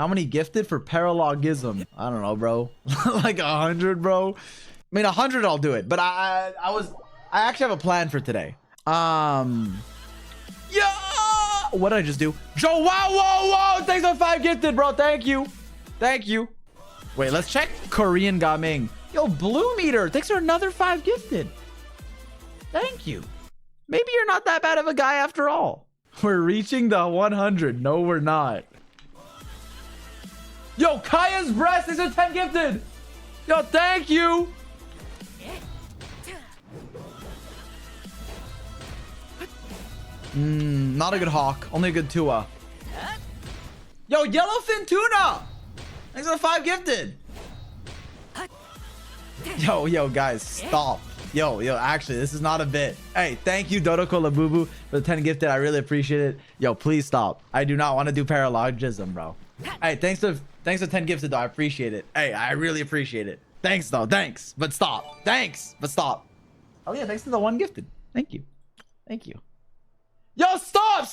How many gifted for Paralogism? I don't know, bro. Like 100, bro. I mean, 100 I'll do it, but I actually have a plan for today. Yeah. What did I just do? Joe, wow, whoa, whoa. Thanks for 5 gifted, bro. Thank you. Thank you. Wait, let's check Korean Gaming. Yo, Blue Meter. Thanks for another 5 gifted. Thank you. Maybe you're not that bad of a guy after all. We're reaching the 100. No, we're not. Yo, Kaya's breast is a 10 gifted. Yo, thank you. Not a good hawk. Only a good Tua. Yo, Yellowfin Tuna. Thanks for the 5 gifted. Yo, guys, stop. Yo, actually, this is not a bit. Hey, thank you, Dodoko Labubu, for the 10 gifted. I really appreciate it. Yo, please stop. I do not want to do Paralogism, bro. Hey, thanks for 10 gifted, though. I appreciate it. Hey, I really appreciate it. Thanks, though. Thanks, but stop. Thanks, but stop. Oh, yeah, thanks to the 1 gifted. Thank you. Thank you. Yo, stop.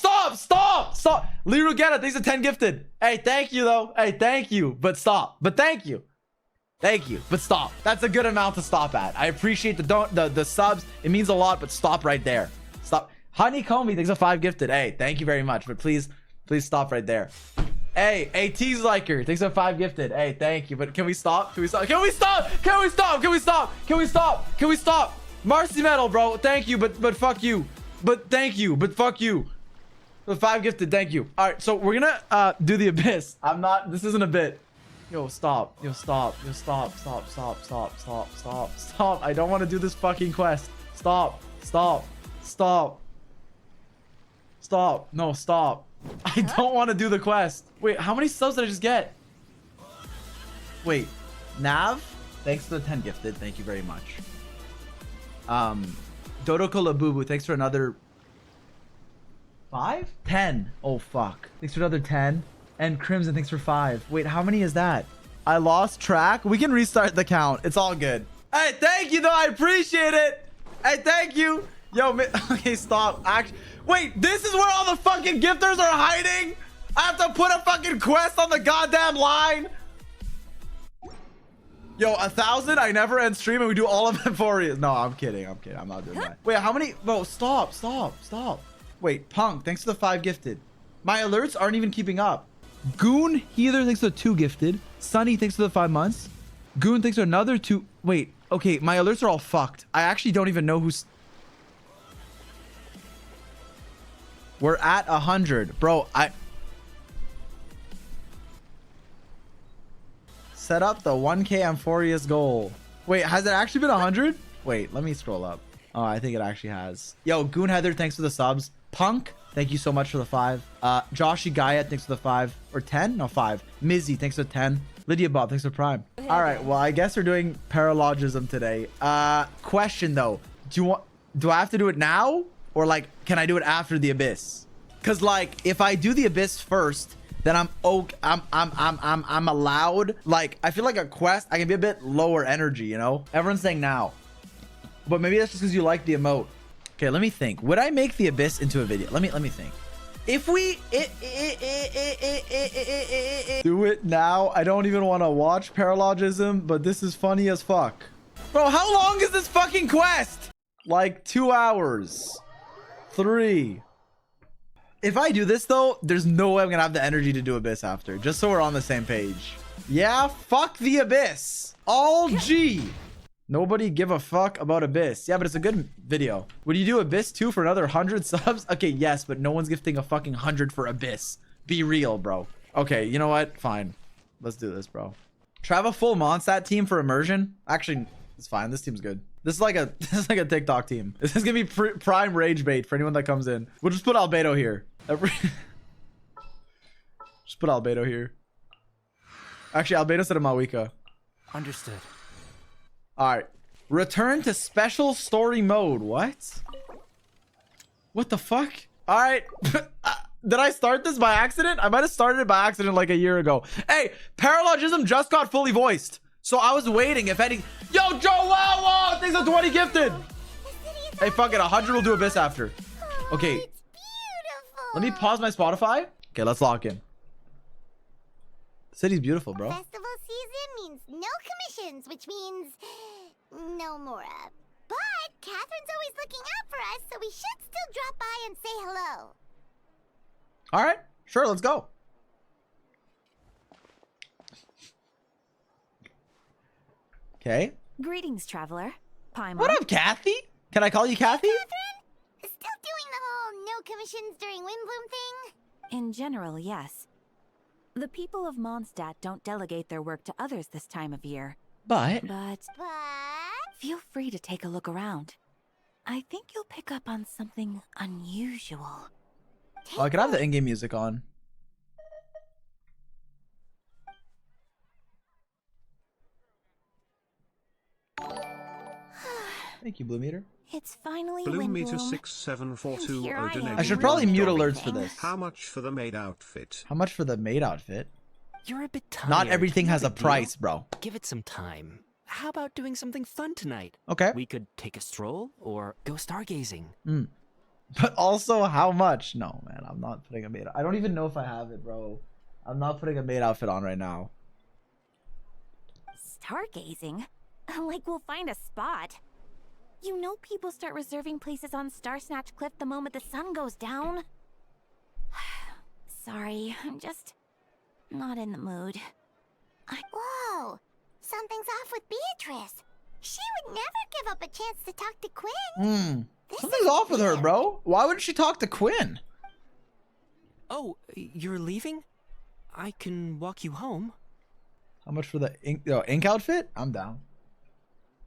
Liru Geta, thanks for 10 gifted. Hey, thank you, though. Hey, thank you, but stop. But thank you. Thank you, but stop. That's a good amount to stop at. I appreciate the subs. It means a lot, but stop right there. Stop. Honeycomb, thanks for 5 gifted. Hey, thank you very much, but please stop right there. Hey, AT's liker, thanks for 5 gifted. Hey, thank you, but can we stop? Can we stop? Marcy Metal, bro, thank you, but fuck you. But thank you, but fuck you. The 5 gifted, thank you. All right, so we're gonna do the abyss. This isn't a bit. Yo, stop. Stop. I don't want to do this fucking quest. Stop. No, stop. I don't want to do the quest. Wait, how many subs did I just get? Wait, Nav? Thanks for the 10 gifted. Thank you very much. Dodoko Labubu, thanks for another 5? 10. Oh, fuck. Thanks for another 10. And Crimson, thanks for 5. Wait, how many is that? I lost track. We can restart the count. It's all good. Hey, thank you, though. I appreciate it. Hey, thank you. Yo, okay, stop. Wait, this is where all the fucking gifters are hiding? I have to put a fucking quest on the goddamn line? Yo, 1,000? I never end stream and we do all of it for you. No, I'm kidding. I'm not doing that. Wait, how many? Bro, stop. Wait, Punk, thanks for the 5 gifted. My alerts aren't even keeping up. Goon Healer, thanks for the 2 gifted. Sunny, thanks for the 5 months. Goon, thanks for another 2. Wait, okay, my alerts are all fucked. I actually don't even know who's... We're at 100. Bro, set up the 1K Amphorius goal. Wait, has it actually been 100? Wait, let me scroll up. Oh, I think it actually has. Yo, Goon Heather, thanks for the subs. Punk, thank you so much for the 5. Joshy Gaia, thanks for the 5. Or 10? No, 5. Mizzy, thanks for 10. Lydia Bob, thanks for Prime. All right, well, I guess we're doing Paralogism today. Question, though. Do I have to do it now? Or, like, can I do it after the Abyss? Because, like, if I do the Abyss first, then I'm allowed. Like, I feel like a quest, I can be a bit lower energy, you know? Everyone's saying now. But maybe that's just because you like the emote. Okay, let me think. Would I make the Abyss into a video? Let me think. If we do it now, I don't even want to watch Paralogism, but this is funny as fuck. Bro, how long is this fucking quest? Like 2 hours. 3. If I do this though, there's no way I'm gonna have the energy to do Abyss after. Just so we're on the same page. Yeah, fuck the Abyss. All G. Nobody give a fuck about Abyss. Yeah, but it's a good video. Would you do Abyss 2 for another 100 subs? Okay, yes, but no one's gifting a fucking 100 for Abyss. Be real, bro. Okay, you know what? Fine. Let's do this, bro. Should I have a full Mondstadt team for immersion? Actually, it's fine. This team's good. This is like a TikTok team. This is gonna be prime rage bait for anyone that comes in. We'll just put Albedo here. Just put Albedo here. Actually, Albedo said a Mawika. Understood. All right. Return to special story mode. What? What the fuck? All right. Did I start this by accident? I might have started it by accident like a year ago. Hey, Paralogism just got fully voiced. So I was waiting if any... Yo, Joe, wow, thanks for 20 gifted. Hey, fuck it. 100 will do Abyss after. Okay. Let me pause my Spotify. Okay, let's lock in. City's beautiful, bro. Festival season means no commissions, which means no Mora. But Catherine's always looking out for us, so we should still drop by and say hello. All right, sure, let's go. Okay. Greetings, traveler. Paimon. What up, Kathy? Can I call you Kathy? Catherine? Still doing the whole no commissions during Windblume thing? In general, yes. The people of Mondstadt don't delegate their work to others this time of year. But But But... feel free to take a look around. I think you'll pick up on something unusual. oh, I could have the in-game music on. Thank you, Blue Meter. It's finally Bloom Meter Windblume. 6742 Here I am. donation. I should probably mute alerts for Everything. this. How much for the maid outfit? How much for the maid outfit? You're a bit tired. Not everything No has a big deal. price, bro. Give it some time. How about doing something fun tonight? Okay. We could take a stroll or go stargazing. But also, how much? No, man, I'm not putting a maid. I don't even know if I have it, bro. I'm not putting a maid outfit on right now. Stargazing? Like we'll find a spot. You know people start reserving places on Star Snatch Cliff the moment the sun goes down? Sorry, I'm just not in the mood. Whoa! Something's off with Beatrice. She would never give up a chance to talk to Quinn. This Something's is off with her, weird. bro. Why wouldn't she talk to Quinn? Oh, you're leaving? I can walk you home. How much for the ink outfit? I'm down.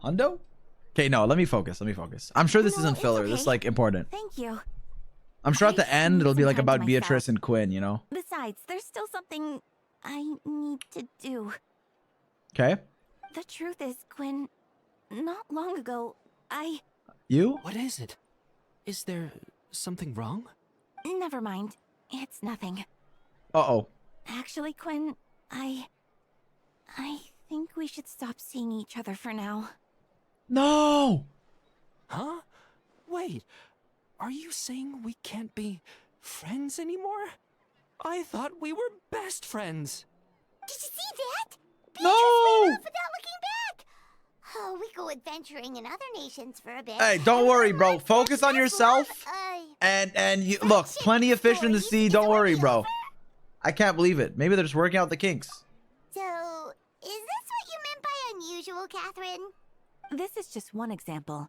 Hundo? Okay, no, let me focus. I'm sure this No, isn't it's filler. This is okay. like important. Thank you. I'm sure at the I end need it'll be some like time to about Beatrice myself. and Quinn, you know? Besides, there's still something I need to do. Okay. The truth is, Quinn, not long ago, You? What is it? Is there something wrong? Never mind. It's nothing. Uh-oh. Actually, Quinn, I think we should stop seeing each other for now. No! Huh? Wait, are you saying we can't be friends anymore? I thought we were best friends. Did you see that? Beatrice No! went off without looking back. Oh, we go adventuring in other nations for a bit. Hey, don't And worry, one bro. month Focus on after yourself. And you look, plenty of fish in the sea. Don't worry, bro. I can't believe it. Maybe they're just working out the kinks. So, is this what you meant by unusual, Catherine? This is just one example.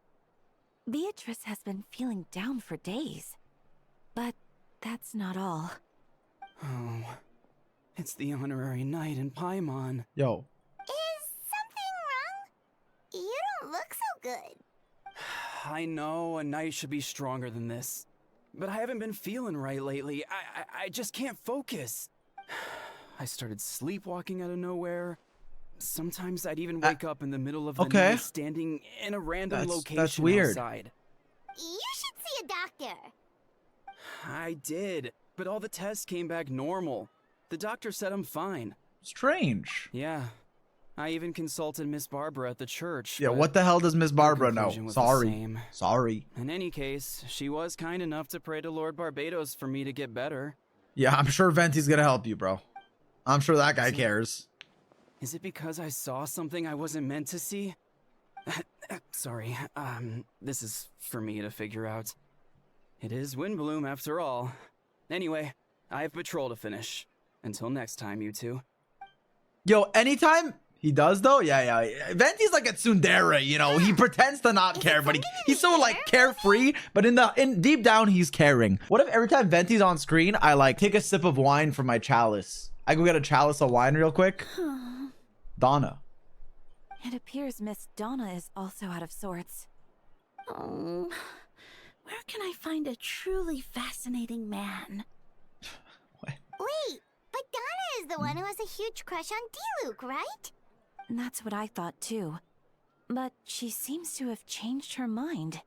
Beatrice has been feeling down for days. But that's not all. Oh, it's the honorary knight in Paimon. Yo. Is something wrong? You don't look so good. I know a knight should be stronger than this, but I haven't been feeling right lately. I just can't focus. I started sleepwalking out of nowhere. Sometimes I'd even wake up in the middle of the okay. night standing in a random location that's weird. outside. You should see a doctor. I did, but all the tests came back normal. The doctor said I'm fine. Strange. Yeah. I even consulted Miss Barbara at the church. Yeah, but what the hell does Miss Barbara know? conclusion was the Sorry. same. Sorry. In any case, she was kind enough to pray to Lord Barbados for me to get better. Yeah, I'm sure Venti's gonna help you, bro. I'm sure that guy cares. Is it because I saw something I wasn't meant to see? Sorry, this is for me to figure out. It is Windblume after all. Anyway, I have patrol to finish. Until next time, you two. Yo, anytime he does though, yeah. Venti's like a tsundere, you know. He pretends to not care, but he's so like carefree. But in deep down, he's caring. What if every time Venti's on screen, I like take a sip of wine from my chalice? I go get a chalice of wine real quick. Donna. It appears Miss Donna is also out of sorts. Oh, where can I find a truly fascinating man? Wait, but Donna is the one who has a huge crush on D-Luke, right? That's what I thought too. But she seems to have changed her mind.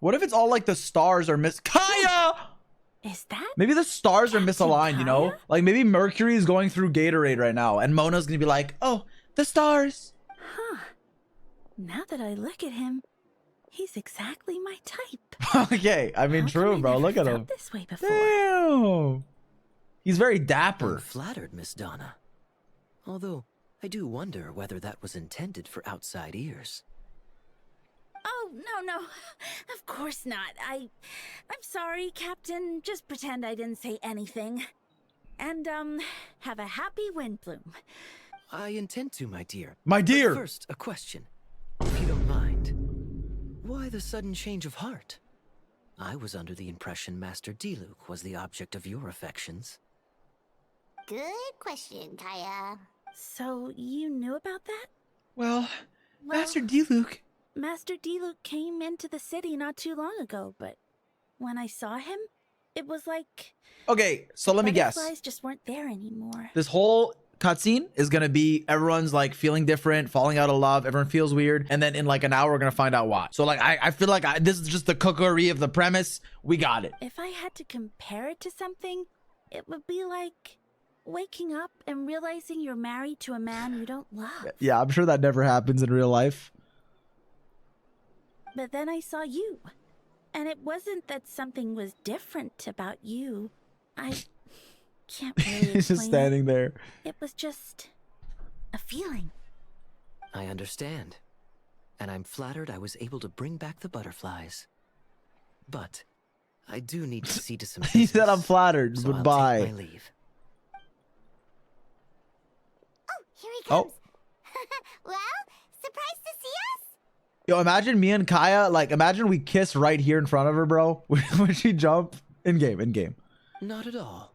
What if it's all like the stars are Kaya? Is that? Maybe the stars are Captain misaligned, you know? Kaya? Like maybe Mercury is going through Gatorade right now and Mona's gonna be like, oh, the stars. Huh. Now that I look at him, he's exactly my type. Okay, I mean, How true, come I bro. never Look at felt him. This way before. Damn. He's very dapper. I'm flattered, Miss Donna. Although, I do wonder whether that was intended for outside ears. Oh, no. Of course not. I'm sorry, Captain. Just pretend I didn't say anything. And, have a happy Windblume. I intend to, my dear. My dear! But first, a question. If you don't mind. Why the sudden change of heart? I was under the impression Master Zy0x was the object of your affections. Good question, Kaya. So, you knew about that? Well, Well, Master Zy0x. Master Zy0x came into the city not too long ago, but when I saw him, it was like... Okay, so let me guess. Butterflies just weren't there anymore. This whole cutscene is gonna be everyone's like feeling different, falling out of love, everyone feels weird, and then in like an hour we're gonna find out why. So like I feel like this is just the cookery of the premise. We got it. If I had to compare it to something, it would be like waking up and realizing you're married to a man you don't love. Yeah, I'm sure that never happens in real life. But then I saw you, and it wasn't that something was different about you. I can't really He's just explain standing there. It was just a feeling. I understand. And I'm flattered I was able to bring back the butterflies. But I do need to see to some He said business, I'm flattered. so Goodbye. I'll take my leave. Oh, here he Oh. comes. Well, surprised to see us? Yo, imagine me and Kaya, like, imagine we kiss right here in front of her, bro. When she jump. In game. Not at all.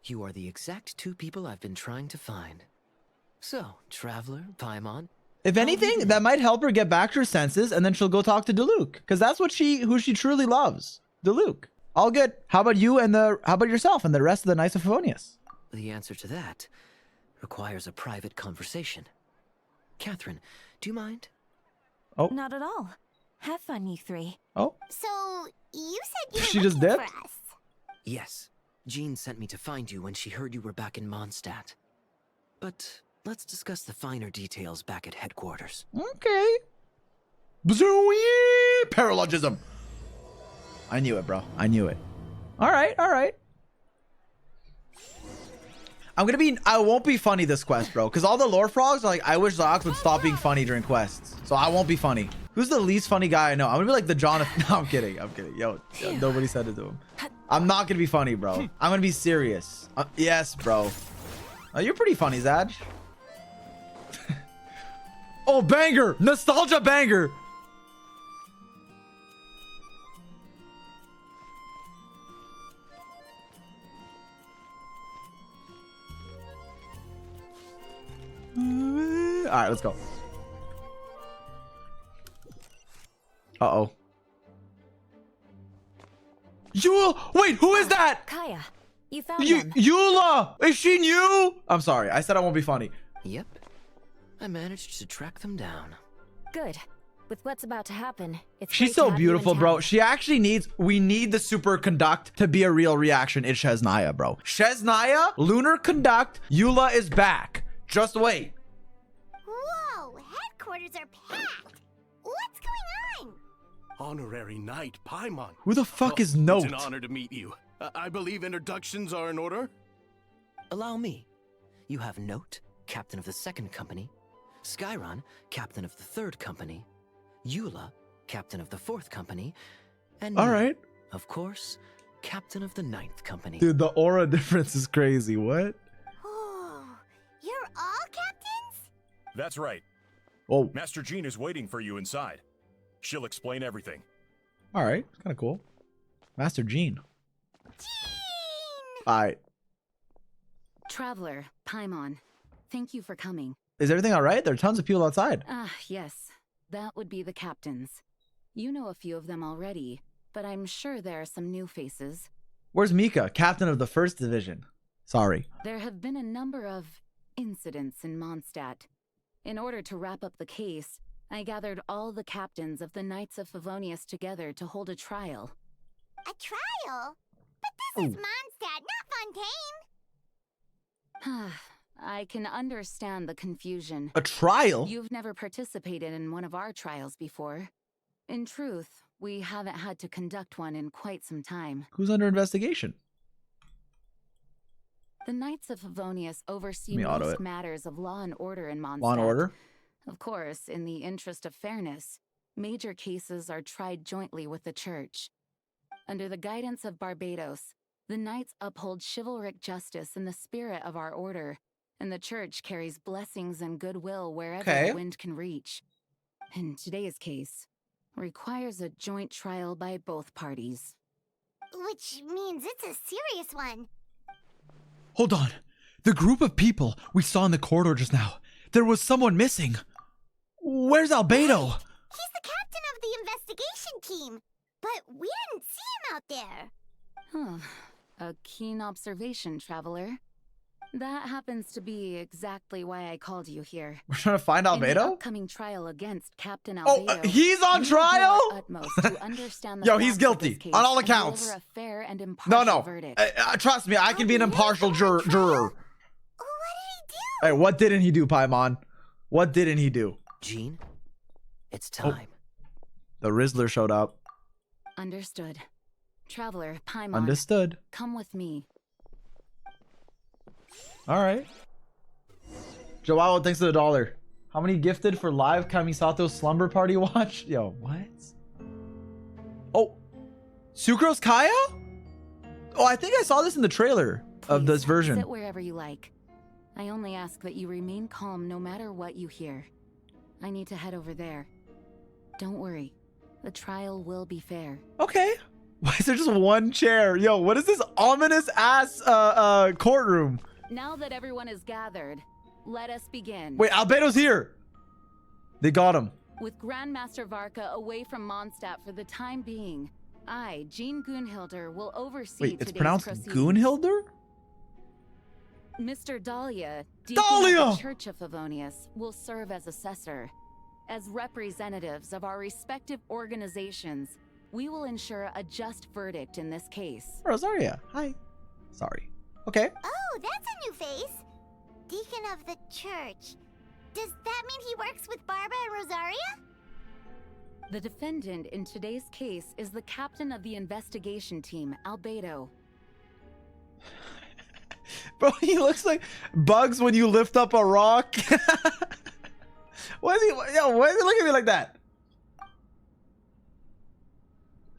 You are the exact two people I've been trying to find. So, Traveler, Paimon. If anything, that might help her get back to her senses, and then she'll go talk to Diluc. Because that's who she truly loves. Diluc. All good. How about yourself and the rest of the Knights of Favonius? The answer to that requires a private conversation. Catherine, do you mind? Oh. Not at all. Have fun, you three. Oh. So, you said you were She just looking dipped? for us. Yes. Jean sent me to find you when she heard you were back in Mondstadt. But let's discuss the finer details back at headquarters. Okay. Bzooey! Paralogism. I knew it, bro. I knew it. All right. I won't be funny this quest, bro. Because all the lore frogs are like, I wish Zy0x would stop being funny during quests. So I won't be funny. Who's the least funny guy I know? I'm gonna be like the Jonathan. No, I'm kidding. Yo, nobody said it to him. I'm not gonna be funny, bro. I'm gonna be serious. Yes, bro. You're pretty funny, Zaj. Oh, banger! Nostalgia banger! All right, let's go. Uh-oh. Yula! Wait, who is that? Kaya, you found them. Yula! Is she new? I'm sorry. I said I won't be funny. Yep. I managed to track them down. Good. With what's about to happen, it's She's great so to have you in beautiful, bro. town. She actually we need the super conduct to be a real reaction. It's Sheznaya, bro. Sheznaya, lunar conduct, Yula is back. Just wait. Whoa, headquarters are packed. What's going on? Honorary Knight Paimon. Who the fuck is Note? It's an honor to meet you. I believe introductions are in order. Allow me. You have Note, captain of the 2nd company. Skyron, captain of the 3rd company. Yula, captain of the 4th company. And All me, right. of course, captain of the 9th company. Dude, the aura difference is crazy. What? Oh, you're all captains? That's right. Oh, Master Jean is waiting for you inside. She'll explain everything. all right. Kind of cool. Master Jean. Jean! All right. Traveler, Paimon, thank you for coming. Is everything all right? There are tons of people outside. Ah, yes. That would be the captains. You know a few of them already, but I'm sure there are some new faces. Where's Mika, captain of the 1st division? Sorry. There have been a number of incidents in Mondstadt. In order to wrap up the case, I gathered all the captains of the Knights of Favonius together to hold a trial. A trial? But this is Mondstadt, not Fontaine. I can understand the confusion. A trial? You've never participated in one of our trials before. In truth, we haven't had to conduct one in quite some time. Who's under investigation? The Knights of Favonius oversee Let me auto most it. matters of law and order in Mondstadt. Law and order? Of course, in the interest of fairness, major cases are tried jointly with the Church. Under the guidance of Barbados, the Knights uphold chivalric justice in the spirit of our order, and the Church carries blessings and goodwill wherever the wind can reach. In today's case, requires a joint trial by both parties. Which means it's a serious one. Hold on. The group of people we saw in the corridor just now. There was someone missing. Where's Albedo? He's the captain of the investigation team, but we didn't see him out there. Huh. A keen observation, traveler. That happens to be exactly why I called you here. We're trying to find In the Albedo? upcoming trial against Captain Albedo. He's on we will do our trial? utmost to understand the Yo, he's facts of guilty this case on all and accounts. deliver a fair and impartial verdict. Trust me, I can be an impartial juror. What did he do? Hey, what didn't he do, Paimon? What didn't he do? Jean, it's time. The Rizzler showed up. Understood. Traveler, Paimon. Understood. Come with me. All right. Joao, thanks for the $1. How many gifted for live Kamisato's slumber party watch? Yo, what? Oh, Sucrose Kaya? Oh, I think I saw this in the trailer of this version. Sit wherever you like. I only ask that you remain calm no matter what you hear. I need to head over there. Don't worry. The trial will be fair. Okay. Why is there just one chair? Yo, what is this ominous ass courtroom? Now that everyone is gathered, let us begin. Wait, Albedo's here. They got him. With Grandmaster Varka away from Mondstadt for the time being, I, Jean Gunhilder, will oversee Wait, it's today's pronounced proceedings. Gunhilder? Mr. Dahlia, Deacon of Dahlia! the Church of Favonius, will serve as assessor. As representatives of our respective organizations, we will ensure a just verdict in this case. Rosaria, hi. Sorry. Okay. Oh, that's a new face. Deacon of the church. Does that mean he works with Barbara and Rosaria? The defendant in today's case is the captain of the investigation team, Albedo. Bro, he looks like Bugs when you lift up a rock. Why is he looking at me like that?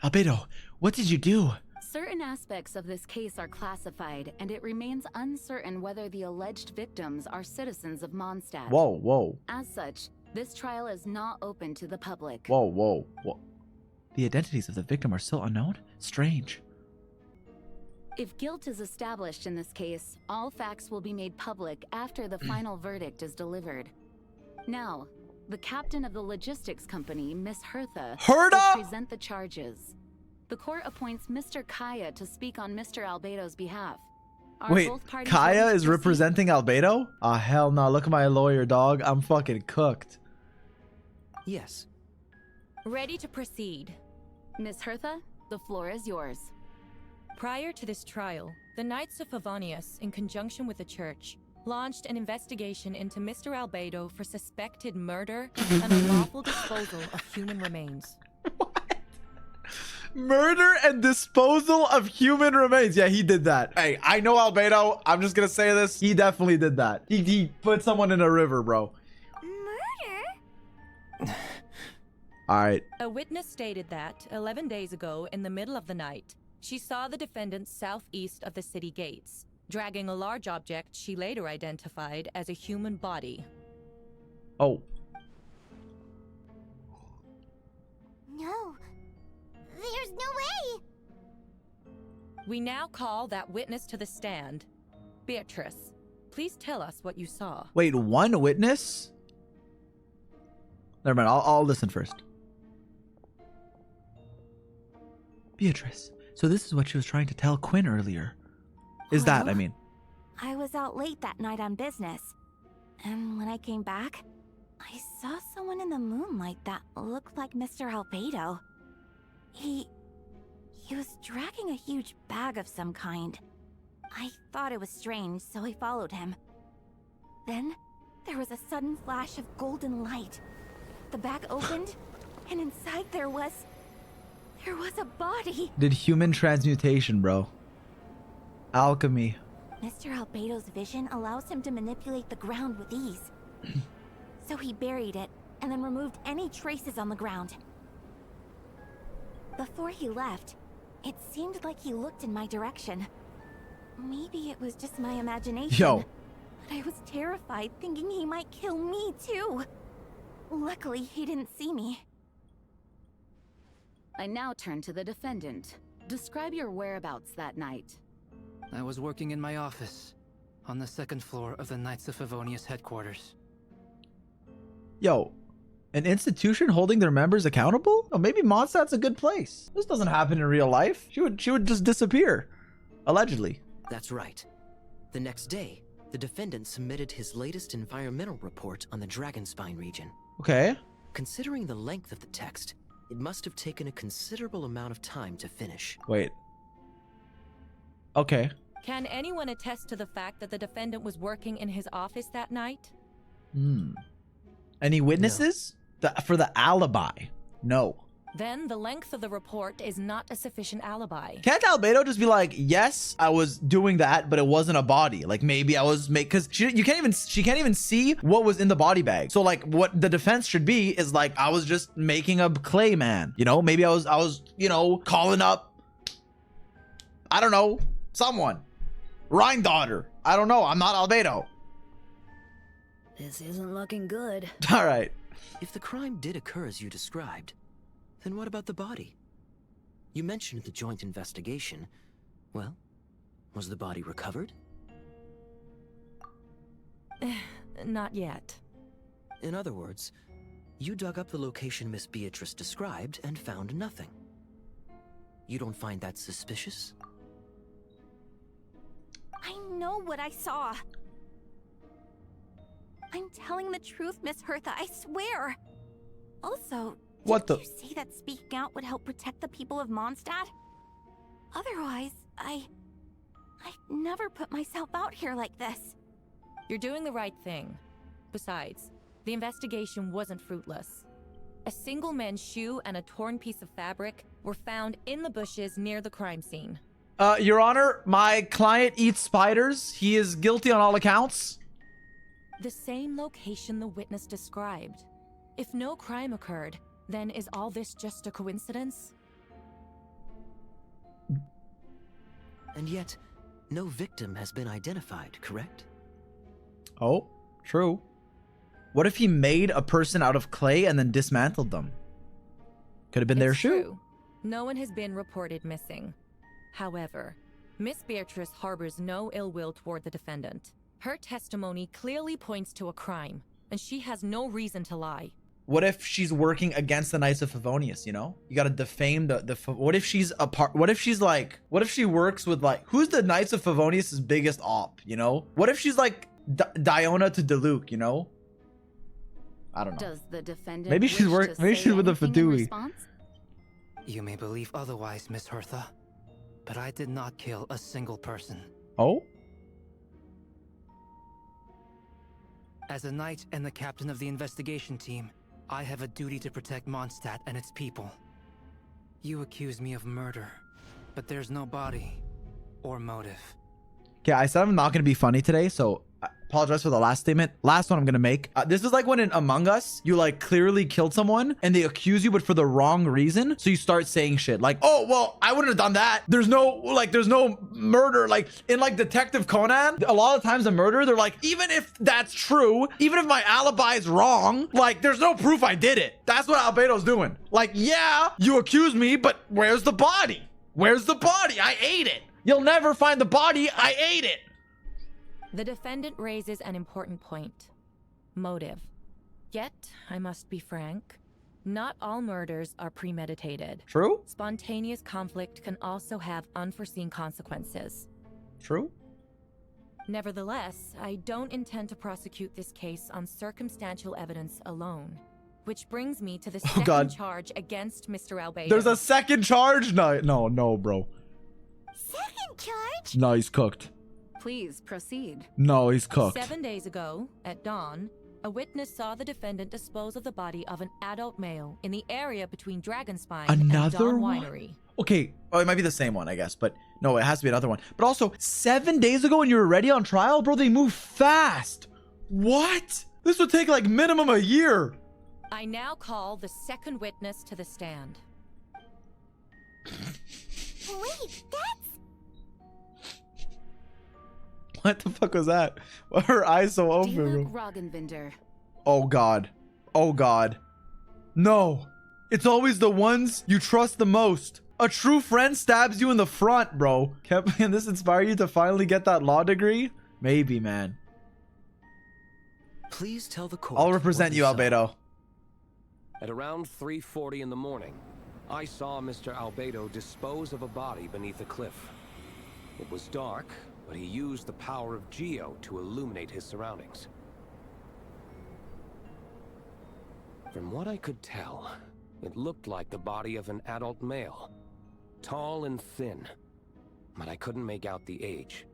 Albedo, what did you do? Certain aspects of this case are classified, and it remains uncertain whether the alleged victims are citizens of Mondstadt. Whoa, whoa. As such, this trial is not open to the public. Whoa, whoa, whoa. The identities of the victim are still unknown? Strange. If guilt is established in this case, all facts will be made public after the final verdict is delivered. Now, the captain of the logistics company, Miss Hertha, will present the charges. The court appoints Mr. Kaya to speak on Mr. Albedo's behalf. Are Wait, both parties Kaya ready is to representing Albedo? Ah, hell no. Look at my lawyer, dog. I'm fucking cooked. Yes. Ready to proceed. Miss Hertha, the floor is yours. Prior to this trial, the Knights of Favonius, in conjunction with the Church, launched an investigation into Mr. Albedo for suspected murder and unlawful disposal of human remains. Murder and disposal of human remains. Yeah, he did that. Hey, I know Albedo. I'm just gonna say this. He definitely did that. He put someone in a river, bro. Murder? All right. A witness stated that, 11 days ago, in the middle of the night, she saw the defendant southeast of the city gates, dragging a large object she later identified as a human body. Oh. No. There's no way. We now call that witness to the stand. Beatrice, please tell us what you saw. Wait, one witness? Never mind. I'll listen first. Beatrice, so this is what she was trying to tell Quinn earlier. Is that, I mean. I was out late that night on business. And when I came back, I saw someone in the moonlight that looked like Mr. Albedo. He was dragging a huge bag of some kind. I thought it was strange, so I followed him. Then, there was a sudden flash of golden light. The bag opened, and inside there was a body. Did human transmutation, bro. Alchemy. Mr. Albedo's vision allows him to manipulate the ground with ease. So he buried it and then removed any traces on the ground. Before he left, it seemed like he looked in my direction. Maybe it was just my imagination. Yo. But I was terrified, thinking he might kill me too. Luckily, he didn't see me. I now turn to the defendant. Describe your whereabouts that night. I was working in my office on the second floor of the Knights of Favonius headquarters. Yo, an institution holding their members accountable? Oh, maybe Mondstadt's a good place. This doesn't happen in real life. She would just disappear. Allegedly. That's right. The next day, the defendant submitted his latest environmental report on the Dragonspine region. Okay. Considering the length of the text, it must have taken a considerable amount of time to finish. Wait. Okay. Can anyone attest to the fact that the defendant was working in his office that night? Any witnesses? For the alibi? No. Then the length of the report is not a sufficient alibi. Can't Albedo just be like, yes, I was doing that, but it wasn't a body. Like maybe I was because she can't even see what was in the body bag. So like what the defense should be is like, I was just making a clay man. You know, maybe I was, you know, calling up, I don't know, someone. Rhine daughter. I don't know. I'm not Albedo. This isn't looking good. All right. If the crime did occur as you described, then what about the body? You mentioned the joint investigation. Well, was the body recovered? Not yet. In other words, you dug up the location Miss Beatrice described and found nothing. You don't find that suspicious? I know what I saw. I'm telling the truth, Miss Hertha, I swear. Also, what did you say that speaking out would help protect the people of Mondstadt? Otherwise, I'd never put myself out here like this. You're doing the right thing. Besides, the investigation wasn't fruitless. A single man's shoe and a torn piece of fabric were found in the bushes near the crime scene. Your Honor, my client eats spiders. He is guilty on all accounts. The same location the witness described. If no crime occurred, then is all this just a coincidence? And yet, no victim has been identified, correct? Oh, true. What if he made a person out of clay and then dismantled them? Could have been their shoe. True. No one has been reported missing. However, Miss Beatrice harbors no ill will toward the defendant. Her testimony clearly points to a crime, and she has no reason to lie. What if she's working against the Knights of Favonius, you know? You gotta defame what if she's a part, what if she works with like, who's the Knights of Favonius' biggest op, you know? What if she's like Diona to Diluc, you know? I don't know. Does the defendant maybe she's with the Fadui. You may believe otherwise, Miss Hertha, but I did not kill a single person. Oh? As a knight and the captain of the investigation team, I have a duty to protect Mondstadt and its people. You accuse me of murder, but there's no body or motive. Okay, I said I'm not going to be funny today, so I apologize for the last statement. Last one I'm going to make. This is like when in Among Us, you like clearly killed someone and they accuse you, but for the wrong reason. So you start saying shit like, oh, well, I wouldn't have done that. There's no murder. Like in like Detective Conan, a lot of times a murder, they're like, even if that's true, even if my alibi is wrong, like there's no proof I did it. That's what Albedo's doing. Like, yeah, you accused me, but where's the body? Where's the body? I ate it. You'll never find the body. I ate it. The defendant raises an important point. Motive. Yet, I must be frank, not all murders are premeditated. True. Spontaneous conflict can also have unforeseen consequences. True. Nevertheless, I don't intend to prosecute this case on circumstantial evidence alone. Which brings me to the second charge against Mr. Albedo. There's a second charge? No, bro. Second charge? No, he's cooked. Please proceed. No, he's cooked. 7 days ago, at dawn, A witness saw the defendant dispose of the body of an adult male in the area between Dragonspine and Another Dawn one? Winery. Okay, oh, it might be the same one, I guess, but no, it has to be another one. But also, 7 days ago when you were ready on trial, bro, they move fast. What? This would take like minimum a year. I now call the second witness to the stand. Wait, that's... What the fuck was that? Why are her eyes so open, bro? Roggenvinder. Oh God. Oh God. No. It's always the ones you trust the most. A true friend stabs you in the front, bro. Can this inspire you to finally get that law degree? Maybe, man. Please tell the court. I'll represent you, Albedo. At around 3:40 in the morning, I saw Mr. Albedo dispose of a body beneath a cliff. It was dark, but he used the power of Geo to illuminate his surroundings. From what I could tell, it looked like the body of an adult male. Tall and thin, but I couldn't make out the age.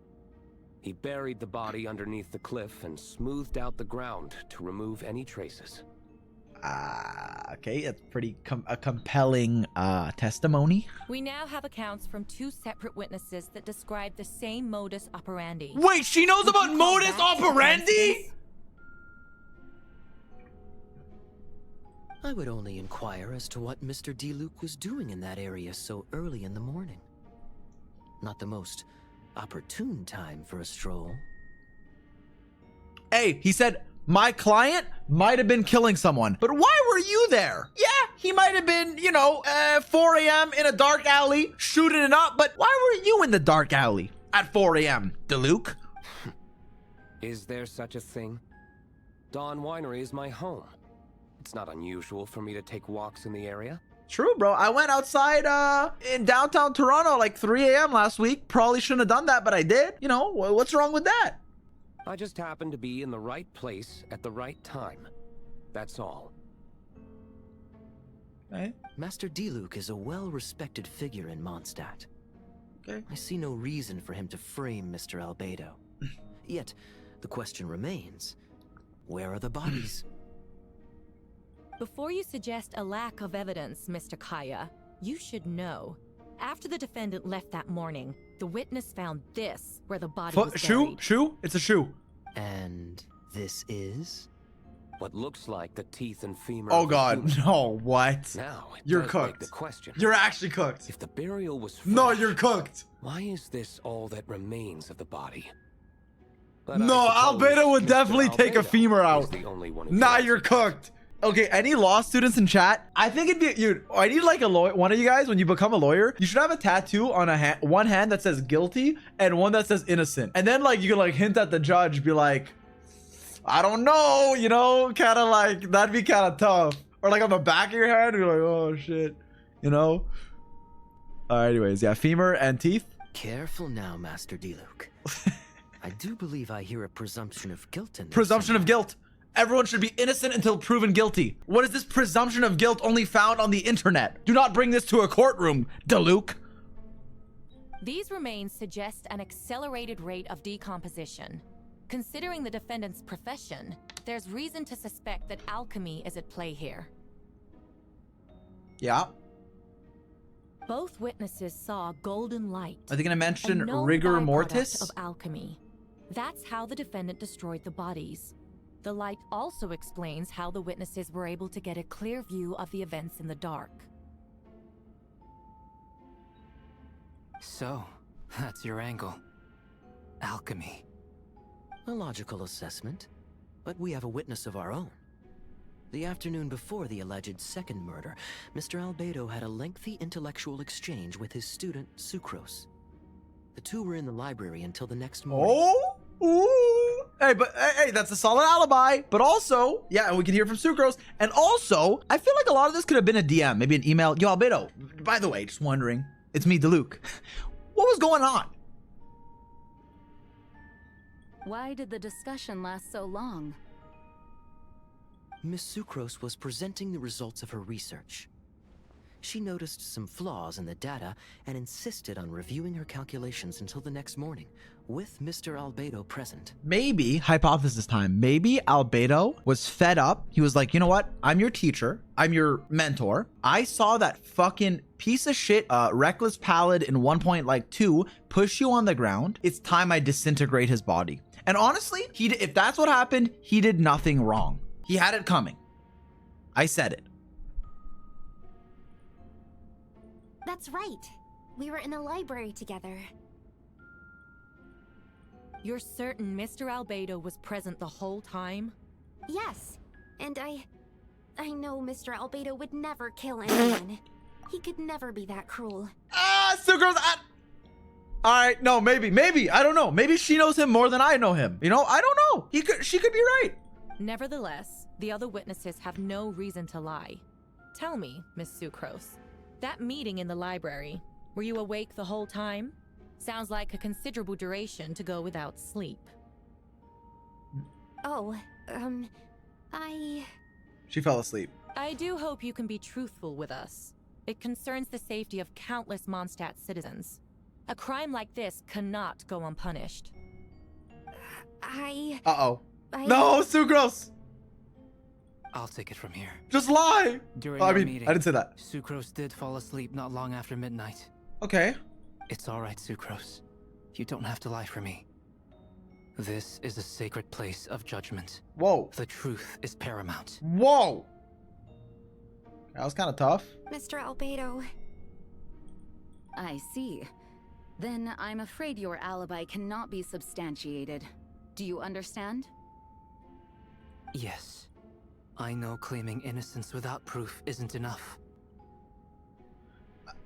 He buried the body underneath the cliff and smoothed out the ground to remove any traces. Okay, it's pretty a compelling testimony. We now have accounts from 2 separate witnesses that describe the same modus operandi. Wait, she knows about modus operandi? I would only inquire as to what Mr. D-Luke was doing in that area so early in the morning. Not the most opportune time for a stroll. Hey, he said, my client might have been killing someone, but why were you there? Yeah, he might have been, 4 a.m. in a dark alley shooting it up, but why were you in the dark alley at 4 a.m., DeLuke? Is there such a thing? Dawn Winery is my home. It's not unusual for me to take walks in the area. True, bro. I went outside in downtown Toronto like 3 a.m. last week. Probably shouldn't have done that, but I did. What's wrong with that? I just happened to be in the right place at the right time. That's all. Okay. Master D-Luke is a well-respected figure in Mondstadt. Okay. I see no reason for him to frame Mr. Albedo. Yet, the question remains, where are the bodies? Before you suggest a lack of evidence, Mr. Kaya, you should know. After the defendant left that morning, the witness found this where the body was buried. Shoe? It's a shoe. And this is? What looks like the teeth and femur. Oh God, no, what? Now, you're does cooked. beg the question. You're actually cooked. If the burial was fresh, no, you're cooked. Why is this all that remains of the body? But no, Albedo would definitely take a femur out. Nah, you're cooked. Okay, any law students in chat? I think it'd be, I need like a lawyer. One of you guys, when you become a lawyer, you should have a tattoo on one hand that says guilty and one that says innocent. And then like you can like hint at the judge, be like, I don't know, kind of like, that'd be kind of tough. Or like on the back of your hand, you're like, oh shit, anyways, yeah, femur and teeth. Careful now, Master D-Luke. I do believe I hear a presumption of guilt in this. Presumption of guilt. Everyone should be innocent until proven guilty. What is this presumption of guilt only found on the internet? Do not bring this to a courtroom, DeLuke. These remains suggest an accelerated rate of decomposition. Considering the defendant's profession, there's reason to suspect that alchemy is at play here. Yeah. Both witnesses saw golden light. Are they going to mention rigor mortis? Of alchemy. That's how the defendant destroyed the bodies. The light also explains how the witnesses were able to get a clear view of the events in the dark. So, that's your angle. Alchemy. A logical assessment, but we have a witness of our own. The afternoon before the alleged second murder, Mr. Albedo had a lengthy intellectual exchange with his student, Zy0x. The two were in the library until the next morning. Oh? Ooh. Hey, that's a solid alibi. But also, yeah, we can hear from Zy0x. And also, I feel like a lot of this could have been a DM, maybe an email. Yo, Albedo, by the way, just wondering, it's me, DeLuke. What was going on? Why did the discussion last so long? Miss Zy0x was presenting the results of her research. she noticed some flaws in the data and insisted on reviewing her calculations until the next morning, with Mr. Albedo present. Maybe, hypothesis time, maybe Albedo was fed up. He was like, you know what? I'm your teacher. I'm your mentor. I saw that fucking piece of shit, reckless pallid in 1.2 push you on the ground. It's time I disintegrate his body. And honestly, if that's what happened, he did nothing wrong. He had it coming. I said it. That's right. We were in the library together. You're certain Mr. Albedo was present the whole time? Yes. And I know Mr. Albedo would never kill anyone. He could never be that cruel. Ah, Sucrose. All right, no, maybe. I don't know. Maybe she knows him more than I know him. You know, I don't know. She could be right. Nevertheless, the other witnesses have no reason to lie. Tell me, Miss Sucrose, that meeting in the library, were you awake the whole time? Sounds like a considerable duration to go without sleep. Oh, She fell asleep. I do hope you can be truthful with us. It concerns the safety of countless Mondstadt citizens. A crime like this cannot go unpunished. Uh-oh. No, Sucrose! I'll take it from here. Just lie! During I our mean, meeting, I didn't say that. Sucrose did fall asleep not long after midnight. Okay. It's all right, Sucrose. You don't have to lie for me. This is a sacred place of judgment. Whoa. The truth is paramount. Whoa! That was kind of tough. Mr. Albedo. I see. Then I'm afraid your alibi cannot be substantiated. Do you understand? Yes. I know claiming innocence without proof isn't enough.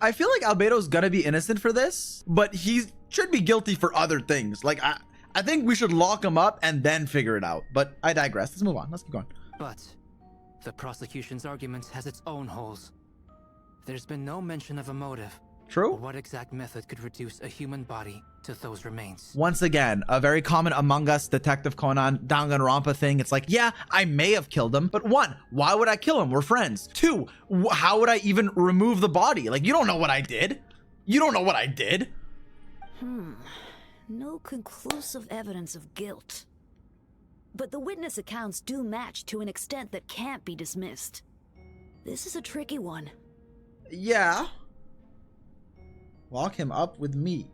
I feel like Albedo's gonna be innocent for this, but he should be guilty for other things. Like, I think we should lock him up and then figure it out. But I digress. Let's move on. Let's keep going. But the prosecution's argument has its own holes. There's been no mention of a motive. True. Or what exact method could reduce a human body to those remains? Once again, a very common Among Us Detective Conan Danganronpa thing. It's like, yeah, I may have killed him, but one, why would I kill him? We're friends. Two, how would I even remove the body? Like, you don't know what I did. You don't know what I did. No conclusive evidence of guilt. But the witness accounts do match to an extent that can't be dismissed. This is a tricky one. Yeah. Lock him up with me.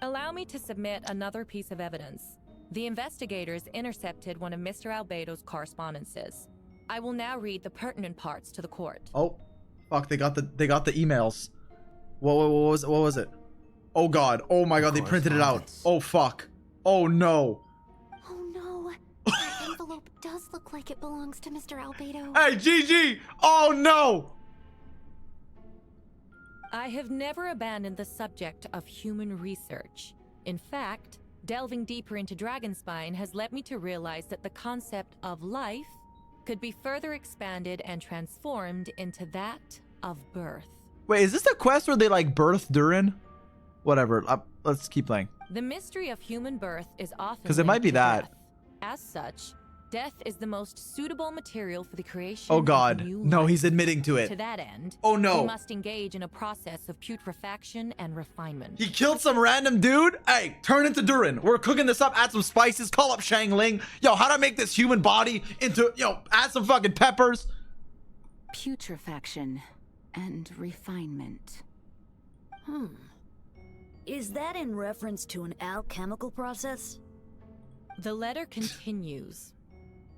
Allow me to submit another piece of evidence. The investigators intercepted one of Mr. Albedo's correspondences. I will now read the pertinent parts to the court. Oh, fuck! They got the emails. What was it? Oh god! Oh my god! They printed it out. Oh fuck! Oh no! Oh no. That envelope does look like it belongs to Mr. Albedo. Hey, GG! Oh no! I have never abandoned the subject of human research. In fact, delving deeper into Dragonspine has led me to realize that the concept of life could be further expanded and transformed into that of birth. Wait, is this the quest where they like birth Durin? Whatever. Let's keep playing. The mystery of human birth is often Because it might be linked to that. death. As such, death is the most suitable material for the creation Oh of god. new No, life. he's admitting to it. To that end, Oh no. we must engage in a process of putrefaction and refinement. He killed some random dude? Hey, turn into Durin. We're cooking this up, add some spices, call up Shang Ling. Yo, how do I make this human body into, add some fucking peppers? Putrefaction and refinement. Is that in reference to an alchemical process? The letter continues.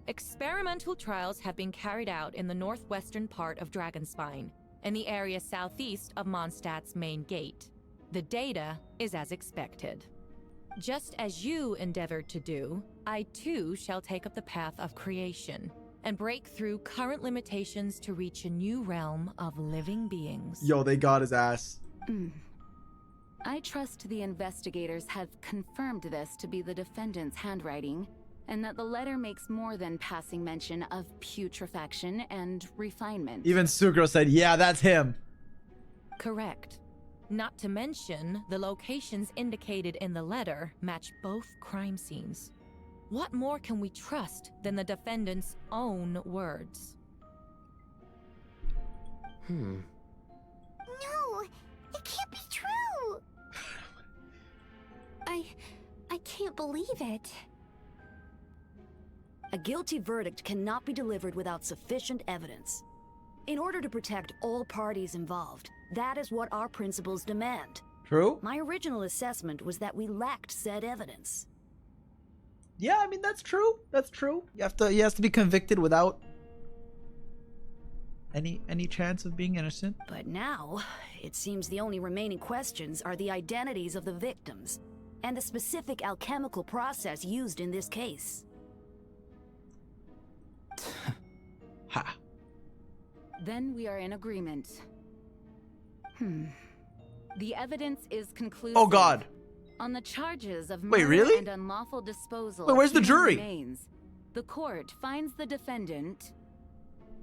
Experimental trials have been carried out in the northwestern part of Dragonspine, and the area southeast of Mondstadt's main gate. The data is as expected. Just as you endeavored to do, I too shall take up the path of creation, and break through current limitations to reach a new realm of living beings. Yo, they got his ass. I trust the investigators have confirmed this to be the defendant's handwriting, and that the letter makes more than passing mention of putrefaction and refinement. Even Sucrose said, yeah, that's him. Correct. Not to mention, the locations indicated in the letter match both crime scenes. What more can we trust than the defendant's own words? That can't be true. I can't believe it. A guilty verdict cannot be delivered without sufficient evidence. In order to protect all parties involved, that is what our principles demand. True. My original assessment was that we lacked said evidence. Yeah, I mean, that's true. That's true. He has to be convicted without any chance of being innocent. But now, it seems the only remaining questions are the identities of the victims and the specific alchemical process used in this case. Ha. Then we are in agreement. The evidence is conclusive. Oh God. On the charges of Wait, murder really? and unlawful disposal. Wait, where's the of human jury? remains, the court finds the defendant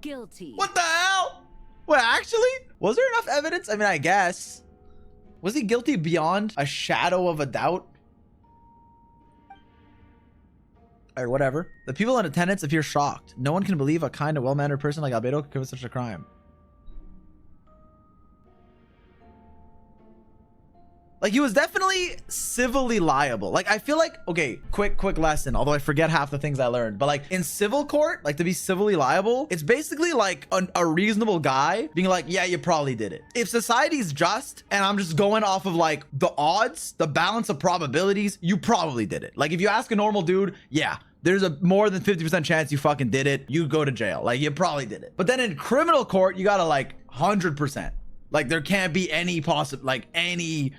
guilty. What the hell? Wait, actually? Was there enough evidence? I mean, I guess. Was he guilty beyond a shadow of a doubt? Or whatever. The people in attendance appear shocked. No one can believe a kind and well-mannered person like Albedo could commit such a crime. Like, he was definitely civilly liable. Like, I feel like, okay, quick lesson, although I forget half the things I learned. But like, in civil court, like, to be civilly liable, it's basically like a reasonable guy being like, yeah, you probably did it. If society's just, and I'm just going off of like the odds, the balance of probabilities, you probably did it. Like, if you ask a normal dude, yeah, there's a more than 50% chance you fucking did it. You go to jail. Like, you probably did it. But then in criminal court, you gotta like 100%. Like, there can't be any any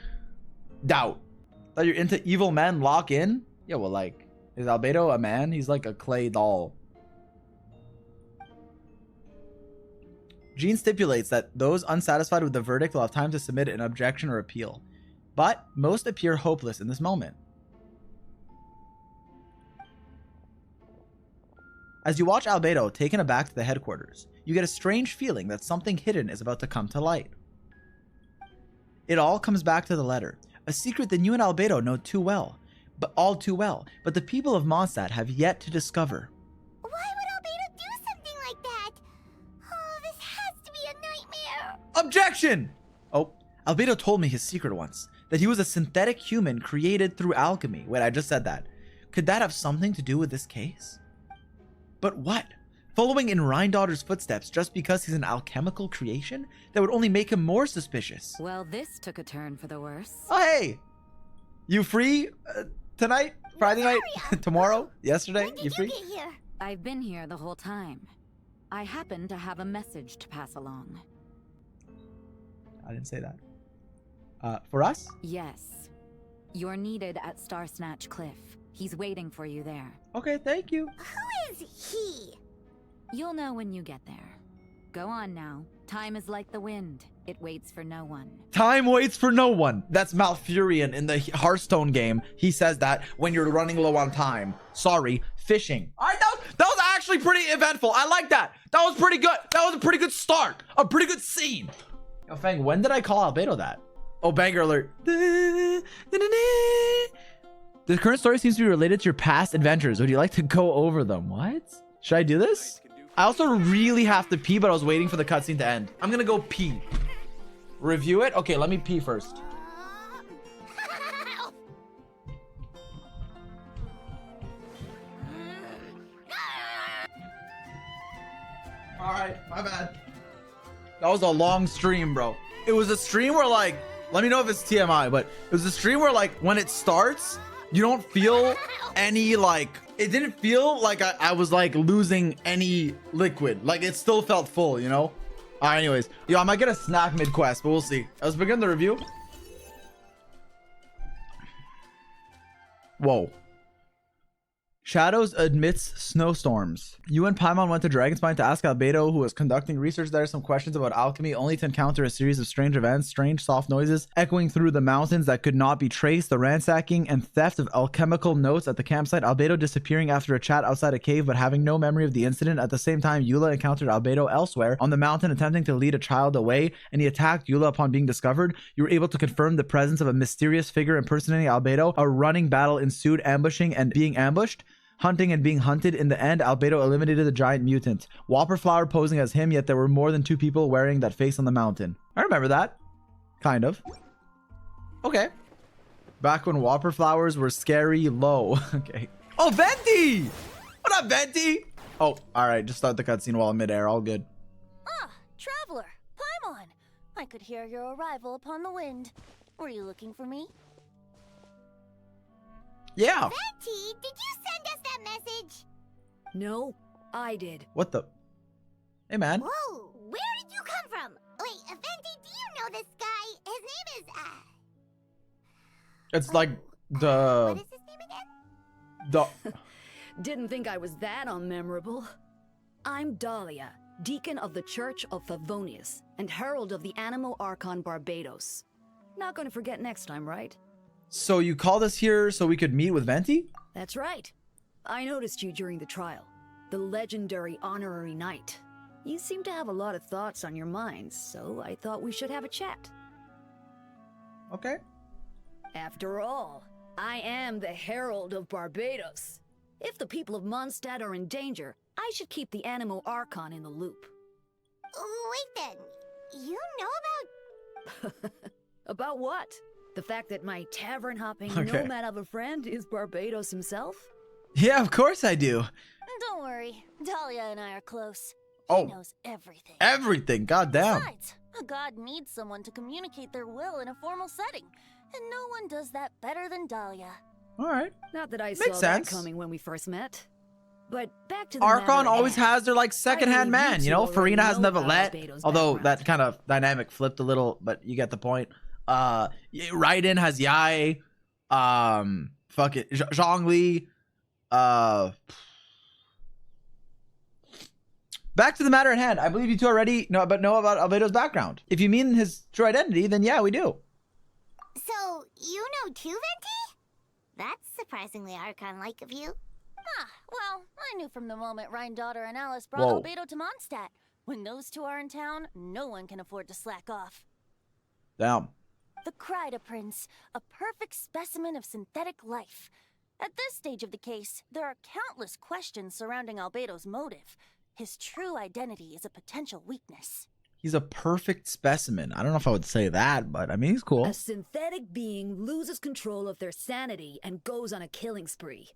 doubt that you're into evil men. Lock in. Yeah, well, like, is Albedo a man? He's like a clay doll. Gene stipulates that those unsatisfied with the verdict will have time to submit an objection or appeal, but most appear hopeless in this moment. As you watch Albedo taken aback to the headquarters, you get a strange feeling that something hidden is about to come to light. It all comes back to the letter. A secret that you and Albedo know too well, but all too well, but the people of Mondstadt have yet to discover. Why would Albedo do something like that? Oh, this has to be a nightmare. Objection! Oh, Albedo told me his secret once, that he was a synthetic human created through alchemy. Wait, I just said that. Could that have something to do with this case? But what? Following in Rhindaughter's footsteps just because he's an alchemical creation? That would only make him more suspicious. Well, this took a turn for the worse. Oh, hey! You free tonight? Friday night? Tomorrow? Yesterday? When did you free? Get here? I've been here the whole time. I happen to have a message to pass along. I didn't say that. For us? Yes. You're needed at Star Snatch Cliff. He's waiting for you there. Okay, thank you. Who is he? You'll know when you get there. Go on now. Time is like the wind. It waits for no one. Time waits for no one. That's Malfurion in the Hearthstone game. He says that when you're running low on time. Sorry, fishing. All right, that was actually pretty eventful. I like that. That was pretty good. That was a pretty good start. A pretty good scene. Yo, Fang, when did I call Albedo that? Oh, banger alert. The current story seems to be related to your past adventures. Would you like to go over them? What? Should I do this? I also really have to pee, but I was waiting for the cutscene to end. I'm gonna go pee. Review it? Okay, let me pee first. Alright, my bad. That was a long stream, bro. It was a stream where, like, let me know if it's TMI, but it was a stream where, like, when it starts, you don't feel any, like, it didn't feel like I was, like, losing any liquid. Like, it still felt full, you know? All right, anyways. Yo, I might get a snack mid-quest, but we'll see. Let's begin the review. Whoa. Shadows admits snowstorms. You and Paimon went to Dragonspine to ask Albedo, who was conducting research there, some questions about alchemy, only to encounter a series of strange events, strange soft noises echoing through the mountains that could not be traced, the ransacking and theft of alchemical notes at the campsite, Albedo disappearing after a chat outside a cave but having no memory of the incident. At the same time, Eula encountered Albedo elsewhere on the mountain attempting to lead a child away, and he attacked Eula upon being discovered. You were able to confirm the presence of a mysterious figure impersonating Albedo. A running battle ensued, ambushing and being ambushed, hunting and being hunted. In the end, Albedo eliminated the giant mutant, Whopperflower posing as him, yet there were more than two people wearing that face on the mountain. I remember that. Kind of. Okay. Back when whopper flowers were scary low. Okay. Oh, Venti! What up, Venti? Oh, all right. Just start the cutscene while in midair. All good. Ah, traveler, Paimon. I could hear your arrival upon the wind. Were you looking for me? Yeah. Venti, did you send us that message? No, I did. What the? Hey, man. Whoa, where did you come from? Wait, Venti, do you know this guy? His name is, It's like the... what is his name again? The... Didn't think I was that unmemorable. I'm Dahlia, Deacon of the Church of Favonius, and Herald of the Animo Archon Barbados. Not gonna forget next time, right? So you called us here so we could meet with Venti? That's right. I noticed you during the trial. The legendary honorary knight. You seem to have a lot of thoughts on your minds, so I thought we should have a chat. Okay. After all, I am the Herald of Barbados. If the people of Mondstadt are in danger, I should keep the Animo Archon in the loop. Wait then, you know about... About what? The fact that my tavern-hopping Okay. nomad of a friend is Barbados himself? Yeah, of course I do. Don't worry, Dahlia and I are close. Oh. He knows everything. Everything. Goddamn. Besides, a god needs someone to communicate their will in a formal setting, and no one does that better than Dahlia. All right. Not that I Makes saw sense. that coming when we first met. But back to the Archon matter at always hand. has their like secondhand believe you man, you two know. already Farina has know never about let, Albedo's although background. that kind of dynamic flipped a little, but you get the point. Raiden has Yai, fuck it, Zhongli. Back to the matter at hand. I believe you two already know about Albedo's background. If you mean his true identity, then yeah, we do. So, you know too, Venti? That's surprisingly Archon-like of you. Ah, well, I knew from the moment Daughter and Alice brought Whoa. Albedo to Mondstadt. When those two are in town, no one can afford to slack off. Damn. The Kryda Prince, a perfect specimen of synthetic life. At this stage of the case, there are countless questions surrounding Albedo's motive. His true identity is a potential weakness. He's a perfect specimen. I don't know if I would say that, but I mean, he's cool. A synthetic being loses control of their sanity and goes on a killing spree.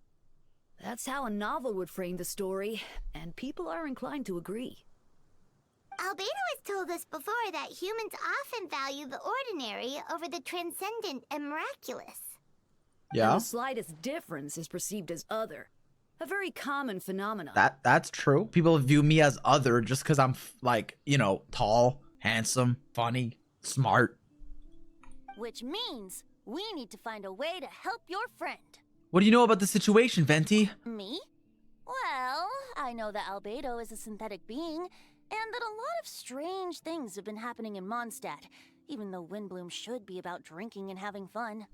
That's how a novel would frame the story, and people are inclined to agree. Albedo has told us before that humans often value the ordinary over the transcendent and miraculous. Yeah. And the slightest difference is perceived as other. A very common phenomenon. That's true. People view me as other just because I'm like, you know, tall, handsome, funny, smart. Which means we need to find a way to help your friend. What do you know about the situation, Venti? Me? Well, I know that Albedo is a synthetic being, and that a lot of strange things have been happening in Mondstadt, even though Windblume should be about drinking and having fun.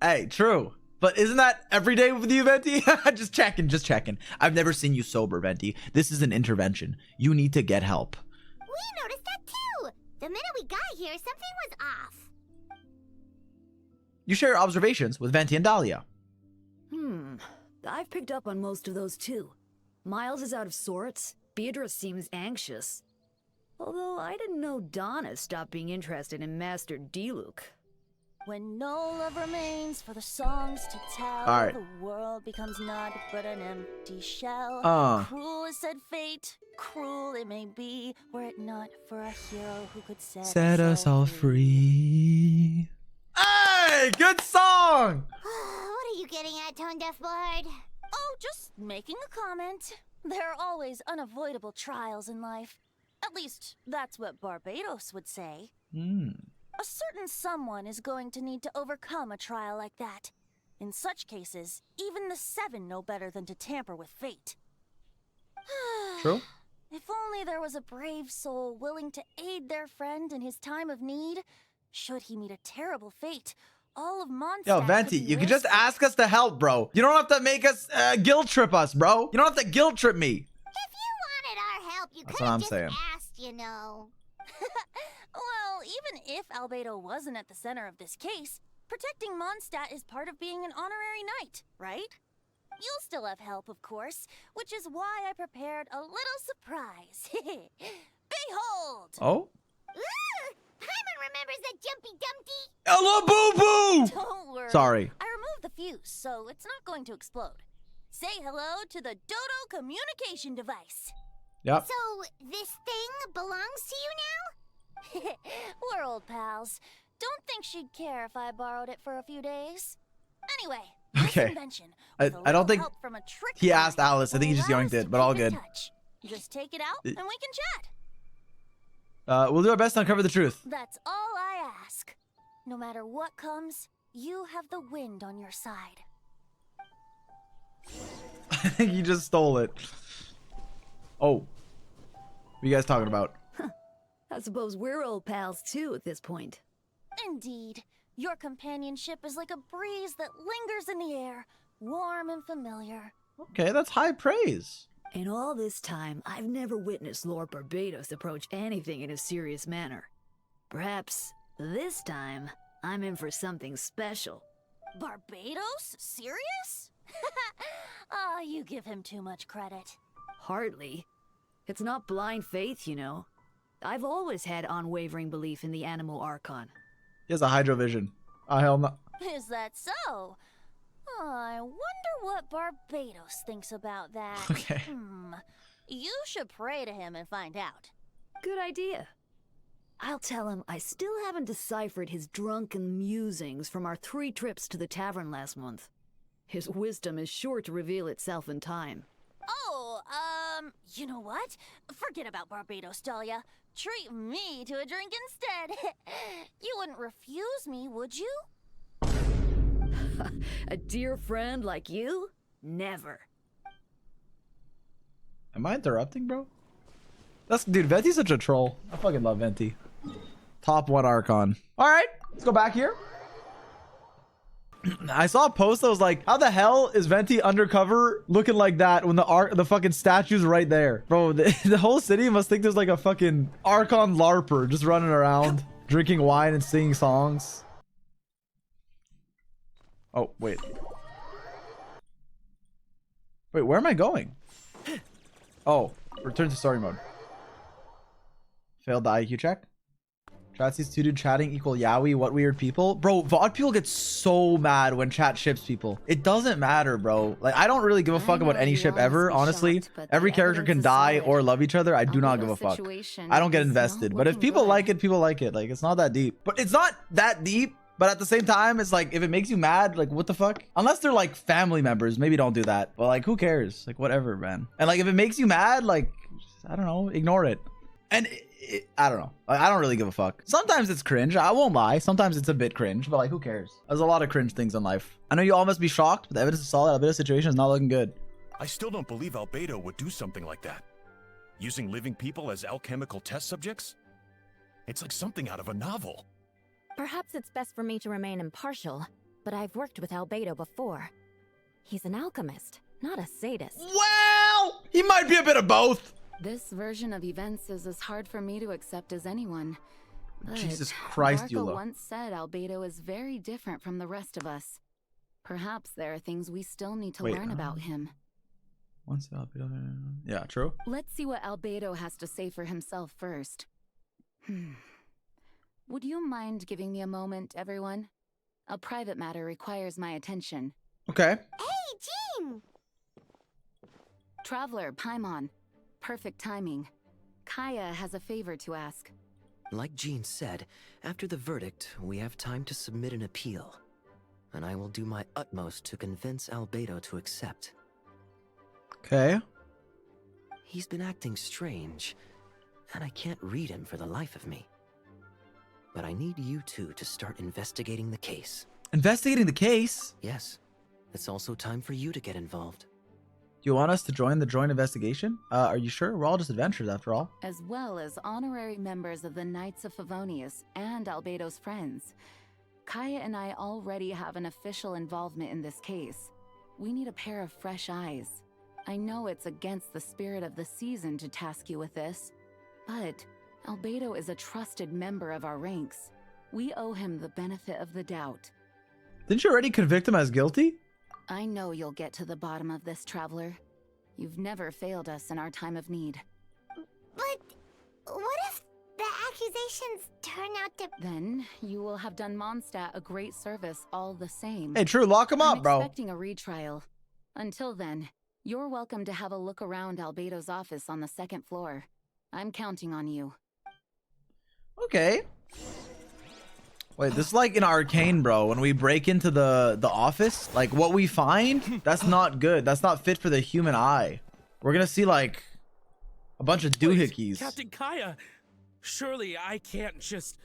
Hey, true. But isn't that every day with you, Venti? Just checking. I've never seen you sober, Venti. This is an intervention. You need to get help. We noticed that too! The minute we got here, something was off. You share your observations with Venti and Dahlia. I've picked up on most of those too. Miles is out of sorts. Beatrice seems anxious. Although I didn't know Donna stopped being interested in Master Diluc. When no love remains for the songs to tell, All right. the world becomes naught but an empty shell. Cruel is said fate, cruel it may be, were it not for a hero who could set us all free. Hey, good song! What are you getting at, Tone Deaf Bard? Oh, just making a comment. There are always unavoidable trials in life. At least, that's what Barbados would say. A certain someone is going to need to overcome a trial like that. In such cases, even the Seven know better than to tamper with fate. True. If only there was a brave soul willing to aid their friend in his time of need. Should he meet a terrible fate, all of Mondstadt Yo, could Venti, be you can just risked. ask us to help, bro. You don't have to make us guilt trip us, bro. You don't have to guilt trip me. If you wanted our help, you That's could what have I'm just saying. asked, you know. Well, even if Albedo wasn't at the center of this case, protecting Mondstadt is part of being an honorary knight, right? You'll still have help, of course, which is why I prepared a little surprise. Behold! Oh? Ooh! Paimon remembers that Jumpy Dumpty? Hello, boo boo. Don't worry. Sorry. I removed the fuse, so it's not going to explode. Say hello to the Dodo communication device. Yep. So, this thing belongs to you now? We're old pals. Don't think she'd care if I borrowed it for a few days. Anyway, Okay. this invention, I with a don't little think help from a trick he mind, asked Alice. I think he just will allow yoinked us to it, but all keep in good. touch. Just take it out, and we can chat. We'll do our best to uncover the truth. That's all I ask. No matter what comes, you have the wind on your side. I think he just stole it. Oh. What are you guys talking about? I suppose we're old pals too at this point. Indeed. Your companionship is like a breeze that lingers in the air, warm and familiar. Okay, that's high praise. In all this time, I've never witnessed Lord Barbados approach anything in a serious manner. Perhaps this time, I'm in for something special. Barbados? Serious? Ah, you give him too much credit. Hardly. It's not blind faith, you know. I've always had unwavering belief in the animal archon. He has a hydrovision. Oh, hell no. Is that so? I wonder what Barbados thinks about that. Okay. You should pray to him and find out. Good idea. I'll tell him I still haven't deciphered his drunken musings from our 3 trips to the tavern last month. His wisdom is sure to reveal itself in time. Oh, you know what? Forget about Barbados, Dahlia. Treat me to a drink instead. You wouldn't refuse me, would you? A dear friend like you? Never. Am I interrupting, bro? Dude, Venti's such a troll. I fucking love Venti. Top 1 Archon. Alright, let's go back here. I saw a post that was like, how the hell is Venti undercover looking like that when the fucking statue's right there? Bro, the whole city must think there's like a fucking Archon LARPer just running around, drinking wine and singing songs. Oh, wait. Wait, where am I going? Oh, return to story mode. Failed the IQ check. Chatsy's 2 dude chatting equal yaoi. What weird people? Bro, VOD people get so mad when chat ships people. It doesn't matter, bro. Like, I don't really give a fuck about any ship ever, honestly. Every character can die or love each other. I do not give a fuck. I don't get invested. But if people like it, people like it. Like, it's not that deep. But it's not that deep. But at the same time, it's like, if it makes you mad, like, what the fuck? Unless they're like family members, maybe don't do that. But like, who cares? Like, whatever, man. And like, if it makes you mad, like, I don't know, ignore it. And I don't know. I don't really give a fuck. Sometimes it's cringe. I won't lie. Sometimes it's a bit cringe, but like, who cares? There's a lot of cringe things in life. I know you all must be shocked, but the evidence is solid. Albedo's situation is not looking good. I still don't believe Albedo would do something like that. Using living people as alchemical test subjects? It's like something out of a novel. Perhaps it's best for me to remain impartial, but I've worked with Albedo before. He's an alchemist, not a sadist. Well, he might be a bit of both. This version of events is as hard for me to accept as anyone. But Jesus Christ, Marco Eula. once said Albedo is very different from the rest of us. Perhaps there are things we still need to learn about him. Once Albedo, yeah, true. Let's see what Albedo has to say for himself first. Would you mind giving me a moment, everyone? A private matter requires my attention. Okay. Hey, Jean! Traveler, Paimon. Perfect timing. Kaya has a favor to ask. Like Jean said, after the verdict, we have time to submit an appeal. And I will do my utmost to convince Albedo to accept. Okay. He's been acting strange, and I can't read him for the life of me. But I need you two to start investigating the case. Investigating the case? Yes. It's also time for you to get involved. Do you want us to join the joint investigation? Are you sure? We're all just adventurers after all. As well as honorary members of the Knights of Favonius and Albedo's friends. Kaya and I already have an official involvement in this case. We need a pair of fresh eyes. I know it's against the spirit of the season to task you with this, but Albedo is a trusted member of our ranks. We owe him the benefit of the doubt. Didn't you already convict him as guilty? I know you'll get to the bottom of this, Traveler. You've never failed us in our time of need. But what if the accusations turn out to... Then you will have done Mondstadt a great service all the same. Hey, True, lock him up, I'm bro. expecting a retrial. Until then, you're welcome to have a look around Albedo's office on the 2nd floor. I'm counting on you. Okay. Wait, this is like in Arcane, bro. When we break into the office, like what we find, that's not good. That's not fit for the human eye. We're gonna see like a bunch of doohickeys. Captain Kaya, surely I can't just...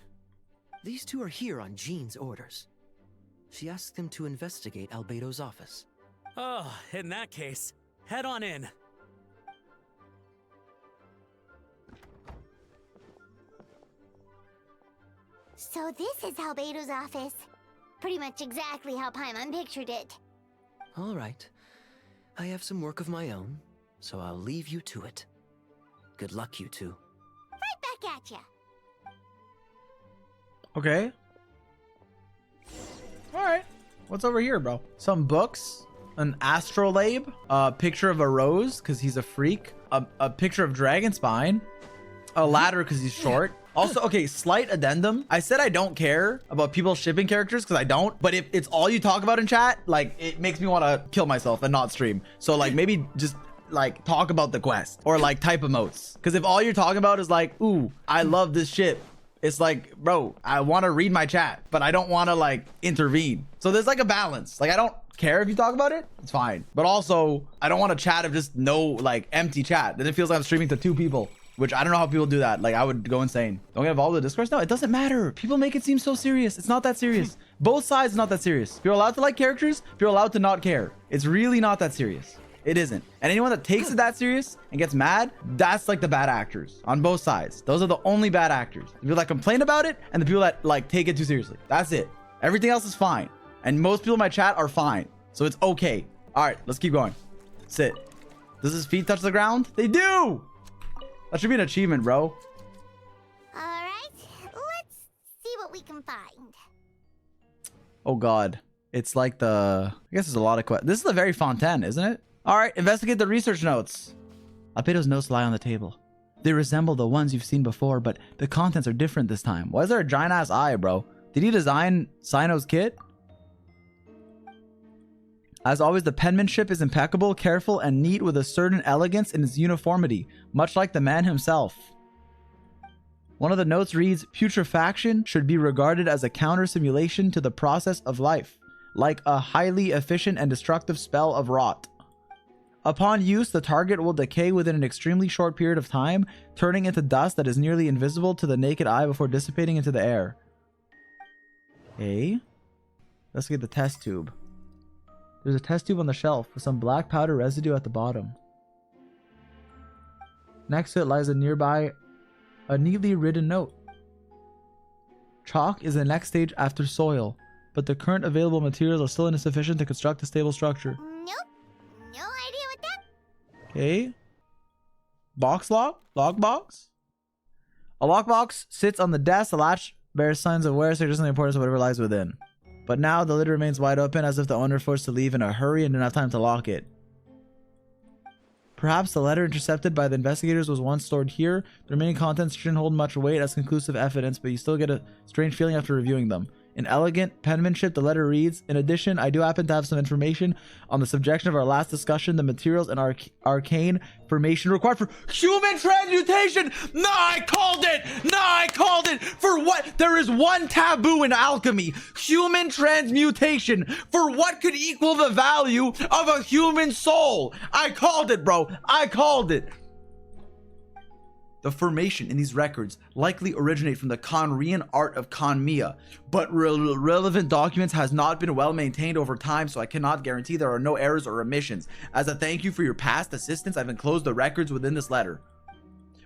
These two are here on Jean's orders. She asked them to investigate Albedo's office. Oh, in that case, head on in. So this is Albedo's office. Pretty much exactly how Paimon pictured it. All right. I have some work of my own, so I'll leave you to it. Good luck, you two. Right back at ya. Okay. All right. What's over here, bro? Some books, an astrolabe, a picture of a rose because he's a freak, a picture of dragon spine, a ladder because he's short. Also, okay, slight addendum. I said I don't care about people shipping characters because I don't, but if it's all you talk about in chat, like it makes me want to kill myself and not stream. So like maybe just like talk about the quest or like type emotes. Because if all you're talking about is like, ooh, I love this ship. It's like, bro, I want to read my chat, but I don't want to like intervene. So there's like a balance. Like I don't care if you talk about it, it's fine. But also I don't want to chat of just no like empty chat. Then it feels like I'm streaming to 2 people. Which I don't know how people do that. Like I would go insane. Don't get involved with the discourse. No, it doesn't matter. People make it seem so serious. It's not that serious. Both sides, not that serious. If you're allowed to like characters, if you're allowed to not care, it's really not that serious. It isn't. And anyone that takes it that serious and gets mad, that's like the bad actors on both sides. Those are the only bad actors. The people that complain about it and the people that like take it too seriously. That's it. Everything else is fine. And most people in my chat are fine. So it's okay. All right, let's keep going. Sit. Does his feet touch the ground? They do. That should be an achievement, bro. Alright, let's see what we can find. Oh god. It's like I guess there's a lot of questions. This is the very Fontaine, isn't it? Alright, investigate the research notes. Albedo's notes lie on the table. They resemble the ones you've seen before, but the contents are different this time. Why is there a giant ass eye, bro? Did he design Zy0x's kit? As always, the penmanship is impeccable, careful, and neat with a certain elegance in its uniformity, much like the man himself. One of the notes reads, putrefaction should be regarded as a counter-simulation to the process of life, like a highly efficient and destructive spell of rot. Upon use, the target will decay within an extremely short period of time, turning into dust that is nearly invisible to the naked eye before dissipating into the air. Okay. Let's get the test tube. There's a test tube on the shelf with some black powder residue at the bottom. Next to it lies a neatly written note. Chalk is the next stage after soil, but the current available materials are still insufficient to construct a stable structure. Nope. No idea what that... Okay. Box lock? Lockbox? A lockbox sits on the desk. The latch bears signs of wear, suggesting the importance of whatever lies within. But now the lid remains wide open as if the owner forced to leave in a hurry and didn't have time to lock it. Perhaps the letter intercepted by the investigators was once stored here. The remaining contents shouldn't hold much weight as conclusive evidence, but you still get a strange feeling after reviewing them. In elegant penmanship, the letter reads, in addition, I do happen to have some information on the subjection of our last discussion, the materials and arcane formation required for human transmutation. No, I called it. No, I called it. For what? There is one taboo in alchemy. Human transmutation. For what could equal the value of a human soul? I called it, bro. I called it. The formation in these records likely originate from the Conrian art of Conmia, but relevant documents has not been well maintained over time, so I cannot guarantee there are no errors or omissions. As a thank you for your past assistance, I've enclosed the records within this letter.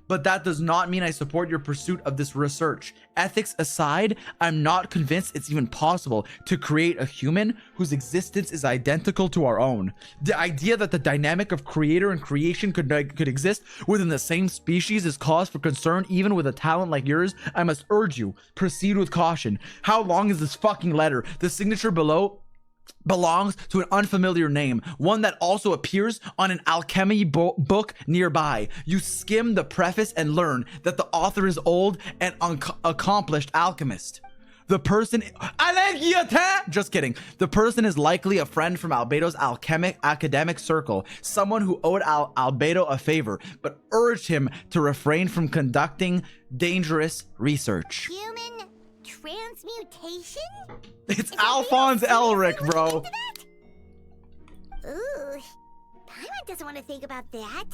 But that does not mean I support your pursuit of this research. Ethics aside, I'm not convinced it's even possible to create a human whose existence is identical to our own. The idea that the dynamic of creator and creation could exist within the same species is cause for concern even with a talent like yours. I must urge you, proceed with caution. How long is this fucking letter? The signature below belongs to an unfamiliar name, one that also appears on an alchemy book nearby. You skim the preface and learn that the author is old and accomplished alchemist. The person, just kidding. The person is likely a friend from Albedo's academic circle, someone who owed Albedo a favor, but urged him to refrain from conducting dangerous research. Human transmutation? It's Alphonse Elric, bro. Ooh, Paimon doesn't want to think about that.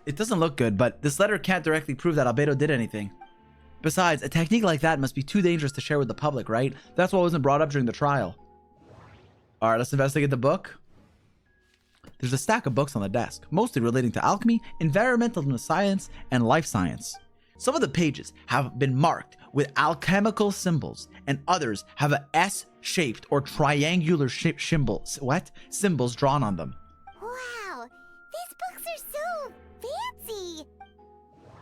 It doesn't look good, but this letter can't directly prove that Albedo did anything. Besides, a technique like that must be too dangerous to share with the public, right? That's what wasn't brought up during the trial. All right, let's investigate the book. There's a stack of books on the desk, mostly relating to alchemy, environmental science, and life science. Some of the pages have been marked with alchemical symbols, and others have a S-shaped or triangular symbols drawn on them. Wow, these books are so fancy.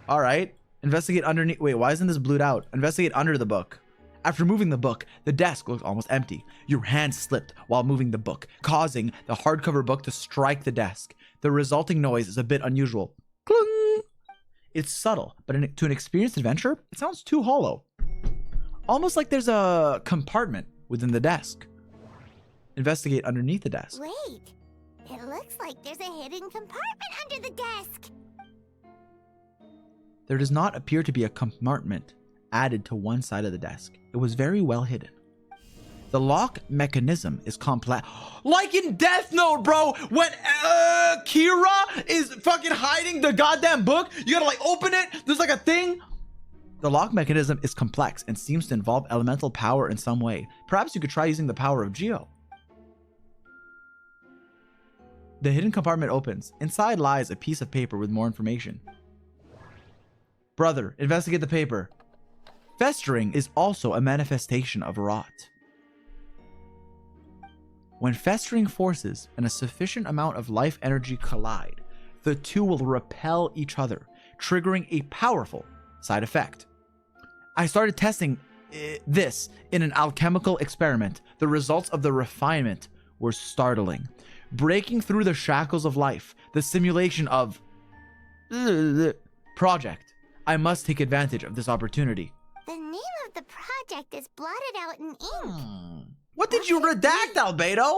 All right. Investigate underneath. Wait, why isn't this blued out? Investigate under the book. After moving the book, the desk looks almost empty. Your hand slipped while moving the book, causing the hardcover book to strike the desk. The resulting noise is a bit unusual. Cling! It's subtle, but to an experienced adventurer, it sounds too hollow. Almost like there's a compartment within the desk. Investigate underneath the desk. Wait, it looks like there's a hidden compartment under the desk. There does not appear to be a compartment added to one side of the desk. It was very well hidden. The lock mechanism is complex. Like in Death Note, bro, when Kira is fucking hiding the goddamn book, you gotta like open it, there's like a thing. The lock mechanism is complex and seems to involve elemental power in some way. Perhaps you could try using the power of Geo. The hidden compartment opens. Inside lies a piece of paper with more information. Brother, investigate the paper. Festering is also a manifestation of rot. When festering forces and a sufficient amount of life energy collide, the two will repel each other, triggering a powerful side effect. I started testing this in an alchemical experiment. The results of the refinement were startling. Breaking through the shackles of life, the simulation of project. I must take advantage of this opportunity. The name of the project is blotted out in ink. What did you redact, Albedo?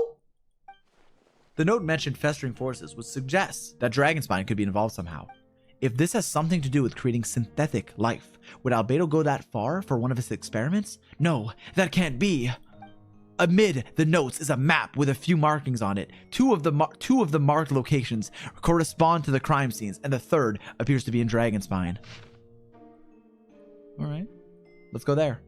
The note mentioned festering forces, which suggests that Dragonspine could be involved somehow. If this has something to do with creating synthetic life, would Albedo go that far for one of his experiments? No, that can't be. Amid the notes is a map with a few markings on it. Two of the marked locations correspond to the crime scenes, and the third appears to be in Dragonspine. All right, let's go there.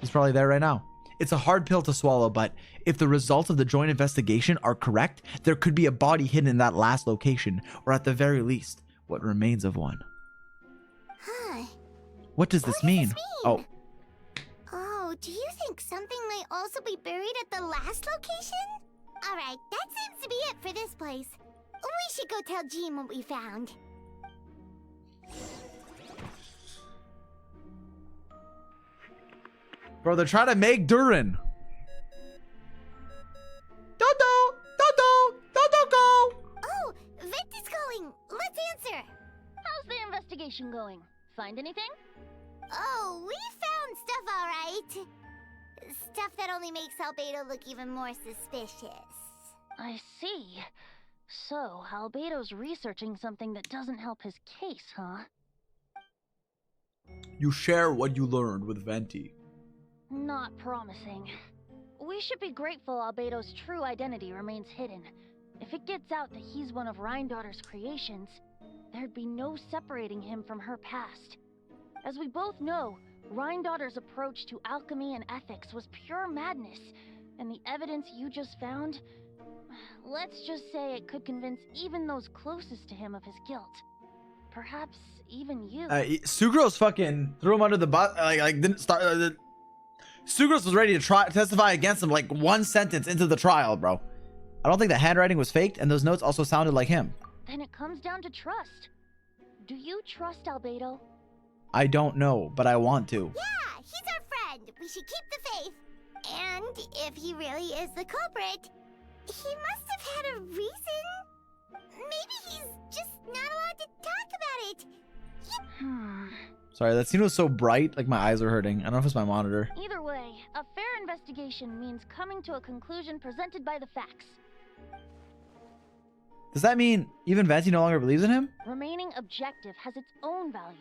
He's probably there right now. It's a hard pill to swallow, but if the results of the joint investigation are correct, there could be a body hidden in that last location, or at the very least, what remains of one. Huh. What does this mean? Oh. Oh, do you think something might also be buried at the last location? Alright, that seems to be it for this place. We should go tell Jean what we found. Bro, they're trying to make Durin. Dodo! Dodo! Dodo go! Oh, Venti's calling. Let's answer. How's the investigation going? Find anything? Oh, we found stuff alright. Stuff that only makes Albedo look even more suspicious. I see. So, Albedo's researching something that doesn't help his case, huh? You share what you learned with Venti. Not promising. We should be grateful Albedo's true identity remains hidden. If it gets out that he's one of Rhindaughter's creations, there'd be no separating him from her past. As we both know, Rhindaughter's approach to alchemy and ethics was pure madness, and the evidence you just found, let's just say it could convince even those closest to him of his guilt. Perhaps even you. Sucrose fucking threw him under the bus. Like didn't start. Sucrose was ready to testify against him like one sentence into the trial, bro. I don't think the handwriting was faked, and those notes also sounded like him. Then it comes down to trust. Do you trust Albedo? I don't know, but I want to. Yeah, he's our friend. We should keep the faith. And if he really is the culprit, he must have had a reason. Maybe he's just not allowed to talk about it. Sorry, that scene was so bright, like my eyes were hurting. I don't know if it's my monitor. Either way, a fair investigation means coming to a conclusion presented by the facts. Does that mean even Venti no longer believes in him? Remaining objective has its own value.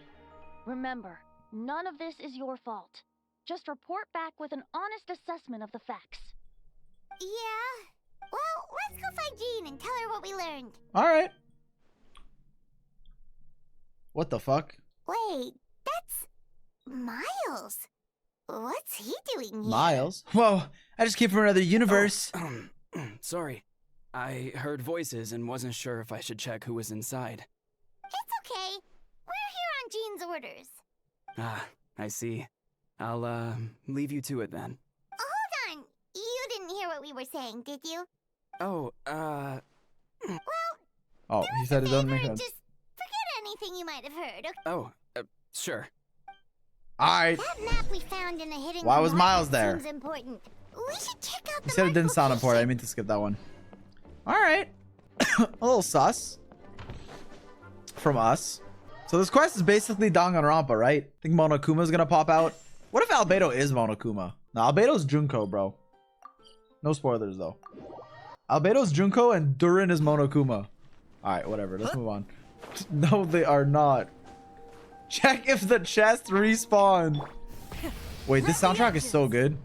Remember, none of this is your fault. Just report back with an honest assessment of the facts. Yeah. Well, let's go find Jean and tell her what we learned. Alright. What the fuck? Wait, that's Miles. What's he doing here? Miles? Whoa, I just came from another universe. Oh, sorry. I heard voices and wasn't sure if I should check who was inside. It's okay. We're here on Jean's orders. Ah, I see. I'll, leave you to it then. Hold on. You didn't hear what we were saying, did you? Oh, Well, Oh, he said it doesn't make sense. just forget anything you might have heard, okay? oh, sure. Alright. That map we found in the hidden Why was Miles compartment there? seems important. We should check out He the said it didn't marked sound important. I location. meant to skip that one. Alright. A little sus. From us. So this quest is basically Danganronpa, right? I think Monokuma's gonna pop out. What if Albedo is Monokuma? No, Albedo's Junko, bro. No spoilers, though. Albedo's Junko and Durin is Monokuma. Alright, whatever. Let's move on. No, they are not. Check if the chest respawned. Wait, this soundtrack is so good.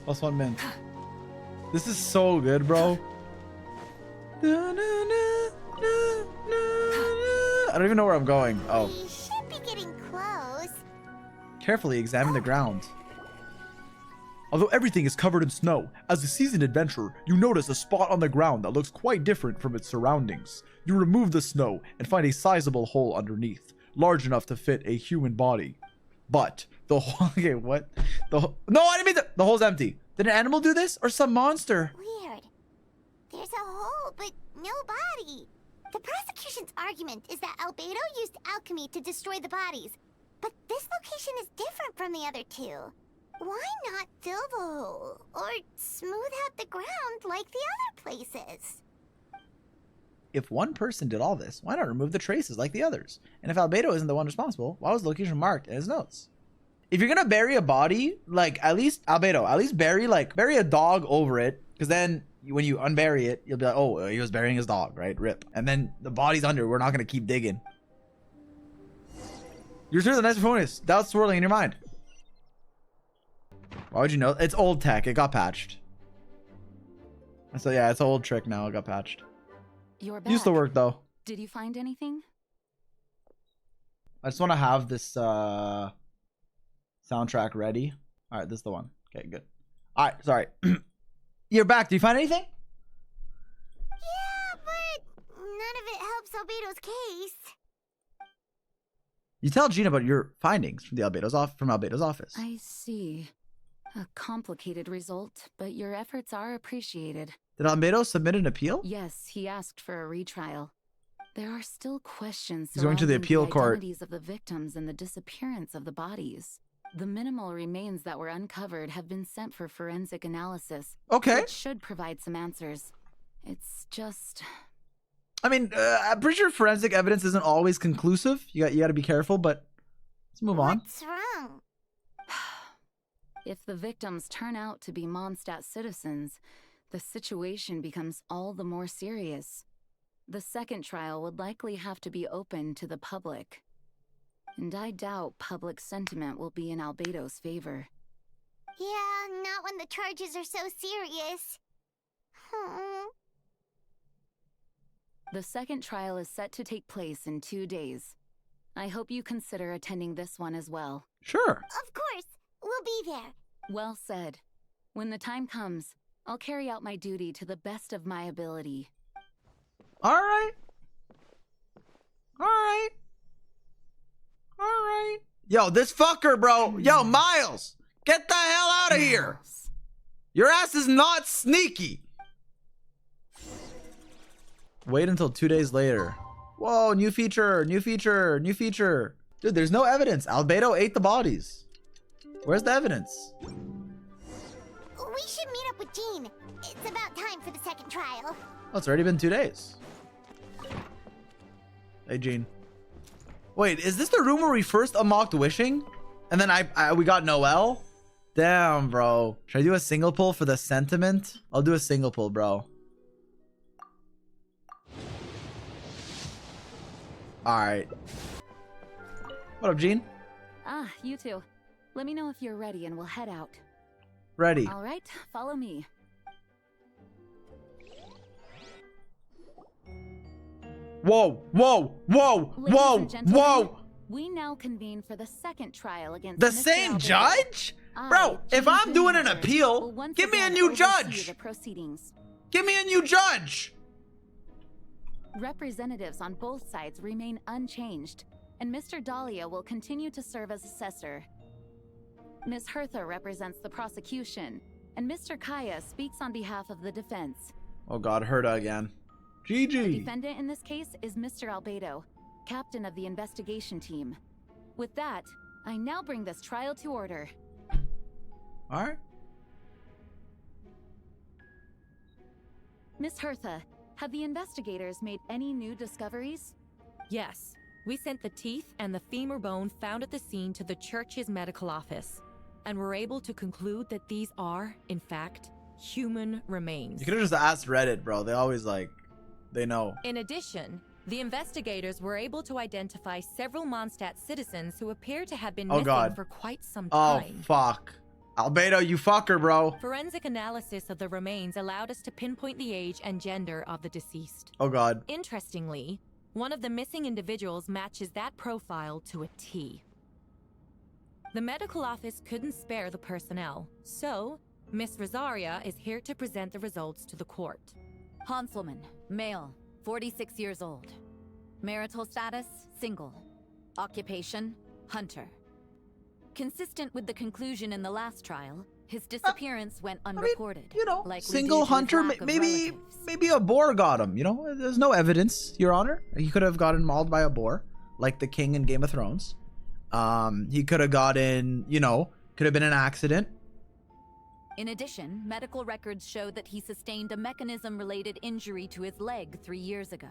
+1 min. This is so good, bro. I don't even know where I'm going. Oh. We should be getting close. Carefully examine the ground. Although everything is covered in snow, as a seasoned adventurer, you notice a spot on the ground that looks quite different from its surroundings. You remove the snow and find a sizable hole underneath, large enough to fit a human body. But the hole, okay, what? No, I didn't mean the hole's empty. Did an animal do this or some monster? Weird. There's a hole, but no body. The prosecution's argument is that Albedo used alchemy to destroy the bodies, but this location is different from the other two. Why not fill the hole or smooth out the ground like the other places? If one person did all this, why not remove the traces like the others? And if Albedo isn't the one responsible, why was the location marked in his notes? If you're gonna bury a body, like at least Albedo, at least bury a dog over it, because then when you unbury it, you'll be like, oh, he was burying his dog, right? Rip. And then the body's under. We're not gonna keep digging. You're sure the nice bonus. Doubts swirling in your mind. Why would you know? It's old tech. It got patched. So yeah, it's an old trick now. It got patched. You're back. Used to work though. Did you find anything? I just want to have this soundtrack ready. All right, this is the one. Okay, good. All right, sorry. You're back. Did you find anything? Yeah, but none of it helps Albedo's case. You tell Gina about your findings from Albedo's office. I see. A complicated result, but your efforts are appreciated. Did Albedo submit an appeal? Yes, he asked for a retrial. There are still questions He's going to the surrounding appeal court. identities of the victims and the disappearance of the bodies. The minimal remains that were uncovered have been sent for forensic analysis. Okay. Which should provide some answers. It's just... I mean, I'm pretty sure forensic evidence isn't always conclusive. You got to be careful, but let's move on. What's wrong? If the victims turn out to be Mondstadt citizens, the situation becomes all the more serious. The second trial would likely have to be open to the public. And I doubt public sentiment will be in Albedo's favor. Yeah, not when the charges are so serious. The second trial is set to take place in 2 days. I hope you consider attending this one as well. Sure. Of course, we'll be there. Well said. When the time comes, I'll carry out my duty to the best of my ability. All right. All right. All right. Yo, this fucker, bro. Yo, Miles, get the hell out of here. Your ass is not sneaky. Wait until 2 days later. Whoa, new feature, new feature, new feature. Dude, there's no evidence. Albedo ate the bodies. Where's the evidence? We should meet up with Jean. It's about time for the second trial. Oh, it's already been 2 days. Hey, Jean. Wait, is this the room where we first unlocked wishing? And then we got Noelle? Damn, bro. Should I do a single pull for the sentiment? I'll do a single pull, bro. Alright. What up, Jean? Ah, you two. Let me know if you're ready and we'll head out. Ready. All right, follow me. Whoa, whoa, whoa, Ladies whoa, and gentlemen, whoa. We now convene for the second trial against The Mr. same Albedo. judge? Bro, if Jean I'm doing an Greenberg, appeal, will once give me a again new oversee judge. the proceedings. Give me a new judge. Representatives on both sides remain unchanged, and Mr. Dahlia will continue to serve as assessor. Ms. Hertha represents the prosecution, and Mr. Kaya speaks on behalf of the defense. Oh God, Herta again. The GG. defendant in this case is Mr. Albedo, captain of the investigation team. With that, I now bring this trial to order. All right. Ms. Hertha, have the investigators made any new discoveries? Yes. We sent the teeth and the femur bone found at the scene to the church's medical office, and were able to conclude that these are, in fact, human remains. You could have just asked Reddit, bro. They always they know. In addition, the investigators were able to identify several Mondstadt citizens who appear to have been missing for quite some time. Oh, fuck. Albedo, you fucker, bro. Forensic analysis of the remains allowed us to pinpoint the age and gender of the deceased. Oh, God. Interestingly, one of the missing individuals matches that profile to a T. The medical office couldn't spare the personnel, so Miss Rosaria is here to present the results to the court. Hanselman, male, 46 years old. Marital status, single. Occupation, hunter. Consistent with the conclusion in the last trial, his disappearance went unreported. You know, likely single due to his hunter, lack of maybe a boar got him. You know, there's no evidence, Your Honor. He could have gotten mauled by a boar, like the king in Game of Thrones. He could have gotten, could have been an accident. In addition, medical records show that he sustained a mechanism-related injury to his leg 3 years ago.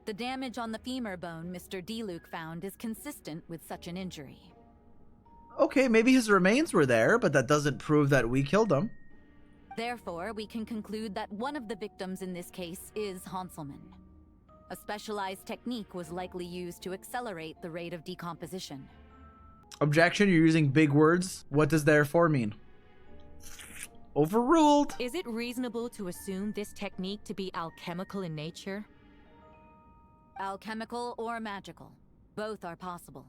The damage on the femur bone Mr. Zy0x found is consistent with such an injury. Okay, maybe his remains were there, but that doesn't prove that we killed him. Therefore, we can conclude that one of the victims in this case is Hanselman. A specialized technique was likely used to accelerate the rate of decomposition. Objection, you're using big words. What does therefore mean? Overruled. Is it reasonable to assume this technique to be alchemical in nature? Alchemical or magical. Both are possible.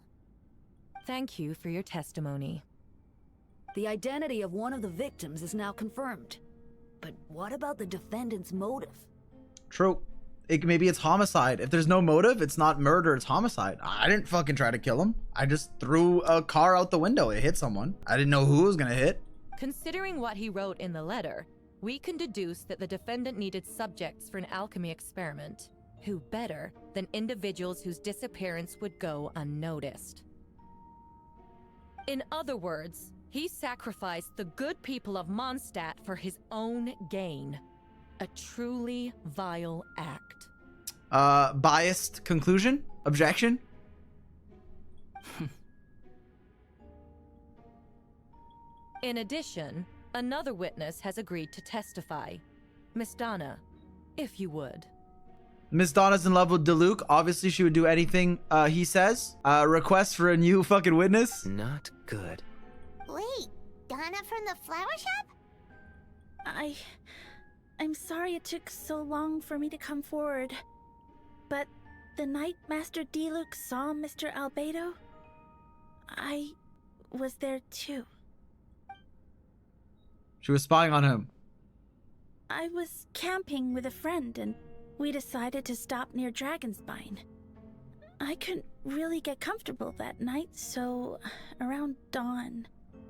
Thank you for your testimony. The identity of one of the victims is now confirmed. But what about the defendant's motive? True. Maybe it's homicide. If there's no motive, it's not murder, it's homicide. I didn't fucking try to kill him. I just threw a car out the window. It hit someone. I didn't know who it was gonna hit. Considering what he wrote in the letter, we can deduce that the defendant needed subjects for an alchemy experiment. Who better than individuals whose disappearance would go unnoticed? In other words, he sacrificed the good people of Mondstadt for his own gain. A truly vile act. Biased conclusion? Objection? In addition, another witness has agreed to testify. Miss Donna, if you would. Miss Donna's in love with Zy0x. Obviously, she would do anything he says. Request for a new fucking witness? Not good. Wait, Donna from the flower shop? I'm sorry it took so long for me to come forward. But the night Master Zy0x saw Mr. Albedo, I was there too. She was spying on him. I was camping with a friend and we decided to stop near Dragonspine. I couldn't really get comfortable that night, so around dawn,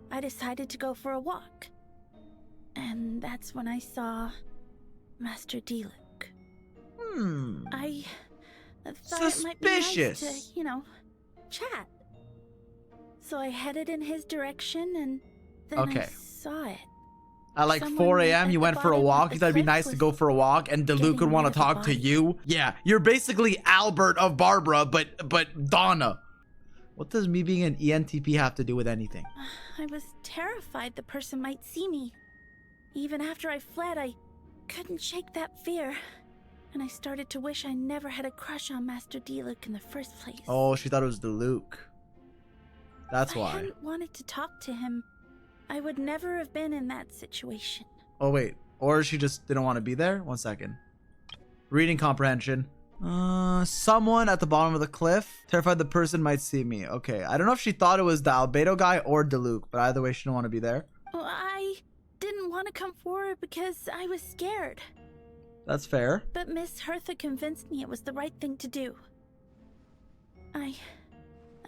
I decided to go for a walk. And that's when I saw Master Zy0x. I thought it might be nice to, chat. So I headed in his direction and then I saw it. At like 4 a.m. you went for a walk. You thought it'd be nice to go for a walk and Diluc would want to talk to you. Yeah, you're basically Albert of Barbara, but Donna. What does me being an ENTP have to do with anything? I was terrified the person might see me. Even after I fled, I couldn't shake that fear. And I started to wish I never had a crush on Master Zy0x in the first place. Oh, she thought it was Diluc. That's why. If I hadn't wanted to talk to him, I would never have been in that situation. Oh, wait. Or she just didn't want to be there? 1 second. Reading comprehension. Someone at the bottom of the cliff. Terrified the person might see me. Okay. I don't know if she thought it was the Albedo guy or Diluc, but either way, she didn't want to be there. Well, I didn't want to come forward because I was scared. That's fair. But Miss Hertha convinced me it was the right thing to do.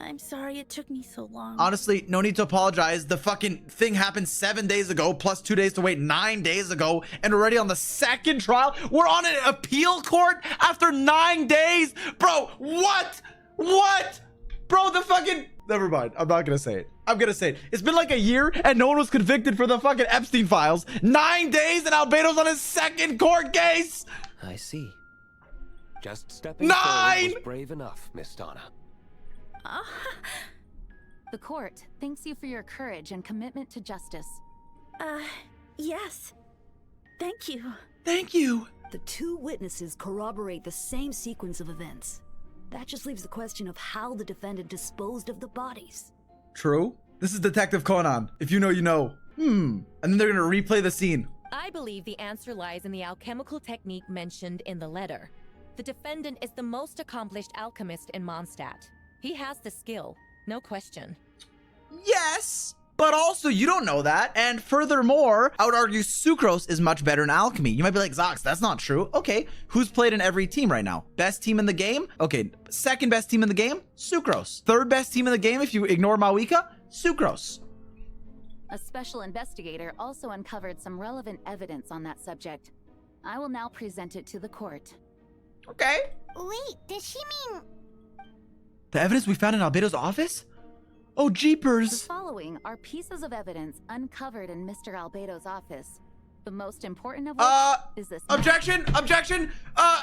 I'm sorry it took me so long. Honestly, no need to apologize. The fucking thing happened 7 days ago, plus 2 days to wait, 9 days ago, and already on the second trial. We're on an appeal court after 9 days. Bro, what? What? Bro, the fucking... Never mind. I'm not gonna say it. I'm gonna say it. It's been like a year and no one was convicted for the fucking Epstein files. 9 days and Albedo's on his second court case. I see. Just stepping 9! forward was brave enough, Miss Donna. The court thanks you for your courage and commitment to justice. Yes. Thank you. Thank you. The two witnesses corroborate the same sequence of events. That just leaves the question of how the defendant disposed of the bodies. True. This is Detective Conan. If you know, you know. And then they're gonna replay the scene. I believe the answer lies in the alchemical technique mentioned in the letter. The defendant is the most accomplished alchemist in Mondstadt. He has the skill, no question. Yes, but also you don't know that. And furthermore, I would argue Sucrose is much better in alchemy. You might be like, Zy0x, that's not true. Okay, who's played in every team right now? Best team in the game? Okay, second best team in the game? Sucrose. Third best team in the game if you ignore Mawika? Sucrose. A special investigator also uncovered some relevant evidence on that subject. I will now present it to the court. Okay. Wait, does she mean... The evidence we found in Albedo's office? Oh, jeepers. The following are pieces of evidence uncovered in Mr. Albedo's office. The most important of which is this. Objection! Objection!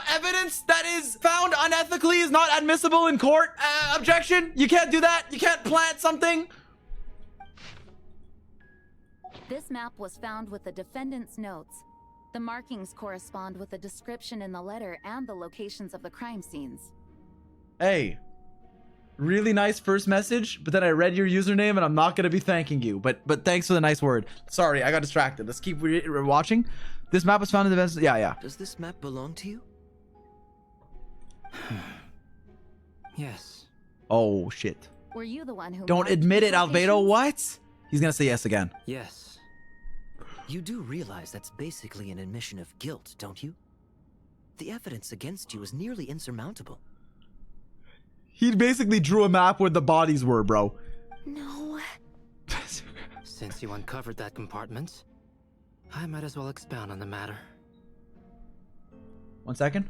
Evidence that is found unethically is not admissible in court. Objection! You can't do that. You can't plant something. This map was found with the defendant's notes. The markings correspond with the description in the letter and the locations of the crime scenes. Hey. Really nice first message, but then I read your username and I'm not gonna be thanking you. But thanks for the nice word. Sorry, I got distracted. Let's keep watching. This map was found in the best. Yeah. Does this map belong to you? Yes. Oh shit. Were you the one who... Don't admit it, Albedo. What? He's gonna say yes again. Yes. You do realize that's basically an admission of guilt, don't you? The evidence against you is nearly insurmountable. He basically drew a map where the bodies were, bro. No. Since you uncovered that compartment, I might as well expound on the matter. 1 second.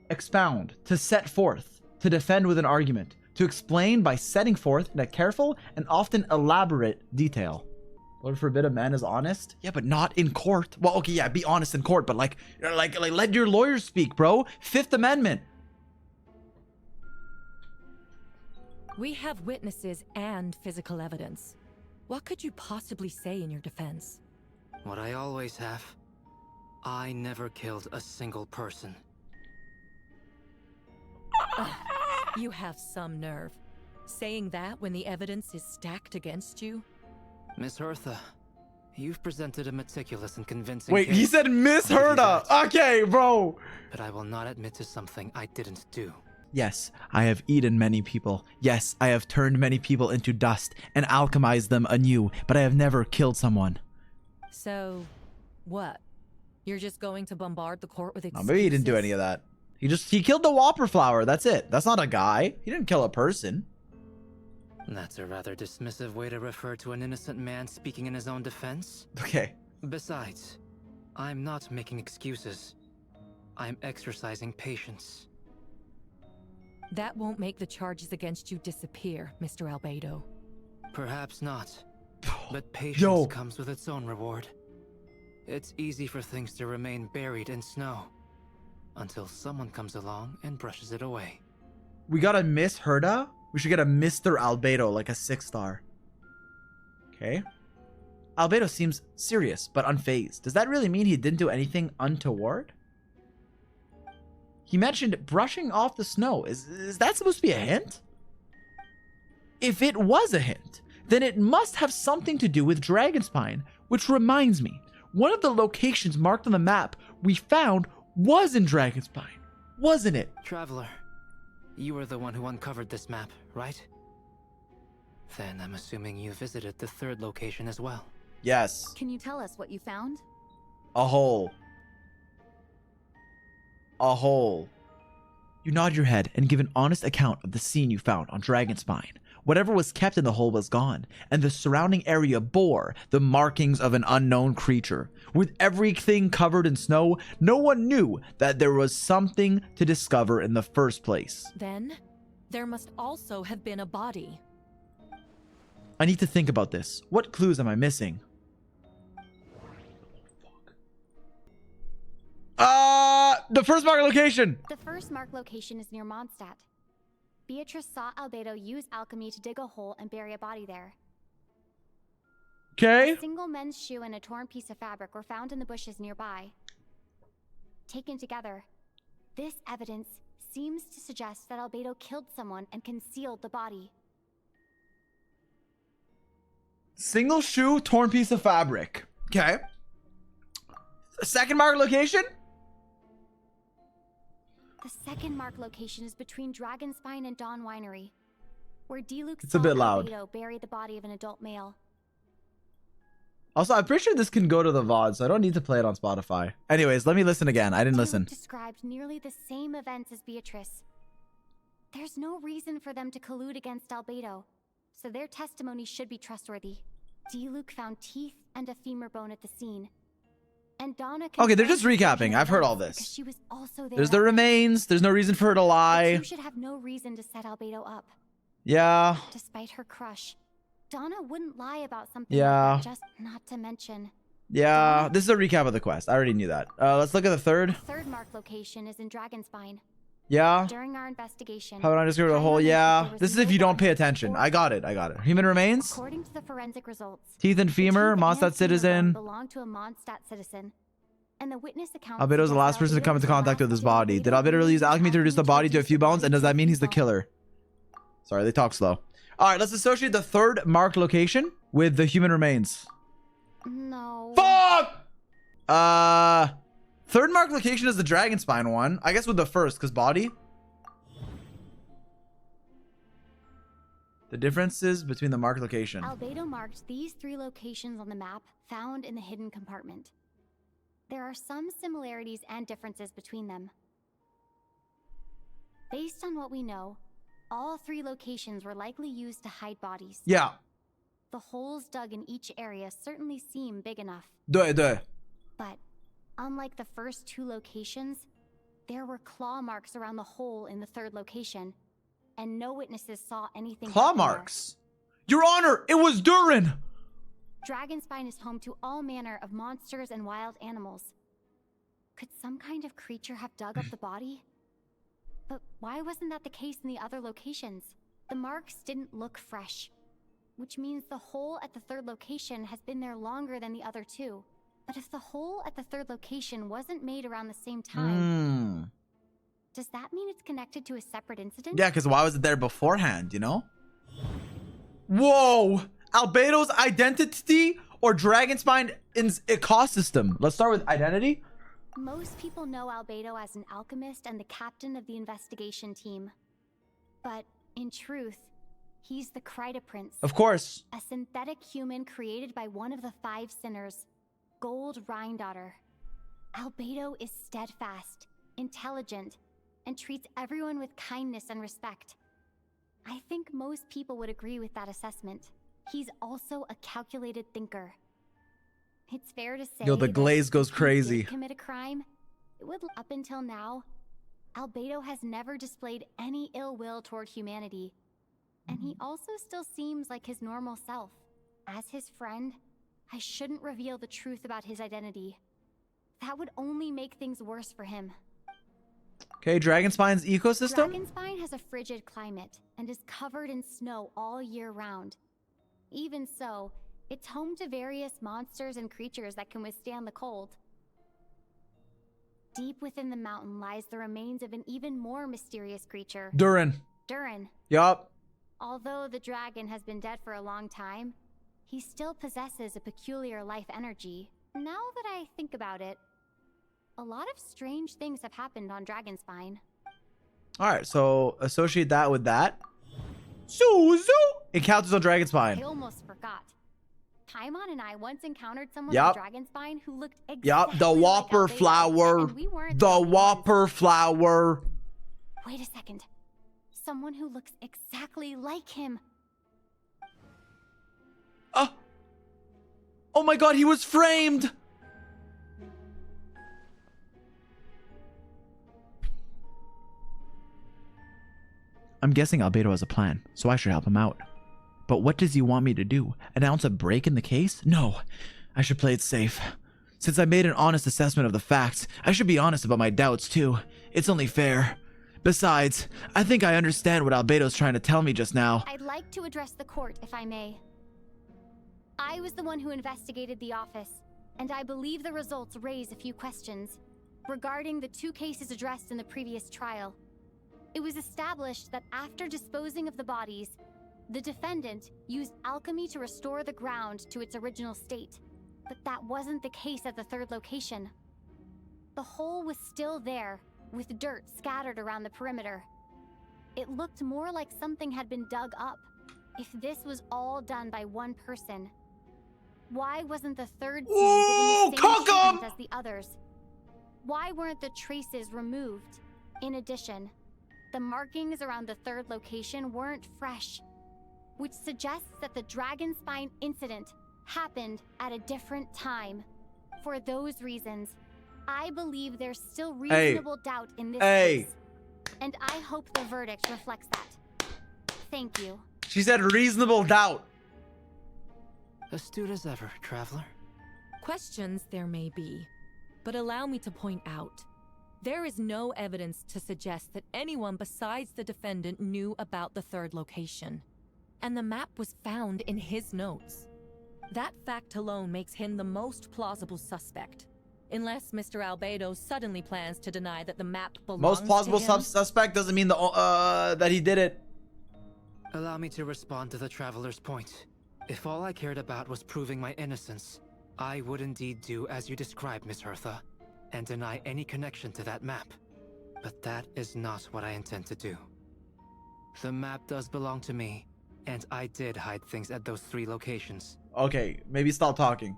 Expound. To set forth. To defend with an argument. To explain by setting forth in a careful and often elaborate detail. Lord forbid a man is honest. Yeah, but not in court. Well, okay, yeah, be honest in court, but like let your lawyers speak, bro. Fifth Amendment. We have witnesses and physical evidence. What could you possibly say in your defense? What I always have. I never killed a single person. Ugh, you have some nerve. Saying that when the evidence is stacked against you? Miss Hertha, you've presented a meticulous and convincing Wait, case. he said Miss Hertha. Okay, bro. But I will not admit to something I didn't do. Yes, I have eaten many people. Yes, I have turned many people into dust and alchemized them anew, but I have never killed someone. So, what? You're just going to bombard the court with No, excuses? maybe he didn't do any of that. He killed the Whopper flower. That's it. That's not a guy. He didn't kill a person. That's a rather dismissive way to refer to an innocent man speaking in his own defense. Okay. Besides, I'm not making excuses. I'm exercising patience. That won't make the charges against you disappear, Mr. Albedo. Perhaps not. But patience comes with its own reward. It's easy for things to remain buried in snow until someone comes along and brushes it away. We got a Miss Herda? We should get a Mr. Albedo, like a 6-star. Okay. Albedo seems serious, but unfazed. Does that really mean he didn't do anything untoward? He mentioned brushing off the snow. Is that supposed to be a hint? If it was a hint, then it must have something to do with Dragonspine, which reminds me, one of the locations marked on the map we found was in Dragonspine, wasn't it? Traveler, you were the one who uncovered this map, right? Then I'm assuming you visited the third location as well. Yes. Can you tell us what you found? A hole. A hole. You nod your head and give an honest account of the scene you found on Dragonspine. Whatever was kept in the hole was gone, and the surrounding area bore the markings of an unknown creature. With everything covered in snow, no one knew that there was something to discover in the first place. Then, there must also have been a body. I need to think about this. What clues am I missing? The first marked location! The first marked location is near Mondstadt. Beatrice saw Albedo use alchemy to dig a hole and bury a body there. Okay. A single men's shoe and a torn piece of fabric were found in the bushes nearby. Taken together, this evidence seems to suggest that Albedo killed someone and concealed the body. Single shoe, torn piece of fabric. Okay. The second marked location? The second marked location is between Dragonspine and Dawn Winery, where Zy0x It's a bit loud. Albedo buried the body of an adult male. Also, I'm pretty sure this can go to the VOD, so I don't need to play it on Spotify. Anyways, let me listen again. I didn't listen. Described nearly the same events as Beatrice. There's no reason for them to collude against Albedo, so their testimony should be trustworthy. Zy0x found teeth and a femur bone at the scene. And Donna Okay, they're just recapping. I've heard all this. She was also there. There's the remains. There's no reason for her to lie. You should have no reason to set Albedo up. Yeah. Despite her crush, Donna wouldn't lie about something Yeah. like that, just not to mention. Yeah. This is a recap of the quest. I already knew that. Let's look at the third. The third marked location is in Dragonspine. Yeah. During our investigation, How would I just go to the hole? Yeah. This is if you don't pay attention. I got it. I got it. Human remains. according to the forensic results, Teeth and femur. teeth and Mondstadt femur citizen. bone belonged to a Mondstadt citizen. And the witness account Albedo was the last person to come into contact with his body. Did Albedo really use alchemy to reduce the body to a few bones? And does that mean he's the killer? Sorry, they talk slow. All right, let's associate the third marked location with the human remains. No. Fuck! Third marked location is the Dragonspine one. I guess with the first, because body. The differences between the marked location. Albedo marked these 3 locations on the map found in the hidden compartment. There are some similarities and differences between them. Based on what we know, all 3 locations were likely used to hide bodies. Yeah. The holes dug in each area certainly seem big enough. Duh. But unlike the first 2 locations, there were claw marks around the hole in the third location, and no witnesses saw anything. Claw happen there. marks. Your Honor, it was Durin. Dragonspine is home to all manner of monsters and wild animals. Could some kind of creature have dug up the body? But why wasn't that the case in the other locations? The marks didn't look fresh, which means the hole at the third location has been there longer than the other 2. But if the hole at the third location wasn't made around the same time, does that mean it's connected to a separate incident? Yeah, because why was it there beforehand, you know? Whoa! Albedo's identity or Dragonspine's ecosystem? Let's start with identity. Most people know Albedo as an alchemist and the captain of the investigation team. But in truth, he's the Kryta Prince. Of course. A synthetic human created by one of the 5 sinners, Gold Rhindaughter. Albedo is steadfast, intelligent, and treats everyone with kindness and respect. I think most people would agree with that assessment. He's also a calculated thinker. It's fair to say Yo, the glaze goes if he crazy. did commit a crime, it would. Up until now, Albedo has never displayed any ill will toward humanity, and he also still seems like his normal self. As his friend, I shouldn't reveal the truth about his identity. That would only make things worse for him. Okay, Dragonspine's ecosystem? Dragonspine has a frigid climate and is covered in snow all year round. Even so, it's home to various monsters and creatures that can withstand the cold. Deep within the mountain lies the remains of an even more mysterious creature. Durin. Durin. Yup. Although the dragon has been dead for a long time, he still possesses a peculiar life energy. Now that I think about it, a lot of strange things have happened on Dragonspine. Alright, so associate that with that. Suzu! Encounters on Dragonspine. I almost forgot. Paimon and I once encountered someone Yup. on Dragonspine who looked exactly Yup, the Whopper like Albedo, flower. and we weren't The only ones. Whopper flower. Wait a second. Someone who looks exactly like him. Oh my god, he was framed! I'm guessing Albedo has a plan, so I should help him out. But what does he want me to do? Announce a break in the case? No, I should play it safe. Since I made an honest assessment of the facts, I should be honest about my doubts too. It's only fair. Besides, I think I understand what Albedo's trying to tell me just now. I'd like to address the court, if I may. I was the one who investigated the office, and I believe the results raise a few questions regarding the 2 cases addressed in the previous trial. It was established that after disposing of the bodies, the defendant used alchemy to restore the ground to its original state, but that wasn't the case at the 3rd location. The hole was still there, with dirt scattered around the perimeter. It looked more like something had been dug up. If this was all done by one person, why wasn't the 3rd scene given the same treatment as the others? Why weren't the traces removed? In addition, the markings around the 3rd location weren't fresh, which suggests that the Dragonspine incident happened at a different time. For those reasons, I believe there's still reasonable doubt in this case, and I hope the verdict reflects that. Thank you. She said reasonable doubt. Astute as ever, traveler. Questions there may be, but allow me to point out, there is no evidence to suggest that anyone besides the defendant knew about the 3rd location, and the map was found in his notes. That fact alone makes him the most plausible suspect, unless Mr. Albedo suddenly plans to deny that the map belongs Most plausible to him. suspect doesn't mean that he did it. Allow me to respond to the traveler's point. If all I cared about was proving my innocence, I would indeed do as you described, Miss Hertha, and deny any connection to that map. But that is not what I intend to do. The map does belong to me, and I did hide things at those 3 locations. Okay, maybe stop talking.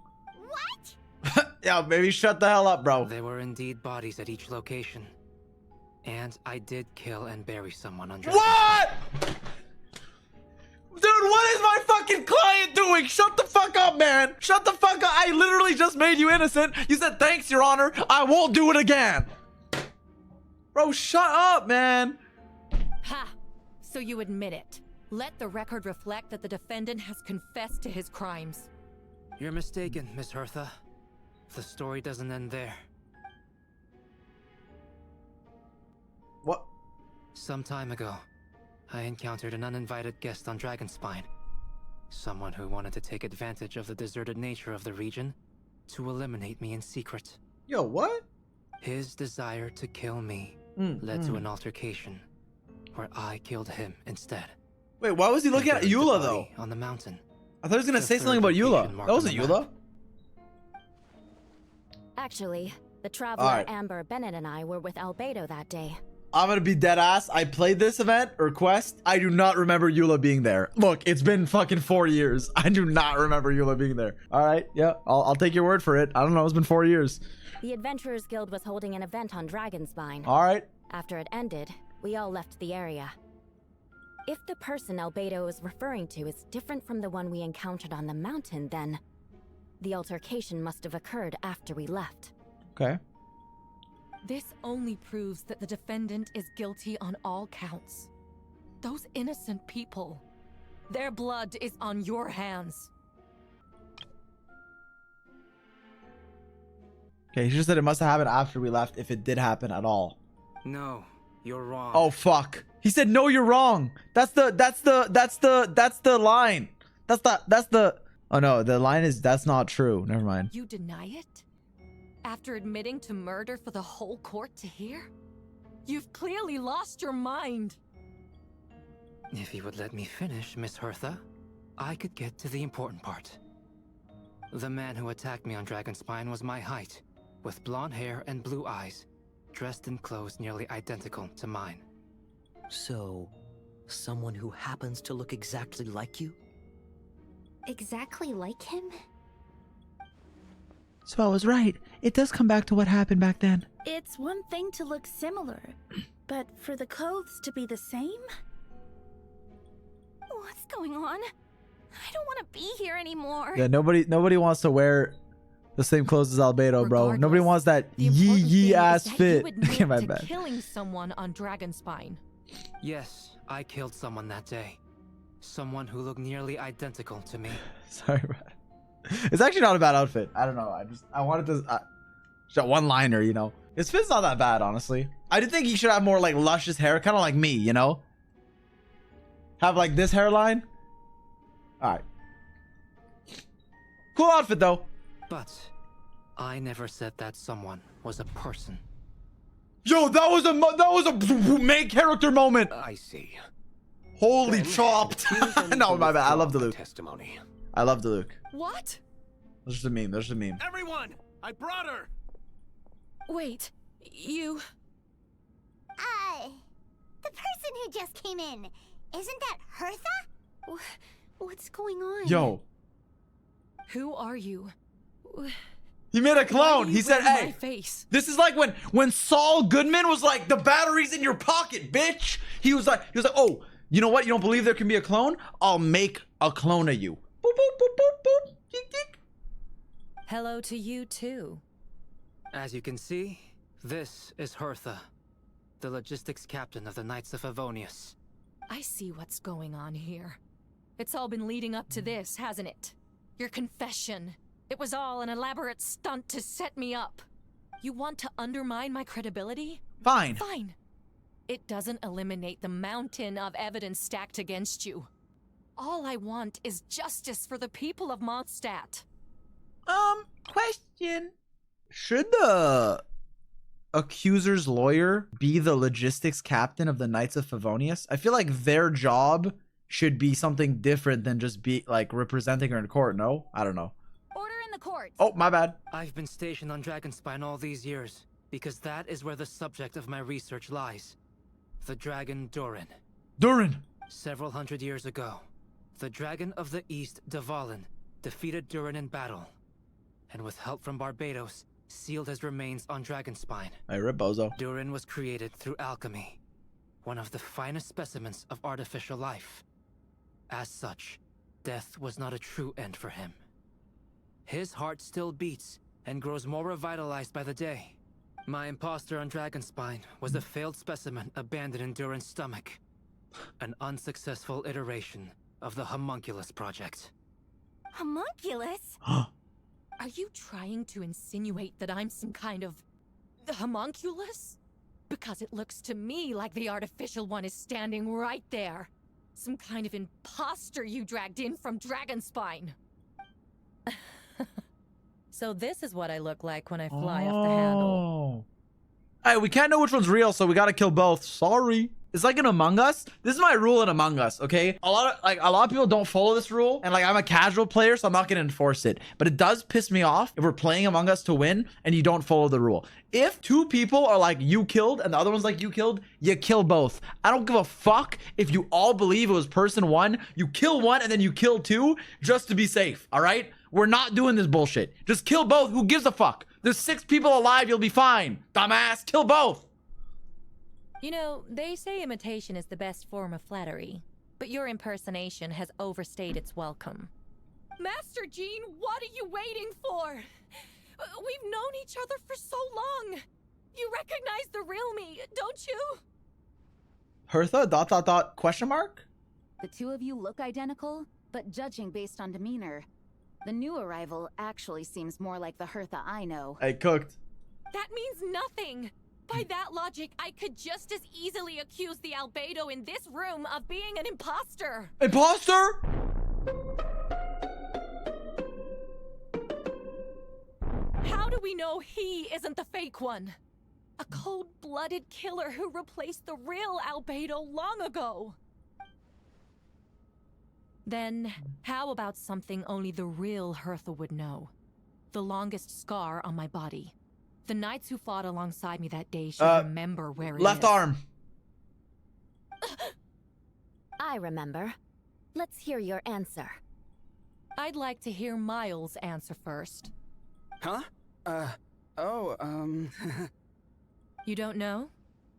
What? Yeah, maybe shut the hell up, bro. There were indeed bodies at each location. And I did kill and bury someone on Dragonspine. What? Dude, what is my fucking client doing? Shut the fuck up, man. Shut the fuck up. I literally just made you innocent. You said, thanks, Your Honor. I won't do it again. Bro, shut up, man. Ha! So you admit it. Let the record reflect that the defendant has confessed to his crimes. You're mistaken, Miss Hertha. The story doesn't end there. What? Some time ago, I encountered an uninvited guest on Dragonspine. Someone who wanted to take advantage of the deserted nature of the region to eliminate me in secret. Yo, what? His desire to kill me led to an altercation where I killed him instead. Wait, why was he looking at Eula, though? On the mountain. I thought he was going to say something about Eula. That wasn't Eula. Actually, the traveler Amber, Bennett, and I were with Albedo that day. I'm gonna be dead ass. I played this event or quest. I do not remember Eula being there. Look, it's been fucking 4 years. I do not remember Eula being there. All right, yeah, I'll take your word for it. I don't know, it's been 4 years. The Adventurers Guild was holding an event on Dragonspine. All right. After it ended, we all left the area. If the person Albedo is referring to is different from the one we encountered on the mountain, then the altercation must have occurred after we left. Okay. This only proves that the defendant is guilty on all counts. Those innocent people, their blood is on your hands. Okay, he just said it must have happened after we left, if it did happen at all. No, you're wrong. Oh fuck. He said no, you're wrong. That's the line. That's the oh no, the line is that's not true. Never mind. You deny it? After admitting to murder for the whole court to hear? You've clearly lost your mind. If you would let me finish, Miss Hertha, I could get to the important part. The man who attacked me on Dragonspine was my height, with blonde hair and blue eyes, dressed in clothes nearly identical to mine. So, someone who happens to look exactly like you? Exactly like him? So I was right. It does come back to what happened back then. It's one thing to look similar, but for the clothes to be the same? What's going on? I don't want to be here anymore. Yeah, nobody wants to wear the same clothes as Albedo, bro. Nobody wants that yee ass fit. You My admit bad. to killing someone on Dragonspine. Yes, I killed someone that day. Someone who looked nearly identical to me. Sorry, bro. It's actually not a bad outfit. I don't know. I wanted to just one liner, you know. His fit's not that bad, honestly. I did think he should have more like luscious hair, kind of like me, you know. Have like this hairline. All right. Cool outfit though. But I never said that someone was a person. Yo, that was a main character moment. I see. Holy Then, chopped. No, my bad. I love the Luke. Testimony. I love the Luke. What? There's just a meme. There's a meme. Everyone, I brought her. Wait, you... The person who just came in, isn't that Hertha? What's going on? Yo. Who are you? He made a clone. He said, wearing "Hey, my face?" This is like when Saul Goodman was like, the battery's in your pocket, bitch." He was like, "Oh, you know what? You don't believe there can be a clone? I'll make a clone of you." Boop, boop, boop, boop, boop. Tick, tick. Hello to you too. As you can see, this is Hertha, the logistics captain of the Knights of Favonius. I see what's going on here. It's all been leading up to this, hasn't it? Your confession. It was all an elaborate stunt to set me up. You want to undermine my credibility? Fine. Fine. It doesn't eliminate the mountain of evidence stacked against you. All I want is justice for the people of Mondstadt. Question. Should the accuser's lawyer be the logistics captain of the Knights of Favonius? I feel like their job should be something different than just be like representing her in court. No? I don't know. Order in the court. Oh, my bad. I've been stationed on Dragonspine all these years, because that is where the subject of my research lies. The dragon Durin. Durin! Several hundred years ago, the dragon of the east, Dvalin, defeated Durin in battle, and with help from Barbados, sealed his remains on Dragonspine. Hey, rip bozo. Durin was created through alchemy, one of the finest specimens of artificial life. As such, death was not a true end for him. His heart still beats and grows more revitalized by the day. My imposter on Dragonspine was a failed specimen abandoned in Durin's stomach. An unsuccessful iteration of the Homunculus project. Homunculus? Are you trying to insinuate that I'm some kind of homunculus? Because it looks to me like the artificial one is standing right there. Some kind of imposter you dragged in from Dragonspine. So this is what I look like when I fly off the handle. Hey, we can't know which one's real, so we gotta kill both. Sorry. It's like in Among Us. This is my rule in Among Us, okay? A lot of people don't follow this rule, and like I'm a casual player, so I'm not gonna enforce it. But it does piss me off if we're playing Among Us to win and you don't follow the rule. If two people are like you killed and the other one's like you killed, you kill both. I don't give a fuck if you all believe it was person one. You kill one and then you kill two just to be safe, all right? We're not doing this bullshit. Just kill both. Who gives a fuck? There's 6 people alive. You'll be fine. Dumbass. Kill both. You know, they say imitation is the best form of flattery, but your impersonation has overstayed its welcome. Master Jean, what are you waiting for? We've known each other for so long. You recognize the real me, don't you? Hertha ... question mark? The two of you look identical, but judging based on demeanor, the new arrival actually seems more like the Hertha I know. I cooked. That means nothing. By that logic, I could just as easily accuse the Albedo in this room of being an imposter. Imposter? How do we know he isn't the fake one? A cold-blooded killer who replaced the real Albedo long ago. Then, how about something only the real Hertha would know? The longest scar on my body. The knights who fought alongside me that day should remember where it is. Left arm. I remember. Let's hear your answer. I'd like to hear Miles' answer first. Huh? You don't know?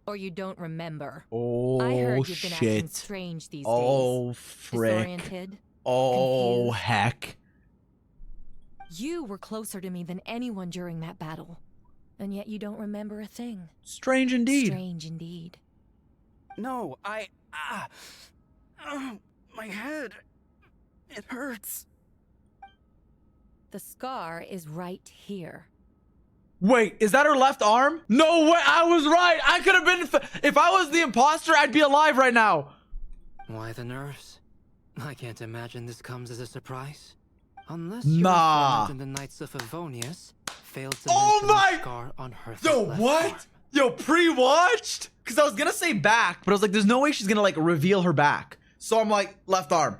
Or you don't remember? Oh, I heard you've been acting shit. strange these days. Oh, frick. Disoriented. Oh, confused. heck. You were closer to me than anyone during that battle. And yet you don't remember a thing. Strange indeed. Strange indeed. No, my head. It hurts. The scar is right here. Wait, is that her left arm? No way, I was right. I could have been, if I was the imposter, I'd be alive right now. Why the nerves? I can't imagine this comes as a surprise. Unless Nah. your informant in the Knights of Favonius failed to Oh mention my- the scar on her Yo, left what? arm. Yo, pre-watched? Because I was going to say back, but I was like, there's no way she's going to like reveal her back. So I'm like, left arm.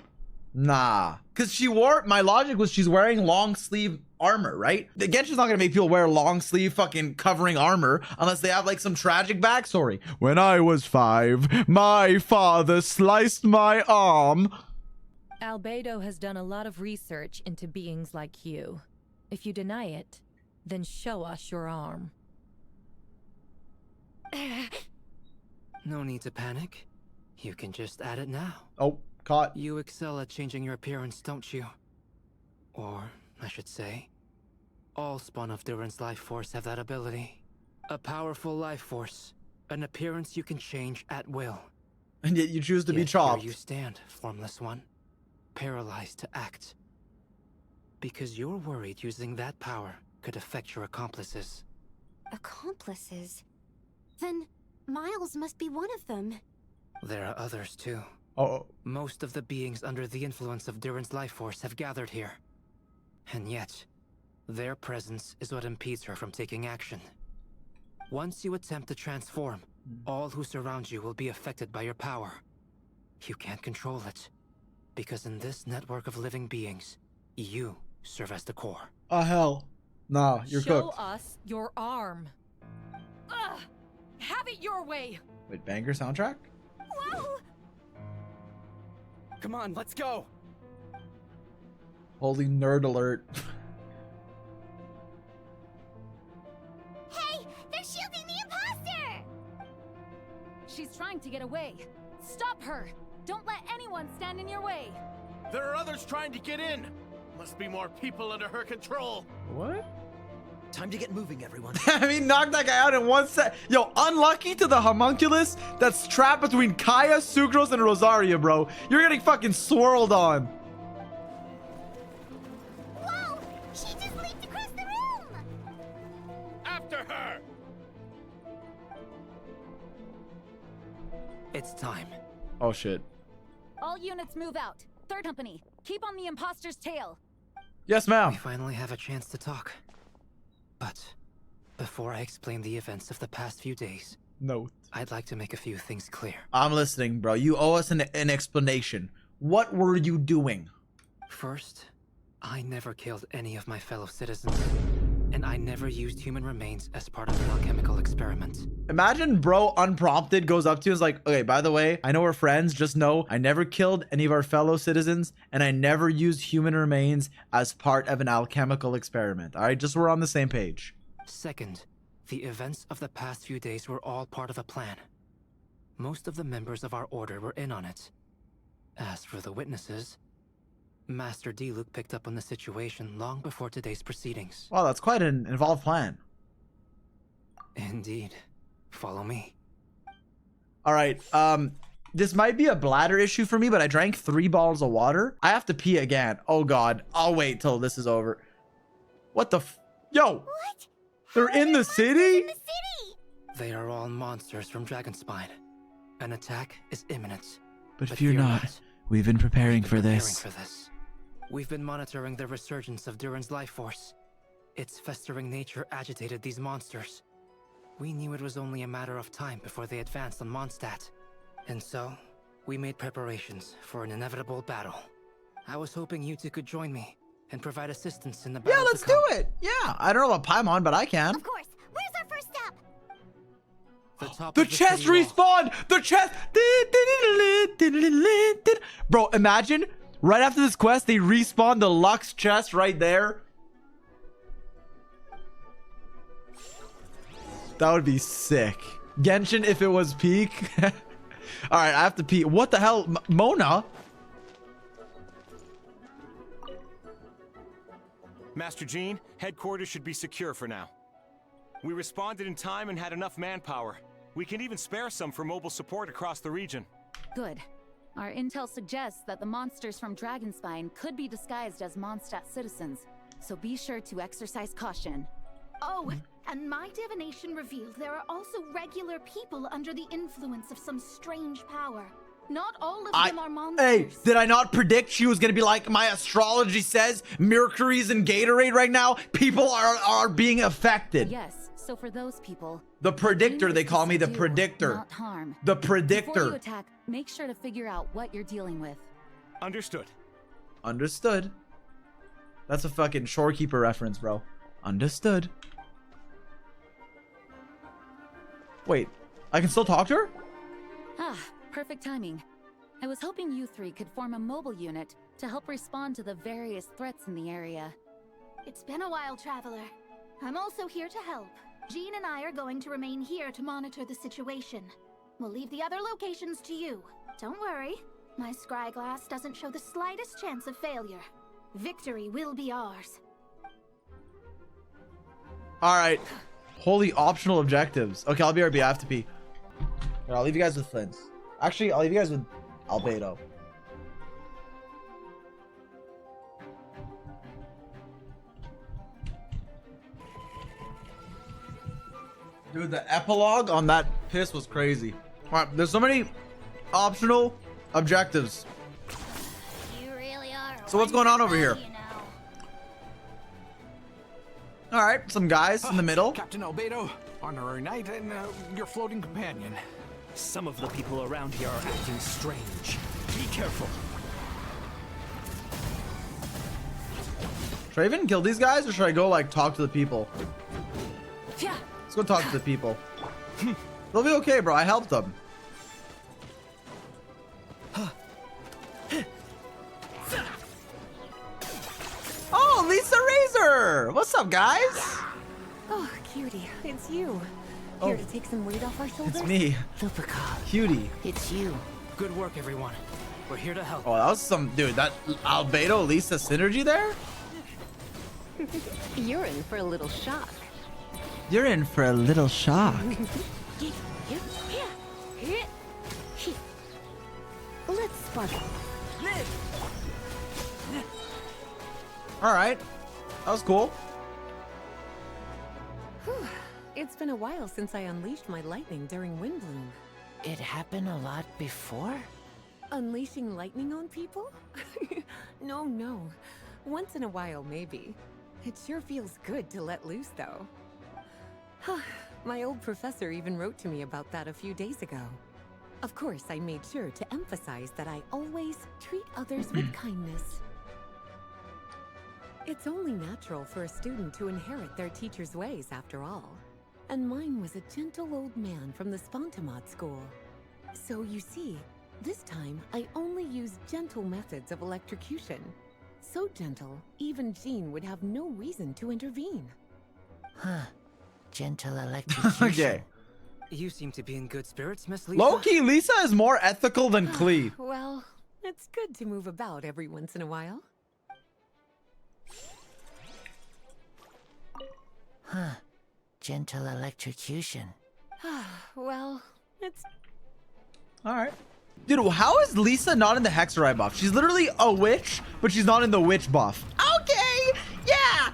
Nah. Because my logic was she's wearing long sleeve armor, right? Again, she's not going to make people wear long sleeve fucking covering armor unless they have like some tragic backstory. When I was 5, my father sliced my arm. Albedo has done a lot of research into beings like you. If you deny it, then show us your arm. No need to panic. You can just add it now. Oh, caught. You excel at changing your appearance, don't you? Or, I should say, all spawn of Durin's life force have that ability. A powerful life force. An appearance you can change at will. And yet you choose to be Yet chopped. Here you stand, formless one. Paralyzed to act. Because you're worried using that power could affect your accomplices. Accomplices? Then Miles must be one of them. There are others too. Oh. Most of the beings under the influence of Durin's life force have gathered here. And yet, their presence is what impedes her from taking action. Once you attempt to transform, all who surround you will be affected by your power. You can't control it, because in this network of living beings, you serve as the core. Oh, hell. Nah, you're Show cooked. us your arm. Ugh! Have it your way! Wait, banger soundtrack? Whoa! Come on, let's go. Holy nerd alert. Hey, they're shielding the imposter! She's trying to get away. Stop her! Don't let anyone stand in your way! There are others trying to get in. Must be more people under her control. What? Time to get moving, everyone. I mean, knock that guy out in 1 set. Yo, unlucky to the homunculus that's trapped between Kaya, Sucrose, and Rosaria, bro. You're getting fucking swirled on. Whoa! She just leaped across the room! After her! It's time. Oh, shit. All units move out. Third company, keep on the imposter's tail. Yes, ma'am. We finally have a chance to talk. But before I explain the events of the past few days, Note. I'd like to make a few things clear. I'm listening, bro. You owe us an explanation. What were you doing? First, I never killed any of my fellow citizens, and I never used human remains as part of an alchemical experiment. Imagine bro unprompted goes up to you and is like, okay, by the way, I know we're friends. Just know I never killed any of our fellow citizens and I never used human remains as part of an alchemical experiment. All right, just so we're on the same page. Second, the events of the past few days were all part of a plan. Most of the members of our order were in on it. As for the witnesses, Master D-Luke picked up on the situation long before today's proceedings. Wow, that's quite an involved plan. Indeed. Follow me. All right, this might be a bladder issue for me, but I drank 3 bottles of water. I have to pee again. Oh God, I'll wait till this is over. What the Yo! What? They're in the city? They are all monsters from Dragonspine. An attack is imminent. But fear not. We've been preparing for this. We've been monitoring the resurgence of Durin's life force. Its festering nature agitated these monsters. We knew it was only a matter of time before they advanced on Mondstadt. And so, we made preparations for an inevitable battle. I was hoping you two could join me and provide assistance in the battle. Yeah, let's do it. Yeah, I don't know about Paimon, but I can. Of course. Where's our first step? The chest respawned! The chest! Bro, imagine right after this quest, they respawn the Lux chest right there. That would be sick. Genshin if it was peak. All right, I have to pee. What the hell? Mona? Master Jean, headquarters should be secure for now. We responded in time and had enough manpower. We can even spare some for mobile support across the region. Good. Our intel suggests that the monsters from Dragonspine could be disguised as Mondstadt citizens, so be sure to exercise caution. Oh, and my divination revealed there are also regular people under the influence of some strange power. Not all of them are monsters. Hey, did I not predict she was gonna be like, my astrology says Mercury's in Gatorade right now? People are being affected. Yes, so for those people, The predictor, they call me the predictor. not harm. The Before predictor. you attack, make sure to figure out what you're dealing with. Understood. Understood. That's a fucking shorekeeper reference, bro. Understood. Wait, I can still talk to her? Ah, perfect timing. I was hoping you three could form a mobile unit to help respond to the various threats in the area. It's been a while, Traveler. I'm also here to help. Jean and I are going to remain here to monitor the situation. We'll leave the other locations to you. Don't worry, my scryglass doesn't show the slightest chance of failure. Victory will be ours. All right. Holy optional objectives. Okay, I'll be RB. I have to pee. Here, I'll leave you guys with Flint. Actually, I'll leave you guys with Albedo. Dude, the epilogue on that piss was crazy. All right, there's so many optional objectives. You really are. So what's going on over here? All right, some guys in the middle. Captain Albedo, honorary knight, and your floating companion. Some of the people around here are acting strange. Be careful. Should I even kill these guys, or should I go like talk to the people? Let's go talk to the people. They'll be okay, bro. I helped them. Oh, Lisa Razor! What's up, guys? Oh, cutie, it's you. Oh. Here to take some weight off our shoulders? It's me. Cutie. It's you. Good work, everyone. We're here to help. Oh, that was some dude. That Albedo Lisa synergy there. You're in for a little shock. You're in for a little shock. Let's sparkle. All right, that was cool. Whew. It's been a while since I unleashed my lightning during Windblume. It happened a lot before? Unleashing lightning on people? No. Once in a while, maybe. It sure feels good to let loose, though. My old professor even wrote to me about that a few days ago. Of course, I made sure to emphasize that I always treat others with kindness. It's only natural for a student to inherit their teacher's ways, after all. And mine was a gentle old man from the Spontamod school. So you see, this time I only used gentle methods of electrocution. So gentle, even Jean would have no reason to intervene. Huh. Gentle electrocution. Okay. You seem to be in good spirits, Miss Lisa. Low-key, Lisa is more ethical than Klee. Well, it's good to move about every once in a while. Huh. Gentle electrocution. Well, it's... Alright. Dude, how is Lisa not in the Hexerite buff? She's literally a witch, but she's not in the witch buff. Okay! Yeah!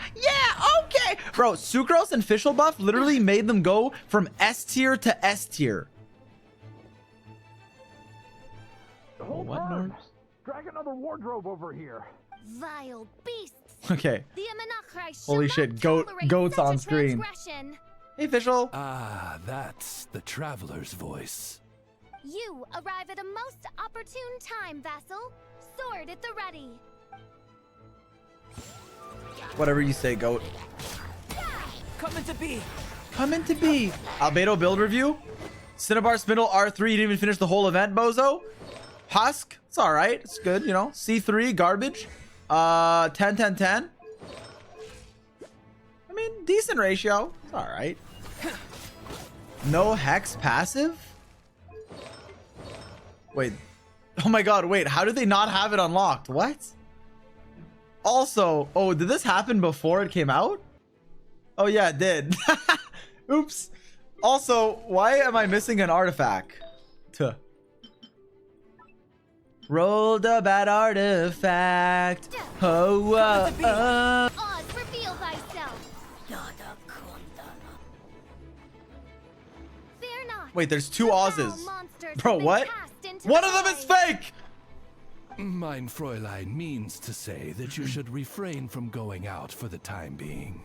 Okay! Bro, Sucrose and Fischl buff literally made them go from S tier to S tier. Hold on. Drag another wardrobe over here. Vile beasts. Okay. The Amanachrai Holy shall shit, not tolerate goats such on a screen. transgression. Hey, Fischl. Ah, that's the traveler's voice. You arrive at a most opportune time, vassal. Sword at the ready. Whatever you say, goat. Come into B. Come into B. Albedo build review. Cinnabar Spindle R3. You didn't even finish the whole event, bozo. Husk. It's all right. It's good, you know. C3 garbage. 10 10 10. I mean, decent ratio. It's all right. No hex passive. Wait. Oh my god. Wait. How did they not have it unlocked? What? Also, oh, did this happen before it came out? Oh yeah, it did. Oops. Also, why am I missing an artifact? Tuh. Rolled a bad artifact. Oh, Oz, reveal thyself. Fear not. Wait, there's two Oz's. Bro, what? One of them is fake! Mein Fräulein means to say that you should refrain from going out for the time being.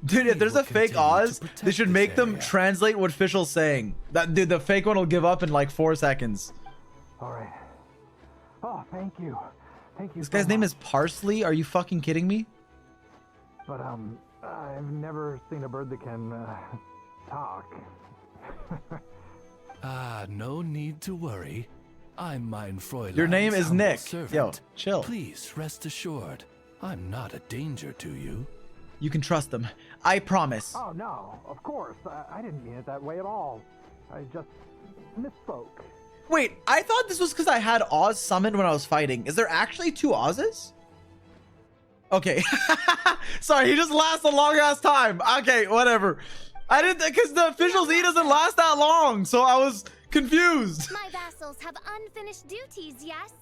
Dude, if there's a fake Oz, they should make them translate what Fischl's saying. Dude, the fake one will give up in like 4 seconds. All right. Oh, thank you. Thank you. This guy's name is Parsley? Are you fucking kidding me? But, I've never seen a bird that can, talk. Ah, no need to worry. I'm Mein Fräulein. Your name is Nick. Servant. Yo, chill. Please rest assured, I'm not a danger to you. You can trust them. I promise. Oh, no. Of course. I didn't mean it that way at all. I just misspoke. Wait, I thought this was because I had Oz summoned when I was fighting. Is there actually 2 Oz's? Okay. Sorry, he just lasts a long ass time. Okay, whatever. I didn't, because the official's E doesn't last that long, so I was confused. My vassals have unfinished duties, yes?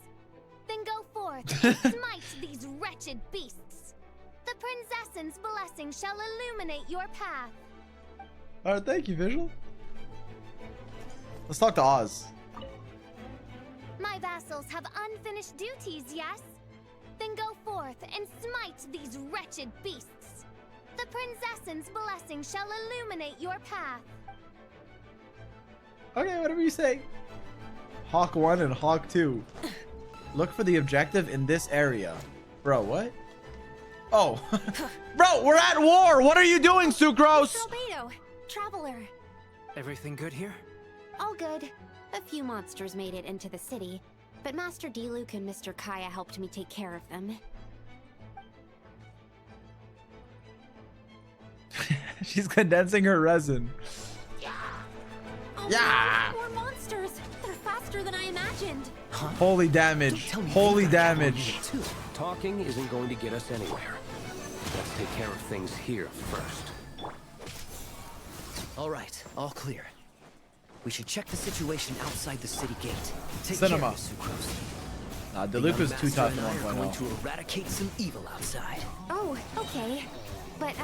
Then go forth and smite these wretched beasts. The princess's blessing shall illuminate your path. All right, thank you, Visual. Let's talk to Oz. My vassals have unfinished duties, yes? Then go forth and smite these wretched beasts. The princess's blessing shall illuminate your path. Okay, whatever you say. Hawk 1 and Hawk 2. Look for the objective in this area. Bro, what? Oh. Bro, we're at war! What are you doing, Sucrose? Albedo, traveler. Everything good here? All good. A few monsters made it into the city, but Master D-Luke and Mr. Kaya helped me take care of them. She's condensing her resin. Oh, Yeah. no, more monsters. They're faster than I imagined. Holy damage. Holy damage. Talking isn't going to get us anywhere. Let's take care of things here first. All right, all clear. We should check the situation outside the city gate. Take Cinema. care, Sucrose. Nah, The Deluke young was too master tough and in I are going 1.0. to eradicate some evil outside. Oh, okay. But,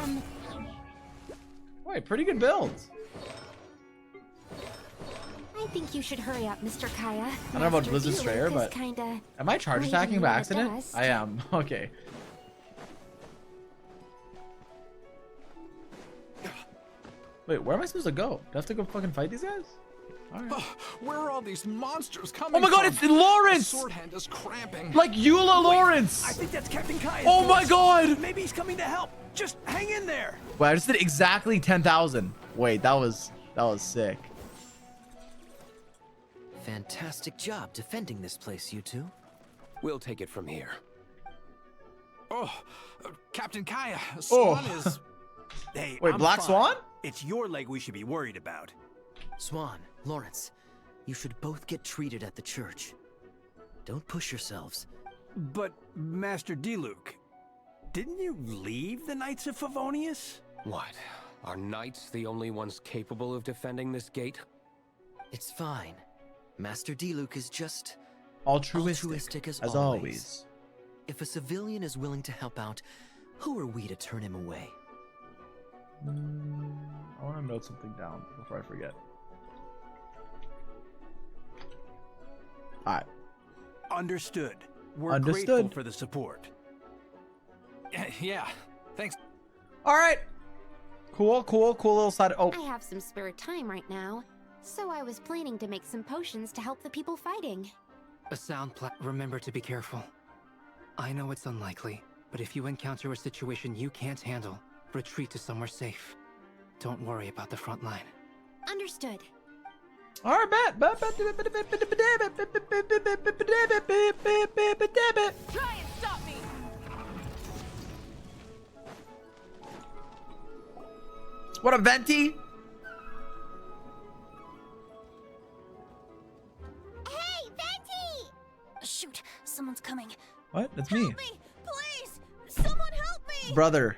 Wait, pretty good build. I think you should hurry up, Mr. Kaya. I don't know about Master Blizzard D-Luke Strayer, is but kinda am I charge leaving attacking you by in the accident? dust. I am. Okay. Wait, where am I supposed to go? Do I have to go fucking fight these guys? All right. Where are all these monsters coming Oh my god, from? it's Lawrence! The sword hand is cramping. Like Eula Lawrence! I think that's Captain Kai's Oh my voice. god! Maybe he's coming to help. Just hang in there. Wait, I just did exactly 10,000. Wait, that was sick. Fantastic job defending this place, you two. We'll take it from here. Oh, Captain Kaya, Swan is... Hey, Wait, I'm Black fine. Swan? It's your leg we should be worried about. Swan, Lawrence, you should both get treated at the church. Don't push yourselves. But, Master Diluc, didn't you leave the Knights of Favonius? What? Are knights the only ones capable of defending this gate? It's fine. Master Diluc is just... altruistic as always. If a civilian is willing to help out, who are we to turn him away? I want to note something down before I forget. Alright. Understood. We're Understood. grateful for the support. Yeah, thanks. Alright. Cool little side. Oh. I have some spare time right now, so I was planning to make some potions to help the people fighting. A sound remember to be careful. I know it's unlikely, but if you encounter a situation you can't handle, retreat to somewhere safe. Don't worry about the front line. Understood. Alright, bet. Try and stop me! What a Venti? Hey, Venti! Shoot, someone's coming. What? That's me. Help me, please! Someone help me! Brother.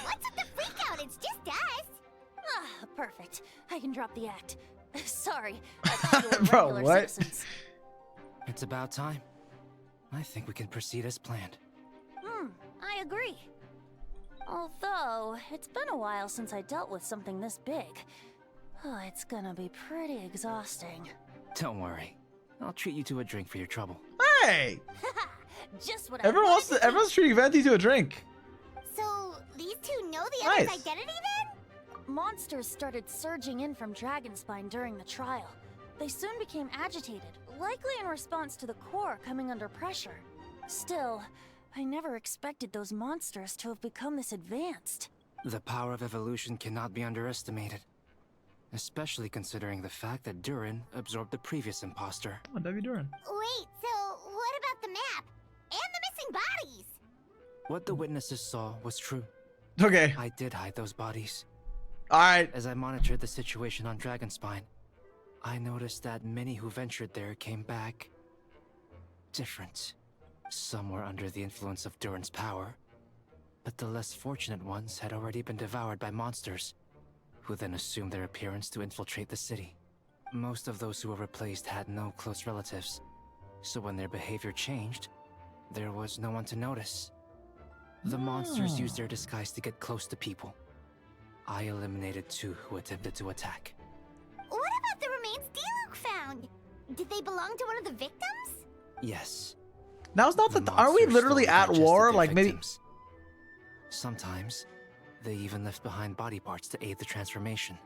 What's with the freak out? It's just us. Ah, perfect. I can drop the act. Sorry, I thought you were Bro, regular what? citizens. It's about time. I think we can proceed as planned. I agree. Although, it's been a while since I dealt with something this big. Oh, it's gonna be pretty exhausting. Don't worry. I'll treat you to a drink for your trouble. Hey! Just what Everyone's treating Venti to a drink. So, these two know the Nice. other's identity then? Monsters started surging in from Dragonspine during the trial. They soon became agitated, likely in response to the core coming under pressure. Still, I never expected those monsters to have become this advanced. The power of evolution cannot be underestimated. Especially considering the fact that Durin absorbed the previous imposter. Oh, W. Durin. Wait, so what about the map? And the missing bodies? What the witnesses saw was true. Okay. I did hide those bodies. Alright. As I monitored the situation on Dragonspine, I noticed that many who ventured there came back different. Some were under the influence of Durin's power, but the less fortunate ones had already been devoured by monsters, who then assumed their appearance to infiltrate the city. Most of those who were replaced had no close relatives, so when their behavior changed, there was no one to notice. The monsters used their disguise to get close to people. I eliminated 2 who attempted to attack. What about the remains Diluc found? Did they belong to one of the victims? Yes. Now's not the. Are we literally at war? Like maybe. Sometimes, they even left behind body parts to aid the transformation.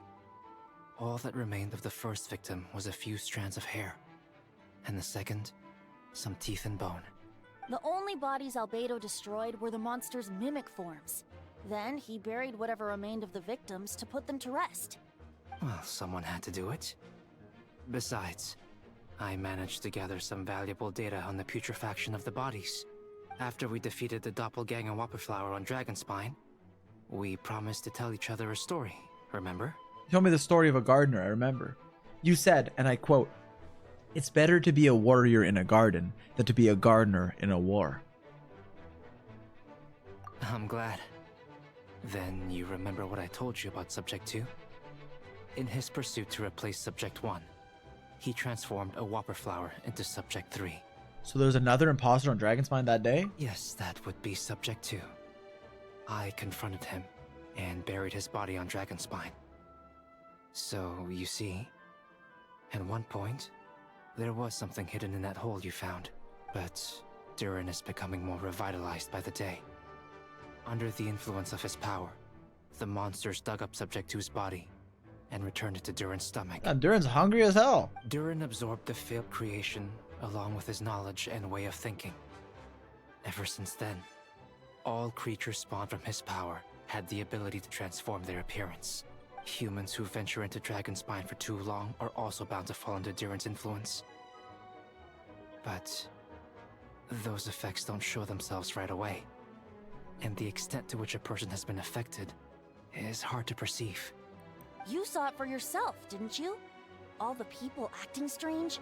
All that remained of the first victim was a few strands of hair, and the second, some teeth and bone. The only bodies Albedo destroyed were the monster's mimic forms. Then he buried whatever remained of the victims to put them to rest. Well, someone had to do it. Besides, I managed to gather some valuable data on the putrefaction of the bodies. After we defeated the doppelganger Whopperflower on Dragonspine, we promised to tell each other a story, remember? You told me the story of a gardener, I remember. You said, and I quote, "It's better to be a warrior in a garden than to be a gardener in a war." I'm glad. Then you remember what I told you about Subject 2? In his pursuit to replace Subject 1, he transformed a Whopperflower into Subject 3. So there was another imposter on Dragonspine that day? Yes, that would be Subject 2. I confronted him and buried his body on Dragonspine. So, you see, at one point, there was something hidden in that hole you found. But Durin is becoming more revitalized by the day. Under the influence of his power, the monsters dug up Subject 2's body and returned it to Durin's stomach. Durin's hungry as hell. Durin absorbed the failed creation along with his knowledge and way of thinking. Ever since then, all creatures spawned from his power had the ability to transform their appearance. Humans who venture into Dragonspine for too long are also bound to fall under Durin's influence. But those effects don't show themselves right away, and the extent to which a person has been affected is hard to perceive. You saw it for yourself, didn't you? All the people acting strange?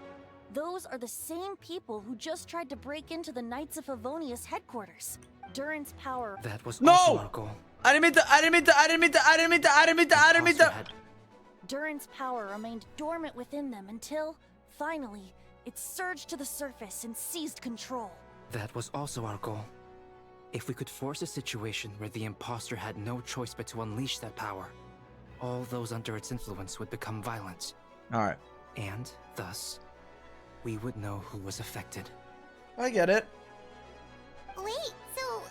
Those are the same people who just tried to break into the Knights of Favonius headquarters. Durin's power... That was No! also our goal. I didn't mean to. Durin's power remained dormant within them until, finally, it surged to the surface and seized control. That was also our goal. If we could force a situation where the imposter had no choice but to unleash that power, all those under its influence would become violent. Alright. And, thus, we would know who was affected. I get it. Wait, so...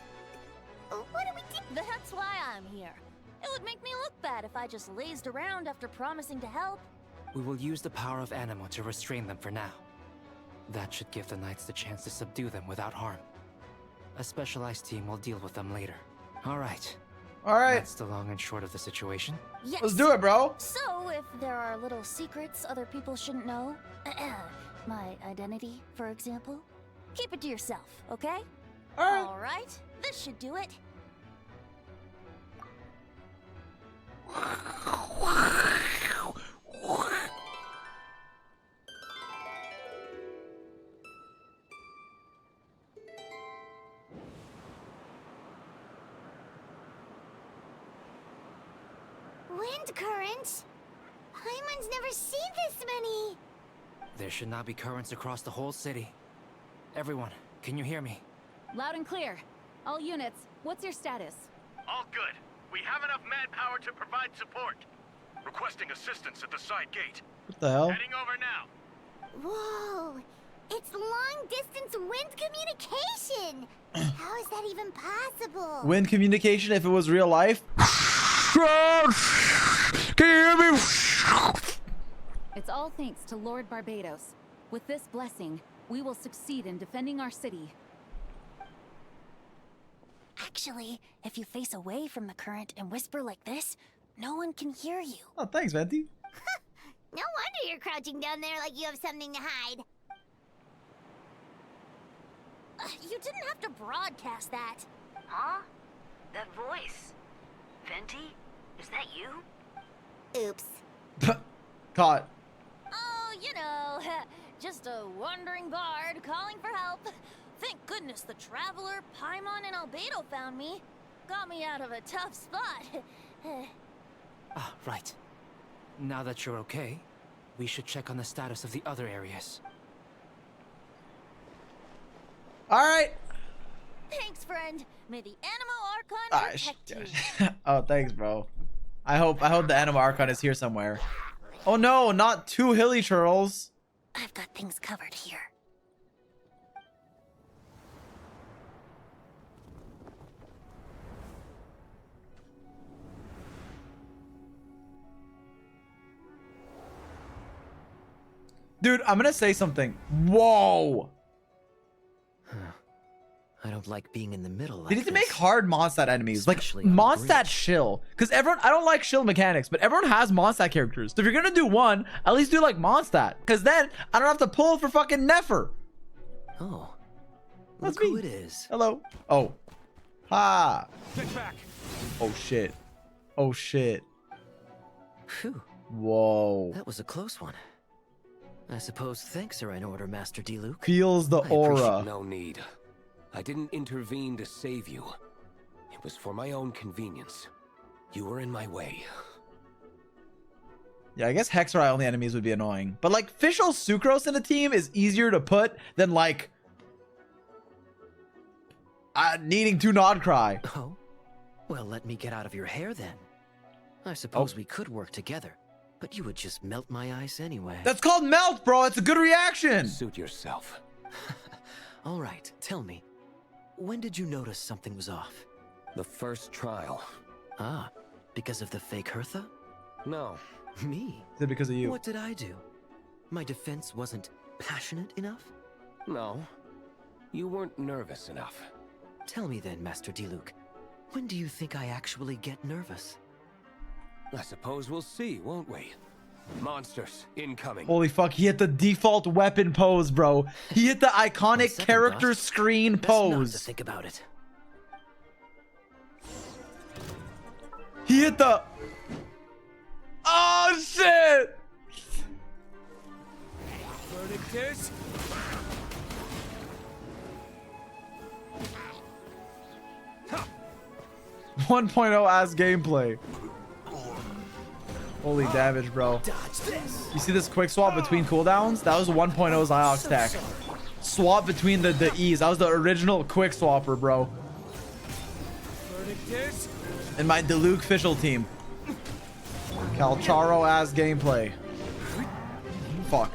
what do we do? That's why I'm here. It would make me look bad if I just lazed around after promising to help. We will use the power of Anima to restrain them for now. That should give the Knights the chance to subdue them without harm. A specialized team will deal with them later. Alright. Alright. That's the long and short of the situation. Yes. Let's do it, bro. So, if there are little secrets other people shouldn't know, my identity, for example, keep it to yourself, okay? Alright, this should do it. Wind currents? Paimon's never seen this many. There should not be currents across the whole city. Everyone, can you hear me? Loud and clear. All units, what's your status? All good. We have enough manpower to provide support. Requesting assistance at the side gate. What the hell? Heading over now. Whoa! It's long-distance wind communication! How is that even possible? Wind communication if it was real life? Can you hear me? It's all thanks to Lord Barbados. With this blessing, we will succeed in defending our city. Actually, if you face away from the current and whisper like this, no one can hear you. Oh, thanks, Venti. No wonder you're crouching down there like you have something to hide. You didn't have to broadcast that. Huh? That voice. Venti? Is that you? Oops. Caught. Oh, you know, just a wandering bard calling for help. Thank goodness the Traveler, Paimon, and Albedo found me. Got me out of a tough spot. Ah, right. Now that you're okay, we should check on the status of the other areas. Alright. Thanks, friend. May the Anima Archon protect you. Oh, thanks, bro. I hope the Anima Archon is here somewhere. Oh no, not two hilly churls. I've got things covered here. Dude, I'm gonna say something. Whoa. I don't like being in the middle like They need to make this. hard Mondstadt enemies. Like, Especially on the Mondstadt shill. Because everyone, I don't like shill mechanics, but everyone has Mondstadt characters. So if you're gonna do one, at least do like Mondstadt. Because then I don't have to pull for fucking Nefer. Oh. That's Look who me. it is. Hello. Oh. Ha. Get back. Oh shit. Oh shit. Phew. Whoa. That was a close one. I suppose thanks are in order, Master D-Luke. Feels the aura. No need. I didn't intervene to save you. It was for my own convenience. You were in my way. Yeah, I guess Hexer only enemies would be annoying. But like Fischl Sucrose in a team is easier to put than like needing to Nod Cry. Oh? Well, let me get out of your hair then. I suppose we could work together, but you would just melt my ice anyway. That's called melt, bro. It's a good reaction. Suit yourself. All right, tell me. When did you notice something was off? The first trial. Ah, because of the fake Hertha? No, Me? Is it because of you? What did I do? My defense wasn't passionate enough? No. You weren't nervous enough. Tell me then, Master Diluc, when do you think I actually get nervous? I suppose we'll see, won't we? Monsters incoming. Holy fuck, he hit the default weapon pose, bro. He hit the iconic character screen pose. Not to think about it. He hit the... Oh, shit! Verdictus. 1.0 ass gameplay. Holy damage, bro. You see this quick swap between cooldowns? That was 1.0 Zy0x tech. Swap between the E's. That was the original quick swapper, bro. In my Diluc official team. Calcharo ass gameplay. Fuck.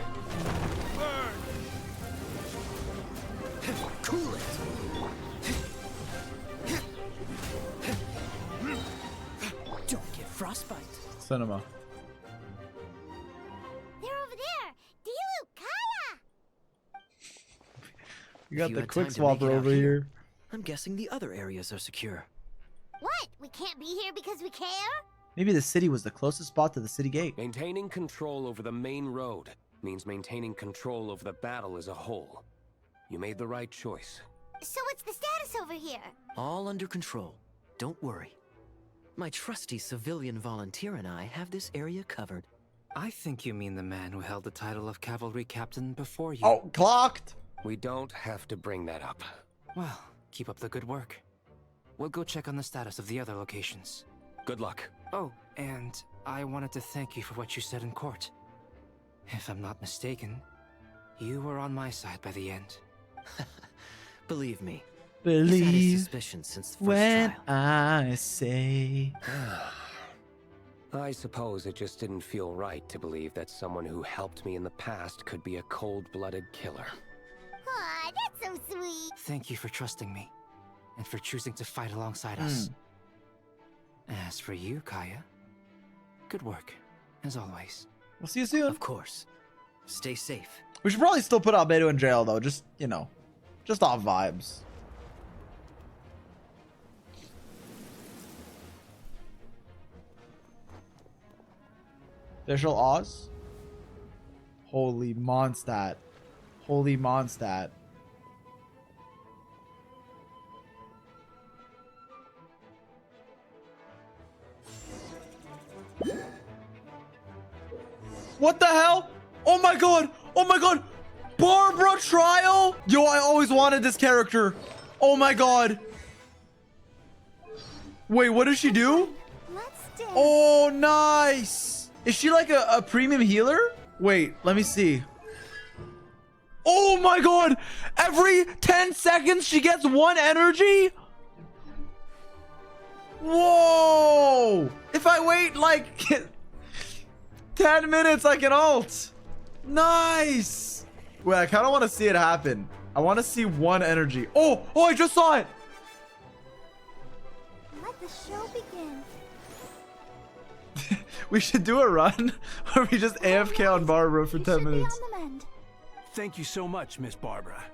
Cool it. Don't get frostbite. Cinema. They're over there. Diluc, Kaya. You got If you the had quick time to make swapper it out over here. I'm guessing the other areas are secure. What? We can't be here because we care? Maybe the city was the closest spot to the city gate. Maintaining control over the main road means maintaining control over the battle as a whole. You made the right choice. So what's the status over here? All under control. Don't worry. My trusty civilian volunteer and I have this area covered. I think you mean the man who held the title of cavalry captain before you. Oh, clocked! We don't have to bring that up. Well, keep up the good work. We'll go check on the status of the other locations. Good luck. Oh, and I wanted to thank you for what you said in court. If I'm not mistaken, you were on my side by the end. Believe me. Believe he's had his suspicions since the first when trial. I say. I suppose it just didn't feel right to believe that someone who helped me in the past could be a cold-blooded killer. Aw, that's so sweet. Thank you for trusting me, and for choosing to fight alongside us. As for you, Kaya, good work, as always. We'll see you soon. Of course. Stay safe. We should probably still put Albedo in jail, though. Just, you know, just off vibes. Official Oz? Holy Mondstadt. Holy Mondstadt. What the hell? Oh my god! Oh my god! Barbara trial? Yo, I always wanted this character. Oh my god. Wait, what does she do? Oh, nice. Is she like a premium healer? Wait, let me see. Oh my god! Every 10 seconds she gets 1 energy? Whoa! If I wait like 10 minutes, I can ult. Nice. Wait, I kind of want to see it happen. I want to see 1 energy. Oh, I just saw it. Let the show begin. We should do a run where we just AFK on Barbara for 10 minutes. Thank you so much, Miss Barbara.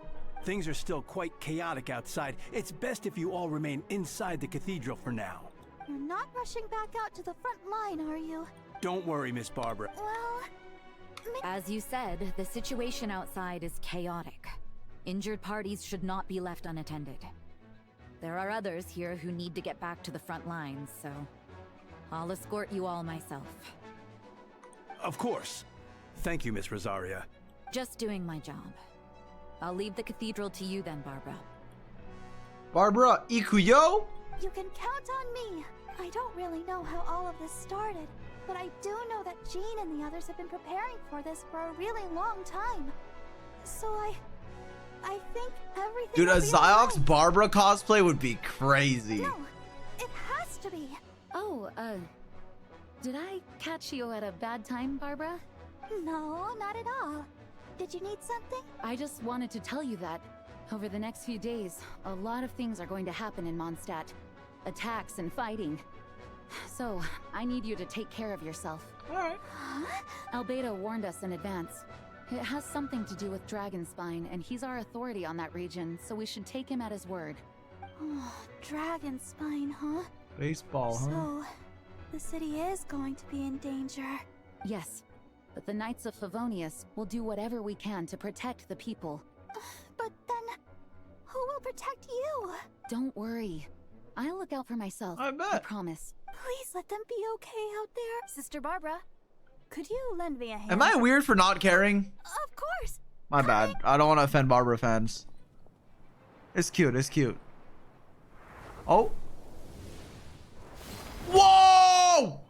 Things are still quite chaotic outside. It's best if you all remain inside the cathedral for now. You're not rushing back out to the front line, are you? Don't worry, Miss Barbara. Well... As you said, the situation outside is chaotic. Injured parties should not be left unattended. There are others here who need to get back to the front lines, so I'll escort you all myself. Of course. Thank you, Miss Rosaria. Just doing my job. I'll leave the cathedral to you then, Barbara. Barbara, Ikuyo? You can count on me. I don't really know how all of this started, but I do know that Jean and the others have been preparing for this for a really long time. So I think everything. Dude, a will be Zy0x alright. Barbara cosplay would be crazy. No, it has to be. Oh, did I catch you at a bad time, Barbara? No, not at all. Did you need something? I just wanted to tell you that over the next few days, a lot of things are going to happen in Mondstadt. Attacks and fighting. So, I need you to take care of yourself. Alright. Albedo warned us in advance. It has something to do with Dragonspine, and he's our authority on that region, so we should take him at his word. Oh, Dragonspine, huh? Baseball, huh? So, the city is going to be in danger. Yes, but the Knights of Favonius will do whatever we can to protect the people. But then, who will protect you? Don't worry. I'll look out for myself. I bet. I promise. Please let them be okay out there. Sister Barbara, could you lend me a hand? Am I weird for not caring? Of course. My bad. I don't want to offend Barbara fans. It's cute. It's cute. Oh. Whoa!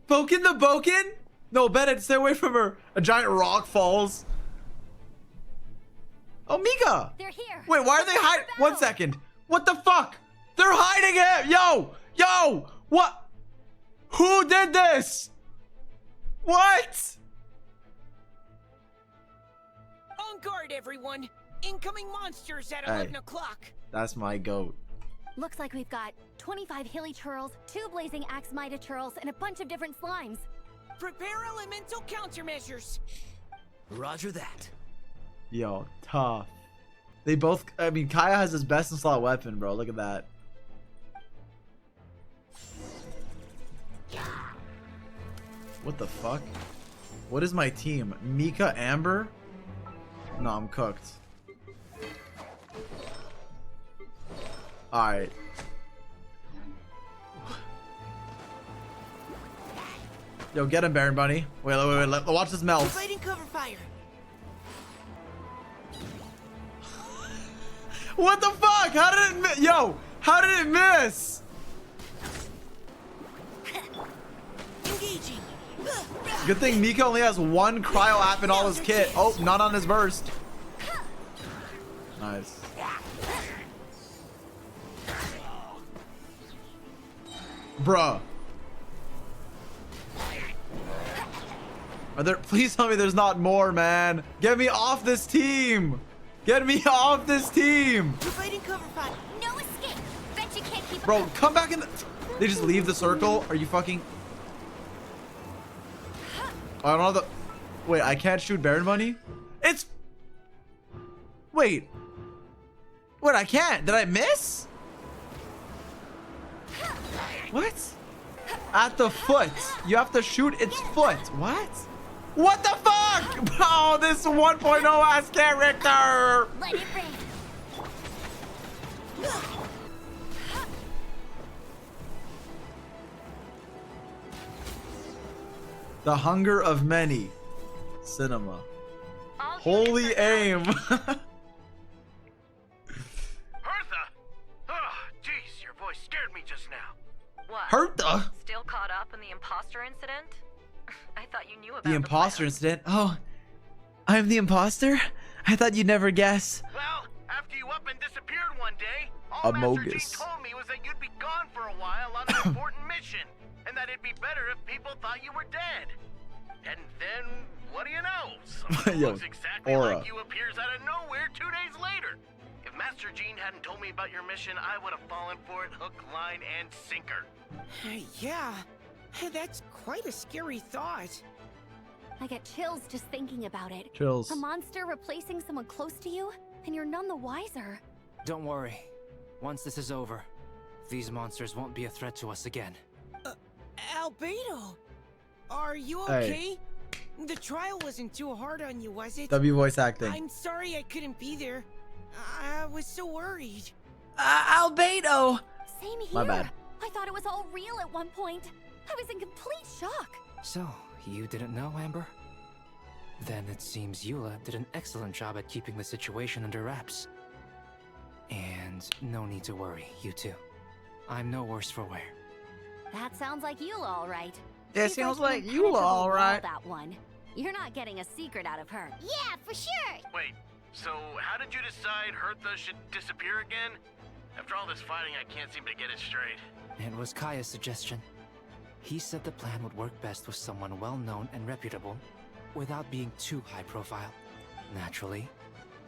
Boken the Boken? No, Bennett, stay away from her. A giant rock falls. Oh, Mika! They're here. Wait, why are they hiding? 1 second. What the fuck? They're hiding him! Yo! Yo! What? Who did this? What? On guard, everyone. Incoming monsters at Hey. 11 o'clock. That's my goat. Looks like we've got 25 hilly churls, 2 blazing axe mita churls, and a bunch of different slimes. Prepare elemental countermeasures. Roger that. Yo, tough. They both, I mean, Kaya has his best in slot weapon, bro. Look at that. What the fuck? What is my team? Mika, Amber? No, I'm cooked. Alright. Yo, get him, Baron Bunny. Wait, watch this melt. Fighting cover fire. What the fuck? How did it miss? Yo, how did it miss? Engaging. Good thing Mika only has 1 cryo app in all his kit. Oh, not on his burst. Nice. Bruh. Are there? Please tell me there's not more, man. Get me off this team. Get me off this team. Fighting cover fire. No escape. Bet you can't keep Bro, up. come back in the... They just leave the circle? Are you fucking... I don't know the... Wait, I can't shoot Baron Bunny? It's... Wait. Wait, I can't. Did I miss? What? At the foot. You have to shoot its foot. What? What the fuck? Oh, this 1.0 ass character. Let it rain. The hunger of many. Cinema. Holy aim. Hertha! Oh, jeez, your voice scared me just now. What? Hertha? Still caught up in the imposter incident? I thought you knew about The imposter incident? Oh, I'm the imposter? I thought you'd never guess. Well, after you up and disappeared one day, all Master Gene Amogus. told me was that you'd be gone for a while on an important mission, and that it'd be better if people thought you were dead. And then, what do you know? Someone who Yo, looks exactly aura. like you appears out of nowhere 2 days later. If Master Gene hadn't told me about your mission, I would have fallen for it hook, line, and sinker. Yeah, that's quite a scary thought. I get chills just thinking about it. Chills. A monster replacing someone close to you, and you're none the wiser. Don't worry. Once this is over, these monsters won't be a threat to us again. Albedo, are you Hey. okay? The trial wasn't too hard on you, was it? W voice acting. I'm sorry I couldn't be there. I was so worried. Albedo. Same here. My bad. I thought it was all real at one point. I was in complete shock. So, you didn't know, Amber? Then it seems Eula did an excellent job at keeping the situation under wraps. And no need to worry, you two. I'm no worse for wear. That sounds like you all right. Yeah, She's sounds an like you impenetrable all wall, right. That one. You're not getting a secret out of her. Yeah, for sure. Wait, so how did you decide Hertha should disappear again? After all this fighting, I can't seem to get it straight. It was Kaya's suggestion. He said the plan would work best with someone well-known and reputable, without being too high-profile. Naturally,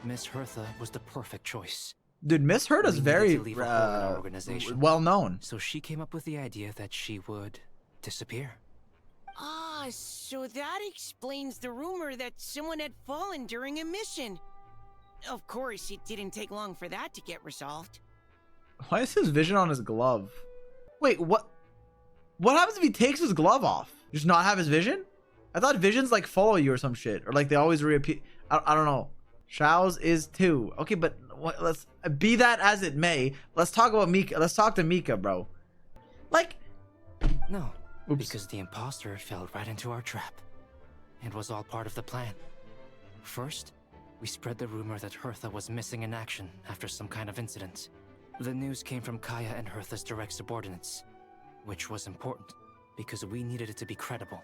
Miss Hertha was the perfect choice. Dude, Miss Herta's We needed very to leave a hole in our organization. well known. So she came up with the idea that she would disappear. Ah, so that explains the rumor that someone had fallen during a mission. Of course, it didn't take long for that to get resolved. Why is his vision on his glove? Wait, what? What happens if he takes his glove off? Just not have his vision? I thought visions like follow you or some shit, or like they always reappear. I don't know. Shao's is too. Okay, but let's be that as it may. Let's talk about Mika. Let's talk to Mika, bro. Like, No, oops. because the imposter fell right into our trap. It was all part of the plan. First, we spread the rumor that Hertha was missing in action after some kind of incident. The news came from Kaya and Hertha's direct subordinates, which was important because we needed it to be credible.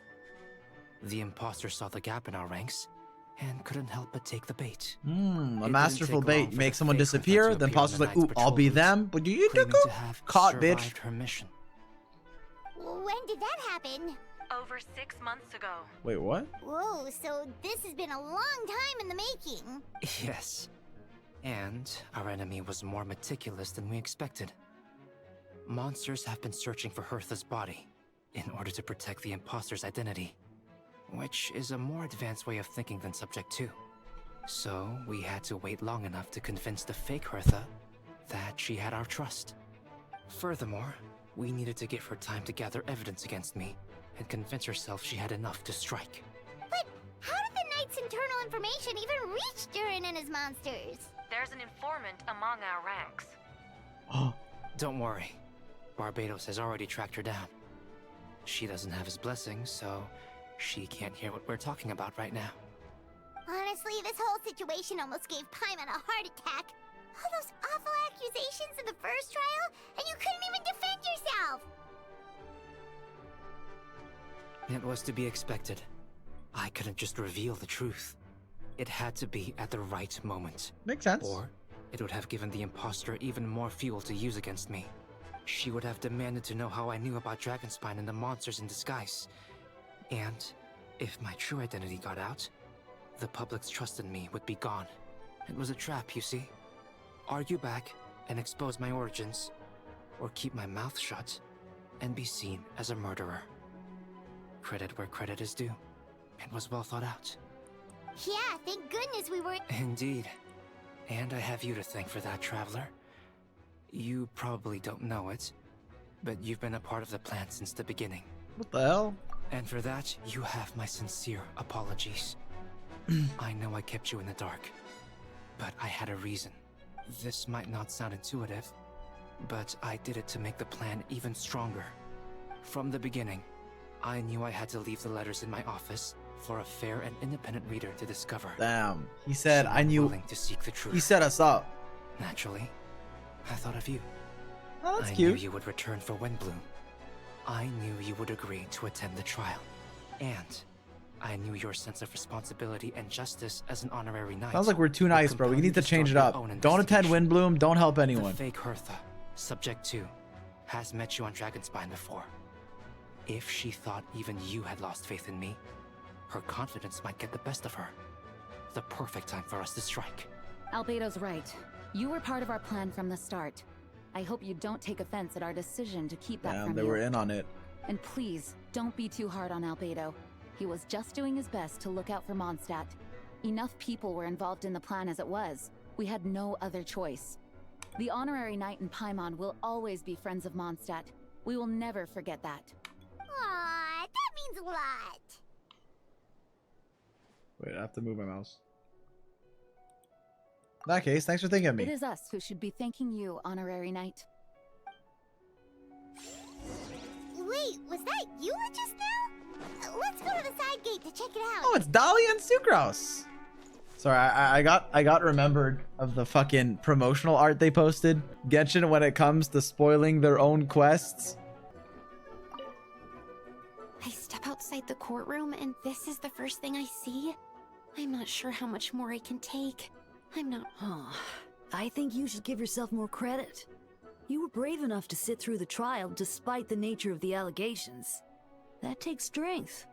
The imposter saw the gap in our ranks and couldn't help but take the bait. A It masterful didn't take long bait. for Make the someone fake Hertha disappear. to Then appear on Imposter's the like, Knight's ooh, I'll patrol be route, them. But you claiming to have caught, bitch. survived her mission. When did that happen? Over 6 months ago. Wait, what? Whoa, so this has been a long time in the making. Yes. And our enemy was more meticulous than we expected. Monsters have been searching for Hertha's body in order to protect the imposter's identity, which is a more advanced way of thinking than Subject 2. So we had to wait long enough to convince the fake Hertha that she had our trust. Furthermore, we needed to give her time to gather evidence against me and convince herself she had enough to strike. But how did the Knight's internal information even reach Durin and his monsters? There's an informant among our ranks. Don't worry. Barbados has already tracked her down. She doesn't have his blessing, so she can't hear what we're talking about right now. Honestly, this whole situation almost gave Paimon a heart attack. All those awful accusations in the first trial, and you couldn't even defend yourself! It was to be expected. I couldn't just reveal the truth. It had to be at the right moment. Makes sense. Or it would have given the imposter even more fuel to use against me. She would have demanded to know how I knew about Dragonspine and the monsters in disguise. And if my true identity got out, the public's trust in me would be gone. It was a trap, you see. Argue back and expose my origins, or keep my mouth shut and be seen as a murderer. Credit where credit is due. It was well thought out. Yeah, thank goodness we were— Indeed. And I have you to thank for that, Traveler. You probably don't know it, but you've been a part of the plan since the beginning. What the hell? And for that, you have my sincere apologies. I know I kept you in the dark, but I had a reason. This might not sound intuitive, but I did it to make the plan even stronger. From the beginning, I knew I had to leave the letters in my office for a fair and independent reader to discover. Damn. He said, I knew. Willing to seek the truth. He set us up. Naturally, I thought of you. Oh, that's I cute. knew you would return for Windblume. I knew you would agree to attend the trial. And I knew your sense of responsibility and justice as an honorary knight. Sounds like we're too nice, bro. We need to change it up. Don't attend Windblume. Don't help anyone. The fake Hertha, Subject 2, has met you on Dragonspine before. If she thought even you had lost faith in me, her confidence might get the best of her. The perfect time for us to strike. Albedo's right. You were part of our plan from the start. I hope you don't take offense at our decision to keep that Damn, from they you. were in on it. And please, don't be too hard on Albedo. He was just doing his best to look out for Mondstadt. Enough people were involved in the plan as it was. We had no other choice. The honorary knight and Paimon will always be friends of Mondstadt. We will never forget that. Aww, that means a lot. Wait, I have to move my mouse. In that case, thanks for thinking of me. It is us who should be thanking you, honorary knight. Wait, was that you just now? Let's go to the side gate to check it out. Oh, it's Dahlia and Sucrose. Sorry, I got remembered of the fucking promotional art they posted. Genshin when it comes to spoiling their own quests. I step outside the courtroom and this is the first thing I see. I'm not sure how much more I can take. I'm not— I think you should give yourself more credit. You were brave enough to sit through the trial despite the nature of the allegations. That takes strength.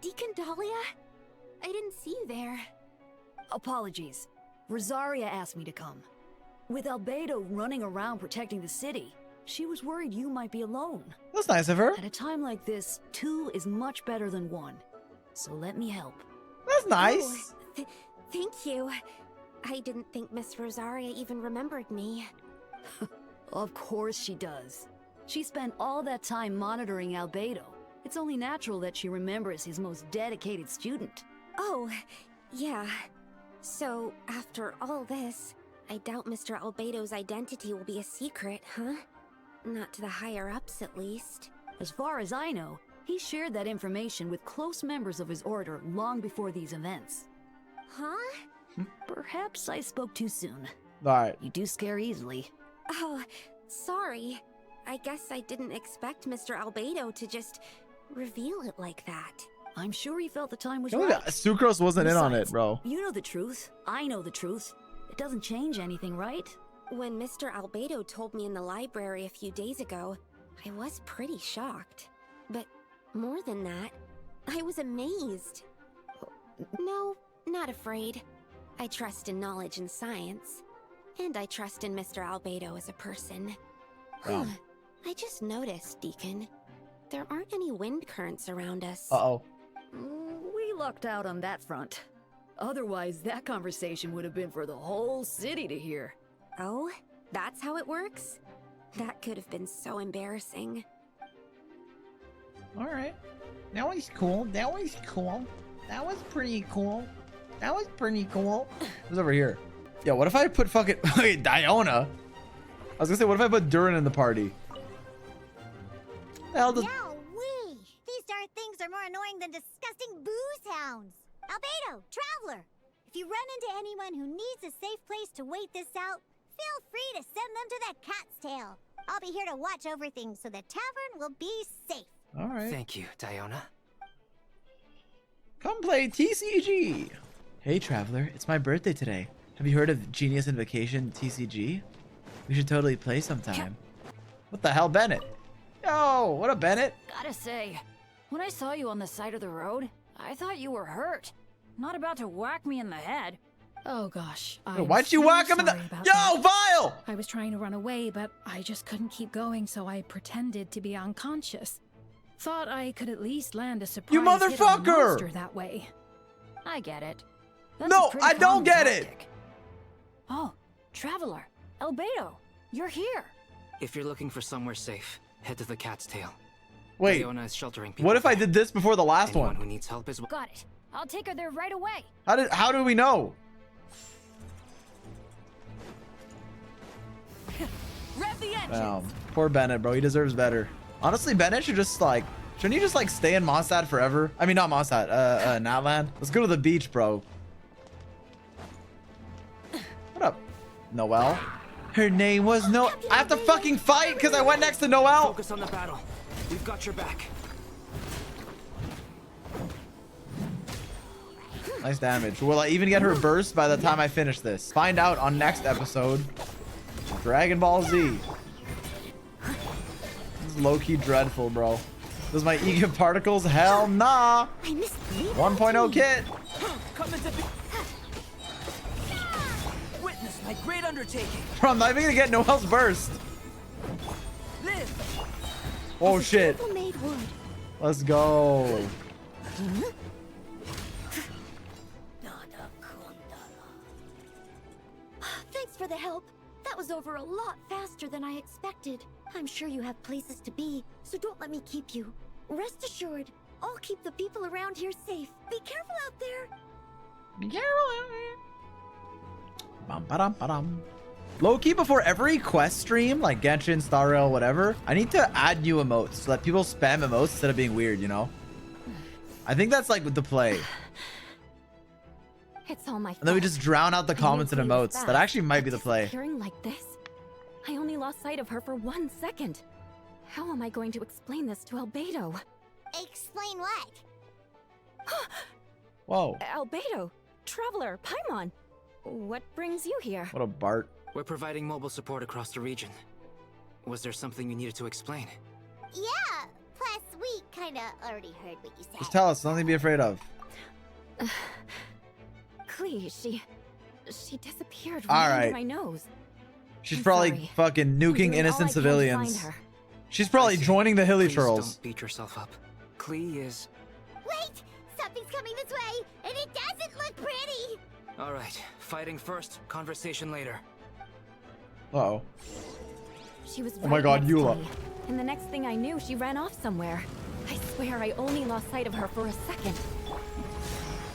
Deacon Dahlia? I didn't see you there. Apologies. Rosaria asked me to come. With Albedo running around protecting the city, she was worried you might be alone. That's nice of her. At a time like this, 2 is much better than 1. So let me help. That's nice. Oh, thank you. I didn't think Miss Rosaria even remembered me. Of course she does. She spent all that time monitoring Albedo. It's only natural that she remembers his most dedicated student. Oh, yeah. So, after all this, I doubt Mr. Albedo's identity will be a secret, huh? Not to the higher-ups, at least. As far as I know, he shared that information with close members of his order long before these events. Huh? Perhaps I spoke too soon. Alright. You do scare easily. Oh, sorry. I guess I didn't expect Mr. Albedo to just reveal it like that. I'm sure he felt the time was Right. right. Sucrose wasn't in on it, bro. You know the truth. I know the truth. It doesn't change anything, right? When Mr. Albedo told me in the library a few days ago, I was pretty shocked. But more than that, I was amazed. No, not afraid. I trust in knowledge and science. And I trust in Mr. Albedo as a person. Wow. I just noticed, Deacon. There aren't any wind currents around us. Uh-oh. We lucked out on that front. Otherwise, that conversation would have been for the whole city to hear. Oh? That's how it works? That could have been so embarrassing. Alright. That was cool. That was cool. That was pretty cool. That was pretty cool. Who's over here? Yeah, what if I put fucking... Wait, Diona? I was gonna say, what if I put Durin in the party? The hell does... Yowee! These darn things are more annoying than disgusting booze hounds. Albedo, Traveler, if you run into anyone who needs a safe place to wait this out, feel free to send them to that cat's tail. I'll be here to watch over things so the tavern will be safe. All right. Thank you, Diona. Come play TCG. Hey, Traveler, it's my birthday today. Have you heard of Genius Invocation TCG? We should totally play sometime. What the hell, Bennett? Yo, what up, Bennett? Gotta say, when I saw you on the side of the road, I thought you were hurt. Not about to whack me in the head. Oh gosh. Why'd you whack him in the... Yo, Vile! I was trying to run away, but I just couldn't keep going, so I pretended to be unconscious. Thought I could at least land a surprise You hit on the motherfucker! monster that way. I get it. That's No, a pretty I don't common get it! tactic. Oh, Traveler, Albedo, you're here. If you're looking for somewhere safe, head to the Cat's Tail. Wait, Diona is sheltering people. what if I did this before the last Anyone one? who needs help is... Got it. I'll take her there right away. How do we know? Rev the engine. Wow, poor Bennett, bro. He deserves better. Honestly, Bennett should just like... Shouldn't he just like stay in Mondstadt forever? I mean, not Mondstadt, Natland. Let's go to the beach, bro. What up, Noelle? Her name was No... I have to fucking fight because I went next to Noelle. Focus on the battle. We've got your back. Nice damage. Will I even get her burst by the time I finish this? Find out on next episode. Dragon Ball Z. This is low-key dreadful, bro. Does my ego particles? Hell nah. 1.0 kit. Come into... Witness my great undertaking. Bro, I'm not even gonna get Noelle's burst. Live. Oh shit. Let's go. Thanks for the help. That was over a lot faster than I expected. I'm sure you have places to be, so don't let me keep you. Rest assured, I'll keep the people around here safe. Be careful out there. Be careful out there. Bum-ba-dum-ba-dum. Low-key, before every quest stream, like Genshin, Star Rail, whatever, I need to add new emotes so that people spam emotes instead of being weird, you know? I think that's like the play. It's all my fault. And then we just drown out the comments and emotes. That actually might be the play. Appearing like this? I only lost sight of her for 1 second. How am I going to explain this to Albedo? Explain what? Whoa. Albedo, Traveler, Paimon. What brings you here? What a Bart. We're providing mobile support across the region. Was there something you needed to explain? Yeah. Plus, we kinda already heard what you said. Just tell us. Nothing to be afraid of. Please, She disappeared All right right. under my nose. She's I'm probably sorry. fucking I'm nuking doing all I innocent can to civilians. find her. She's probably joining the Hilly Please Trolls. don't beat yourself up. Klee is... Wait! Something's coming this way, and it doesn't look pretty! Alright, fighting first, conversation later. Uh-oh. She was Oh my right god, next to Eula. me, and the next thing I knew, she ran off somewhere. I swear I only lost sight of her for a second.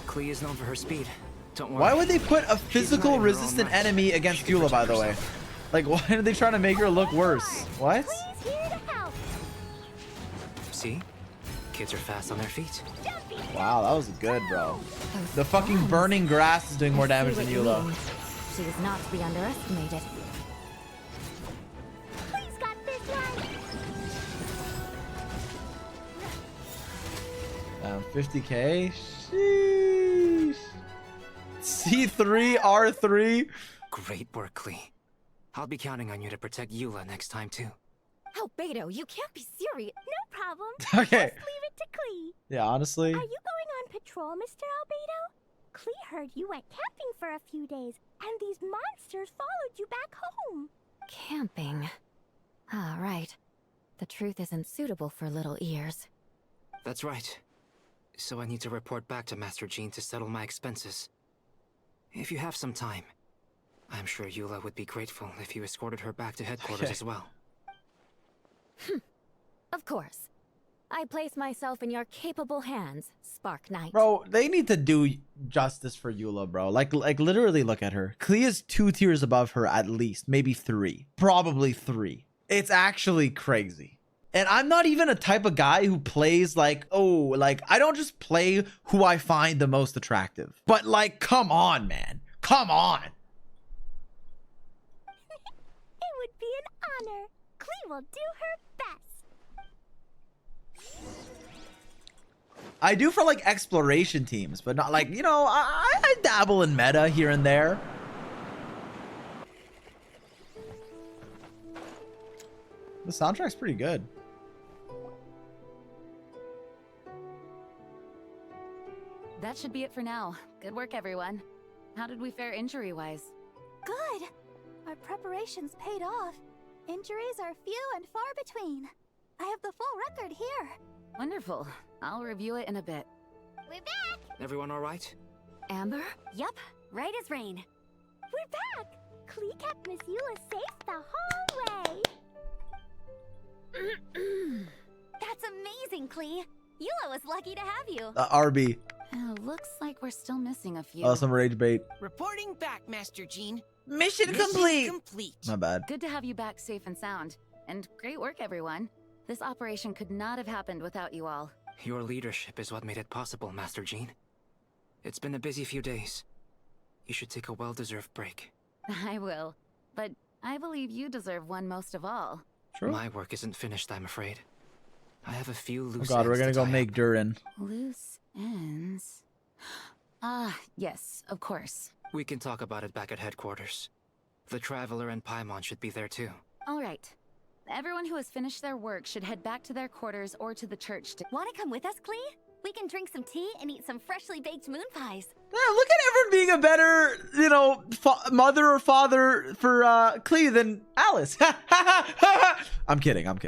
Klee is known for her speed. Don't worry. Why would they put a She's not physical in her own resistant right. enemy against She can Eula, by protect the way? herself. Like, why are they trying to make her look worse? What? Here to help! See? Kids are fast on their feet. Wow, that was good, bro. The fucking burning grass is doing more damage than Eula. She was not to be underestimated. Please got this one! 50k? Sheesh. C3, R3? Great work, Klee. I'll be counting on you to protect Eula next time, too. Albedo, you can't be serious. No problem. Okay. Just leave it to Klee. Yeah, honestly. Are you going on patrol, Mr. Albedo? Klee heard you went camping for a few days, and these monsters followed you back home. Camping. Ah, right. The truth isn't suitable for little ears. That's right. So I need to report back to Master Jean to settle my expenses. If you have some time, I'm sure Eula would be grateful if you escorted her back to headquarters as well. Of course. I place myself in your capable hands, Spark Knight. Bro, they need to do justice for Eula, bro. Like literally look at her. Klee is 2 tiers above her at least. Maybe 3. Probably 3. It's actually crazy. And I'm not even a type of guy who plays like, oh, like, I don't just play who I find the most attractive. But like, come on, man. Come on. It would be an honor. Klee will do her best. I do for like exploration teams, but not like, you know, I dabble in meta here and there. The soundtrack's pretty good. That should be it for now. Good work, everyone. How did we fare injury-wise? Good! Our preparations paid off. Injuries are few and far between. I have the full record here. Wonderful. I'll review it in a bit. We're back! Everyone alright? Amber? Yup, right as rain. We're back! Klee kept Miss Eula safe the whole way. That's amazing, Klee. Eula was lucky to have you. RB. Looks like we're still missing a few. Oh, some rage bait. Reporting back, Master Jean. Mission complete. complete. My bad. Good to have you back safe and sound. And great work, everyone. This operation could not have happened without you all. Your leadership is what made it possible, Master Jean. It's been a busy few days. You should take a well-deserved break. I will. But I believe you deserve one most of all. True. My work isn't finished, I'm afraid. I have a few Oh loose god, we're ends gonna to go tie make up. Durin. Loose ends. Ah, yes, of course. We can talk about it back at headquarters. The Traveler and Paimon should be there too. All right. Everyone who has finished their work should head back to their quarters or to the church to... Want to come with us, Klee? We can drink some tea and eat some freshly baked moon pies. Yeah, look at everyone being a better, you know, mother or father for Klee than Alice. I'm kidding. Yes!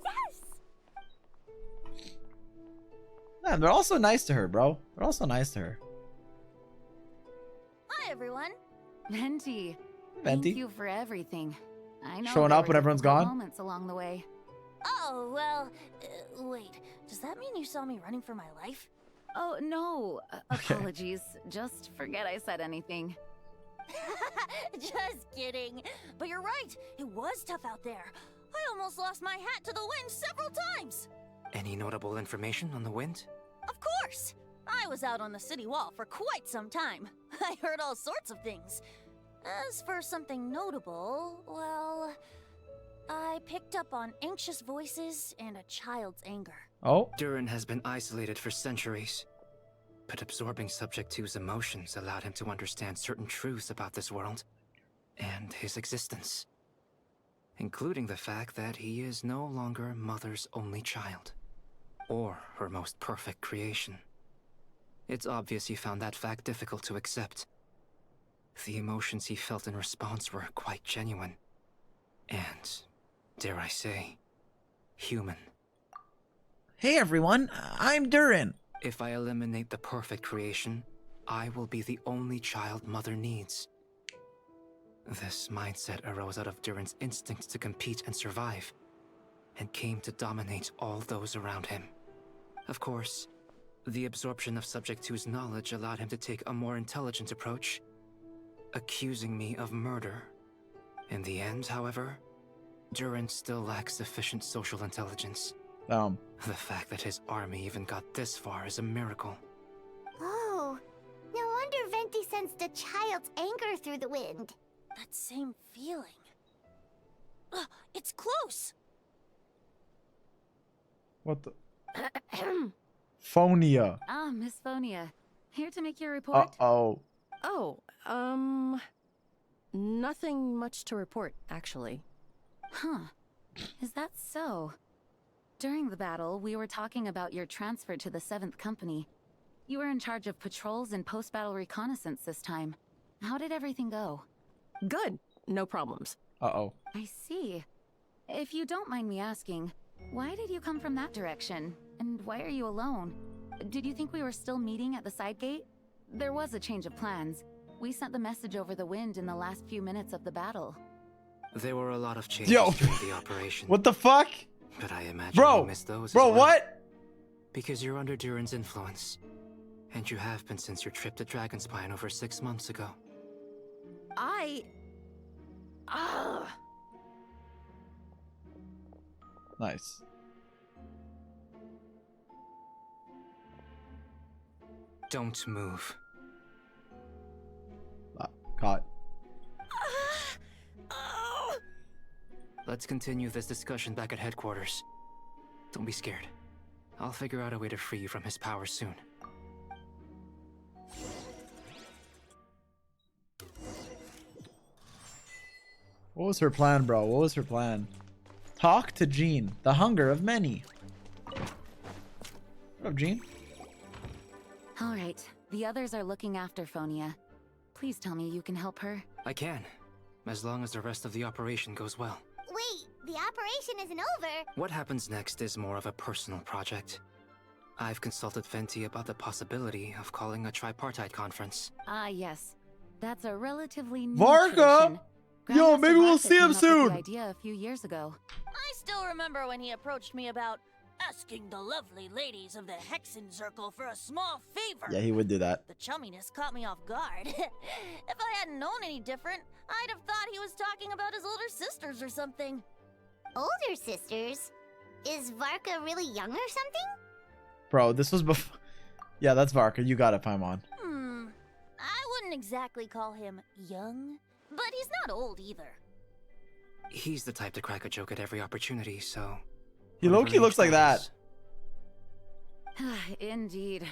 Yes! Man, they're also nice to her, bro. They're also nice to her. Hi, everyone. Venti. Venti. Thank you for everything. I know Showing there up were when everyone's difficult gone? moments along the way. Oh, well, wait. Does that mean you saw me running for my life? Oh, no. Apologies. Just forget I said anything. Just kidding. But you're right. It was tough out there. I almost lost my hat to the wind several times. Any notable information on the wind? Of course. I was out on the city wall for quite some time. I heard all sorts of things. As for something notable, well, I picked up on anxious voices and a child's anger. Oh? Durin has been isolated for centuries. But absorbing Subject 2's emotions allowed him to understand certain truths about this world and his existence. Including the fact that he is no longer Mother's only child. Or her most perfect creation. It's obvious he found that fact difficult to accept. The emotions he felt in response were quite genuine. And, dare I say, human. Hey everyone, I'm Durin. If I eliminate the perfect creation, I will be the only child Mother needs. This mindset arose out of Durin's instinct to compete and survive, and came to dominate all those around him. Of course, the absorption of Subject 2's knowledge allowed him to take a more intelligent approach, accusing me of murder. In the end, however, Durin still lacks sufficient social intelligence. The fact that his army even got this far is a miracle. Oh, no wonder Venti sensed a child's anger through the wind. That same feeling. It's close! What the? Phonia. Ah, Miss Phonia. Here to make your report? Uh-oh. Oh, nothing much to report, actually. Huh. Is that so? During the battle, we were talking about your transfer to the 7th Company. You were in charge of patrols and post-battle reconnaissance this time. How did everything go? Good. No problems. Uh-oh. I see. If you don't mind me asking, why did you come from that direction? And why are you alone? Did you think we were still meeting at the side gate? There was a change of plans. We sent the message over the wind in the last few minutes of the battle. There were a lot of changes during the operation. What the fuck? But I imagine you missed those as well. What? Because you're under Durin's influence. And you have been since your trip to Dragonspine over 6 months ago. Nice. Don't move. Caught. Let's continue this discussion back at headquarters. Don't be scared. I'll figure out a way to free you from his power soon. What was her plan, bro? What was her plan? Talk to Jean, the hunger of many. What up, Jean? All right. The others are looking after Phonia. Please tell me you can help her. I can, as long as the rest of the operation goes well. Wait, the operation isn't over. What happens next is more of a personal project. I've consulted Venti about the possibility of calling a tripartite conference. Ah, yes. That's a relatively new Varka! tradition. Yo, Grandmaster maybe we'll Varka see came him up with soon. the idea a few years ago. I still remember when he approached me about asking the lovely ladies of the Hexenzirkle for a small favor. Yeah, he would do that. The chumminess caught me off guard. If I hadn't known any different, I'd have thought he was talking about his older sisters or something. Older sisters? Is Varka really young or something? Bro, this was before. Yeah, that's Varka. You got it, Paimon. I wouldn't exactly call him young, but he's not old either. He's the type to crack a joke at every opportunity, so... He low-key looks like that. Indeed.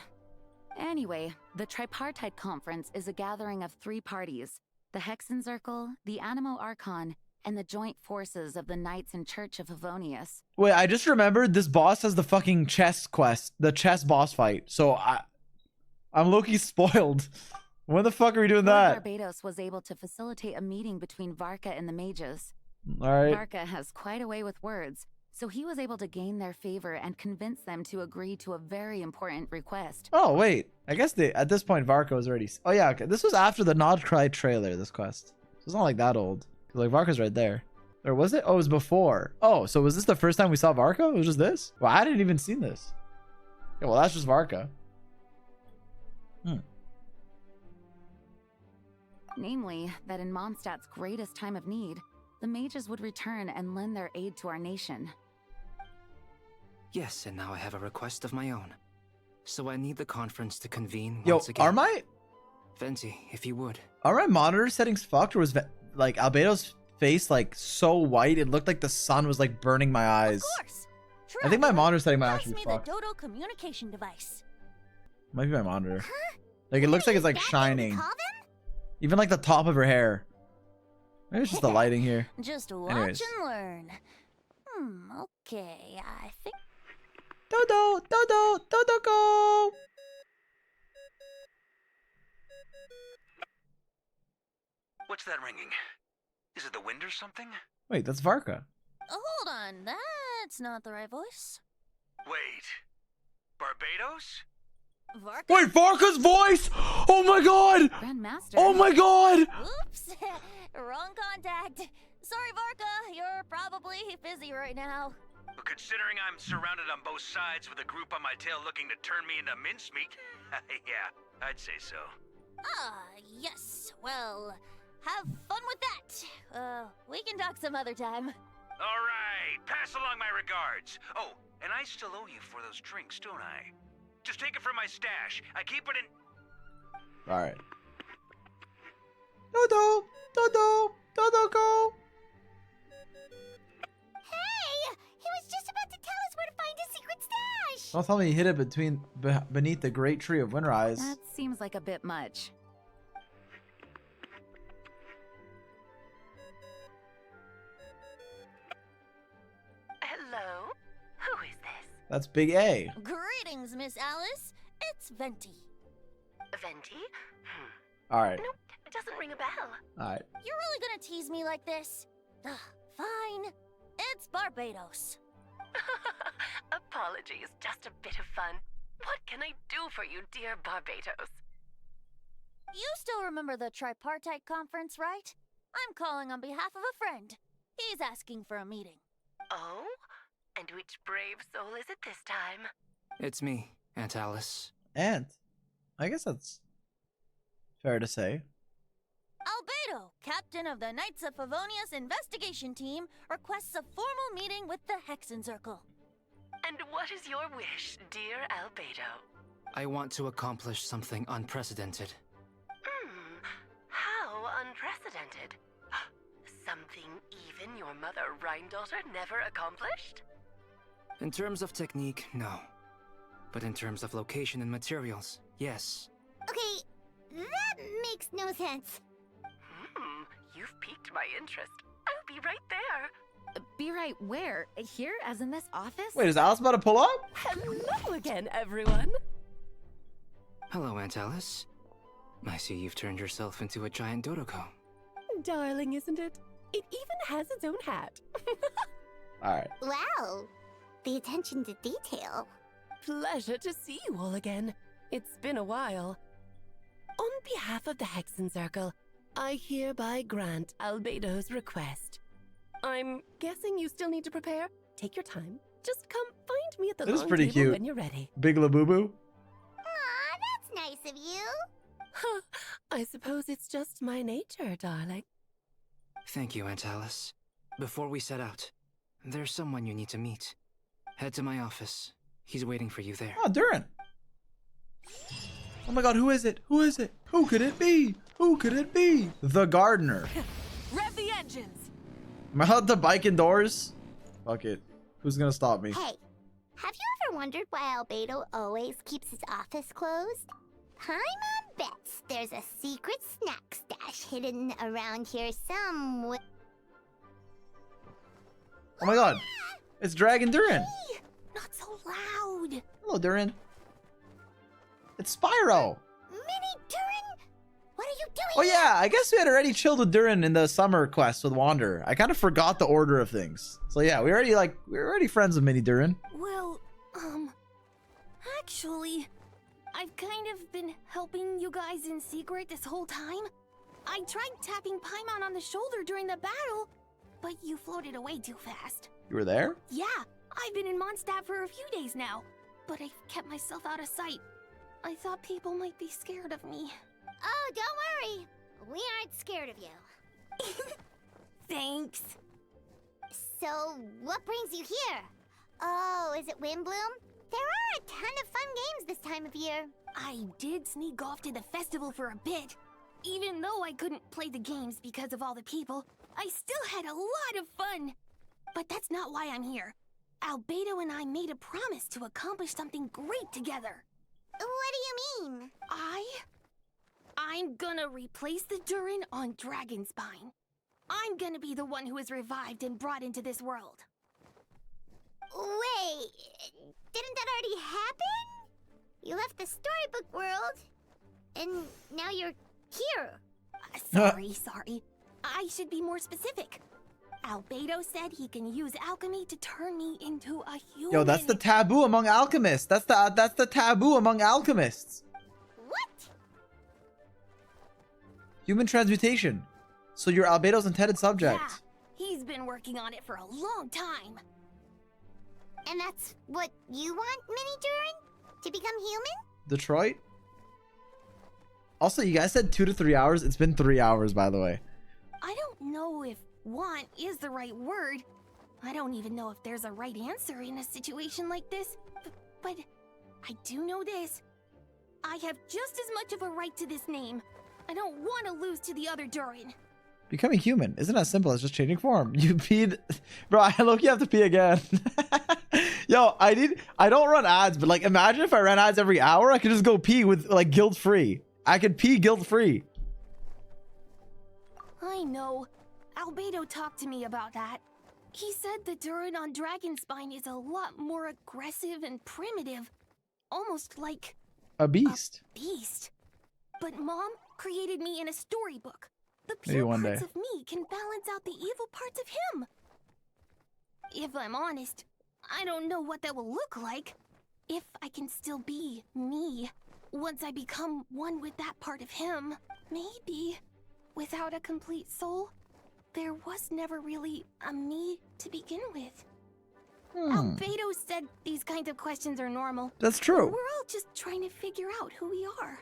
Anyway, the Tripartite Conference is a gathering of 3 parties. The Hexenzirkle, the Animo Archon, and the joint forces of the Knights and Church of Favonius. Wait, I just remembered this boss has the fucking chess quest, the chess boss fight. So I'm low-key spoiled. When the fuck are we doing that? Barbados was able to facilitate a meeting between Varka and the mages. All right. Varka has quite a way with words, so he was able to gain their favor and convince them to agree to a very important request. Oh, wait. I guess at this point, Varka was already... Oh, yeah. Okay. This was after the Nod Cry trailer, this quest. So it's not like that old. Like, Varka's right there. Or was it? Oh, it was before. Oh, so was this the first time we saw Varka? It was just this? Well, I didn't even see this. Yeah, well, that's just Varka. Namely, that in Mondstadt's greatest time of need, the mages would return and lend their aid to our nation. Yes, and now I have a request of my own. So I need the conference to convene Yo, once again. are my... Venti, if you would. Are my monitor settings fucked, or was like Albedo's face like so white it looked like the sun was like burning my eyes? Of course. I think my monitor setting might Pass actually be me the fucked. Dodo communication device. Might be my monitor. Like it looks like it's like shining. Even like the top of her hair. Maybe it's just the lighting here. Just watch Anyways. and learn. Okay, I think... Dodo, Dodo, Dodo, go! What's that ringing? Is it the wind or something? Wait, that's Varka. Hold on, that's not the right voice. Wait. Barbados? Varka? Wait, Varka's voice! Oh my god! Grandmaster. Oh my god! Oops, wrong contact. Sorry, Varka, you're probably busy right now. But considering I'm surrounded on both sides with a group on my tail looking to turn me into mincemeat, yeah, I'd say so. Ah, yes. Well, have fun with that. We can talk some other time. All right, pass along my regards. Oh, and I still owe you for those drinks, don't I? Just take it from my stash. I keep it in... Alright. Dodo! Dodo! Dodo, go! Hey! He was just about to tell us where to find his secret stash! Don't tell me you hid it beneath the great tree of Windrise. That seems like a bit much. Hello? Who is this? That's Big A. Greetings, Miss Alice. It's Venti. Venti? Alright. Nope, it doesn't ring a bell. Alright. You're really gonna tease me like this? Fine. It's Barbados. Apologies, just a bit of fun. What can I do for you, dear Barbados? You still remember the tripartite conference, right? I'm calling on behalf of a friend. He's asking for a meeting. Oh? And which brave soul is it this time? It's me, Aunt Alice. Aunt? I guess that's fair to say. Albedo, captain of the Knights of Favonius investigation team, requests a formal meeting with the Hexenzirkle. And what is your wish, dear Albedo? I want to accomplish something unprecedented. How unprecedented. Something even your mother Rhine-daughter never accomplished? In terms of technique, no. But in terms of location and materials, yes. Okay, that makes no sense. You've piqued my interest. I'll be right there. Be right where? Here, as in this office? Wait, is Alice about to pull up? Hello again, everyone. Hello, Aunt Alice. I see you've turned yourself into a giant Dodoko. Darling, isn't it? It even has its own hat. Alright. Wow, the attention to detail. Pleasure to see you all again. It's been a while. On behalf of the Hexenzirkle, I hereby grant Albedo's request. I'm guessing you still need to prepare. Take your time. Just come find me at the This is long pretty table cute. when you're ready. Big Labubu. Aw, that's nice of you. I suppose it's just my nature, darling. Thank you, Aunt Alice. Before we set out, there's someone you need to meet. Head to my office. He's waiting for you there. Oh, Durin. Oh my god, who is it? Who is it? Who could it be? Who could it be? The gardener. Rev the engines! Am I allowed to bike indoors? Fuck it. Who's gonna stop me? Hey, have you ever wondered why Albedo always keeps his office closed? Paimon bets there's a secret snack stash hidden around here somewhere. Oh my god. It's Dragon Durin. Hey, not so loud. Hello, Durin. It's Spyro. Mini Durin? What are you doing? Oh yeah, I guess we had already chilled with Durin in the summer quest with Wander. I kind of forgot the order of things. So yeah, we're already friends with Mini Durin. Well, actually, I've kind of been helping you guys in secret this whole time. I tried tapping Paimon on the shoulder during the battle, but you floated away too fast. You were there? Yeah, I've been in Mondstadt for a few days now, but I've kept myself out of sight. I thought people might be scared of me. Oh, don't worry. We aren't scared of you. Thanks. So, what brings you here? Oh, is it Windblume? There are a ton of fun games this time of year. I did sneak off to the festival for a bit. Even though I couldn't play the games because of all the people, I still had a lot of fun. But that's not why I'm here. Albedo and I made a promise to accomplish something great together. What do you mean? I'm gonna replace the Durin on Dragonspine. I'm gonna be the one who is revived and brought into this world. Wait, didn't that already happen? You left the storybook world, and now you're here. Sorry. I should be more specific. Albedo said he can use alchemy to turn me into a human. Yo, that's the taboo among alchemists. That's the taboo among alchemists. What? Human transmutation. So you're Albedo's intended subject. Yeah, he's been working on it for a long time. And that's what you want, Mini Durin? To become human? Detroit? Also, you guys said 2 to 3 hours. It's been 3 hours, by the way. I don't know if want is the right word. I don't even know if there's a right answer in a situation like this. But I do know this. I have just as much of a right to this name. I don't want to lose to the other Durin. Becoming human isn't as simple as just changing form. You peed. Bro, I look, you have to pee again. Yo, I don't run ads, but like imagine if I ran ads every hour, I could just go pee with like guilt-free. I could pee guilt-free. I know. Albedo talked to me about that. He said the Durin on Dragonspine is a lot more aggressive and primitive. Almost like a beast. But Mom created me in a storybook. The Maybe pure one parts day. of me can balance out the evil parts of him. If I'm honest, I don't know what that will look like. If I can still be me once I become one with that part of him. Maybe without a complete soul, there was never really a me to begin with. Albedo said these kinds of questions are normal. That's true. We're all just trying to figure out who we are.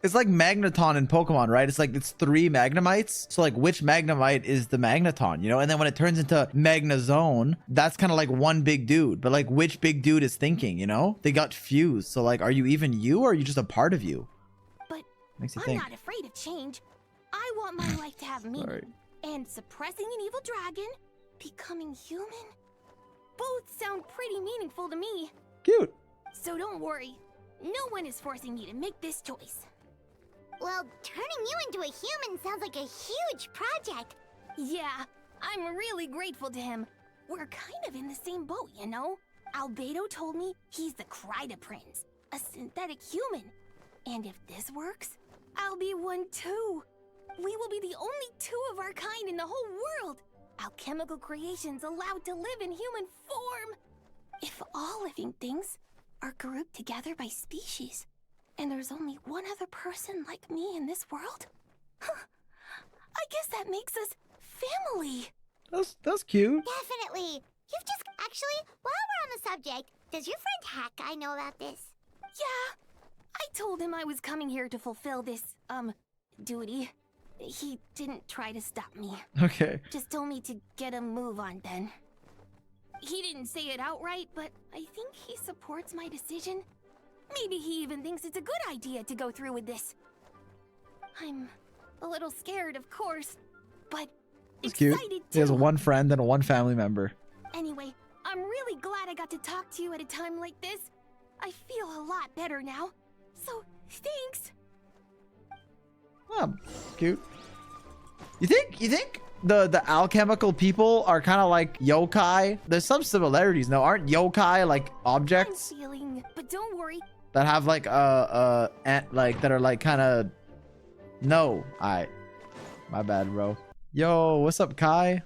It's like Magneton in Pokemon, right? It's like it's 3 Magnemites. So like which Magnemite is the Magneton, you know? And then when it turns into Magnezone, that's kind of like one big dude. But like which big dude is thinking, you know? They got fused. So like, are you even you or are you just a part of you? But Makes you I'm think. not afraid of change. I want my life to have meaning. Sorry. And suppressing an evil dragon, becoming human, both sound pretty meaningful to me. Cute. So don't worry. No one is forcing me to make this choice. Well, turning you into a human sounds like a huge project. Yeah, I'm really grateful to him. We're kind of in the same boat, you know? Albedo told me he's the Kryda Prince, a synthetic human. And if this works, I'll be one too. We will be the only 2 of our kind in the whole world. Alchemical creations allowed to live in human form. If all living things are grouped together by species, and there's only one other person like me in this world, I guess that makes us family. That's cute. Definitely. You've just actually, while we're on the subject, does your friend Hack know about this? Yeah, I told him I was coming here to fulfill this, duty. He didn't try to stop me. Okay. Just told me to get a move on then. He didn't say it outright, but I think he supports my decision. Maybe he even thinks it's a good idea to go through with this. I'm a little scared, of course, but It's cute. excited He has too. 1 friend and 1 family member. Anyway, I'm really glad I got to talk to you at a time like this. I feel a lot better now. So, thanks. Oh, cute. You think the alchemical people are kind of like yokai? There's some similarities. No, aren't yokai like objects I'm feeling, but don't worry. that have like like that are like kind of no. Alright, my bad, bro. Yo, what's up, Kai?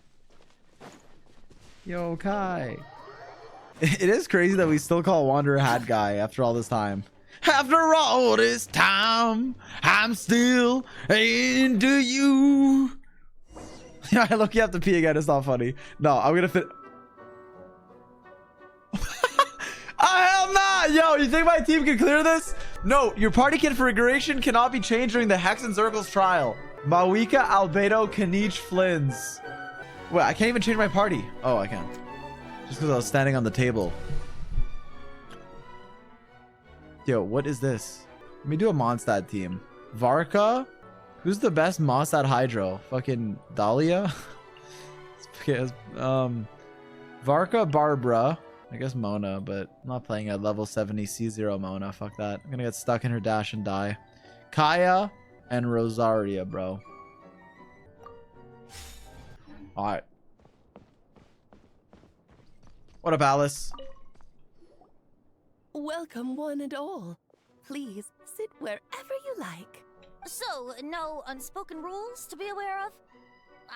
Yo, Kai. It is crazy that we still call Wanderer Hat Guy after all this time. After all this time, I'm still into you. I look, you have to pee again. It's not funny. No, I'm gonna fit. Hell nah! Yo, you think my team can clear this? No, your party configuration cannot be changed during the Hexenzirkle's trial. Mawika, Albedo, Kanich, Flins. Wait, I can't even change my party. Oh, I can. Just because I was standing on the table. Yo, what is this? Let me do a Mondstadt team. Varka? Who's the best Mondstadt Hydro? Fucking Dahlia? Varka, Barbara. I guess Mona, but I'm not playing at level 70 C0 Mona. Fuck that. I'm gonna get stuck in her dash and die. Kaya and Rosaria, bro. Alright. What up, Alice? Welcome, one and all. Please sit wherever you like. So, no unspoken rules to be aware of?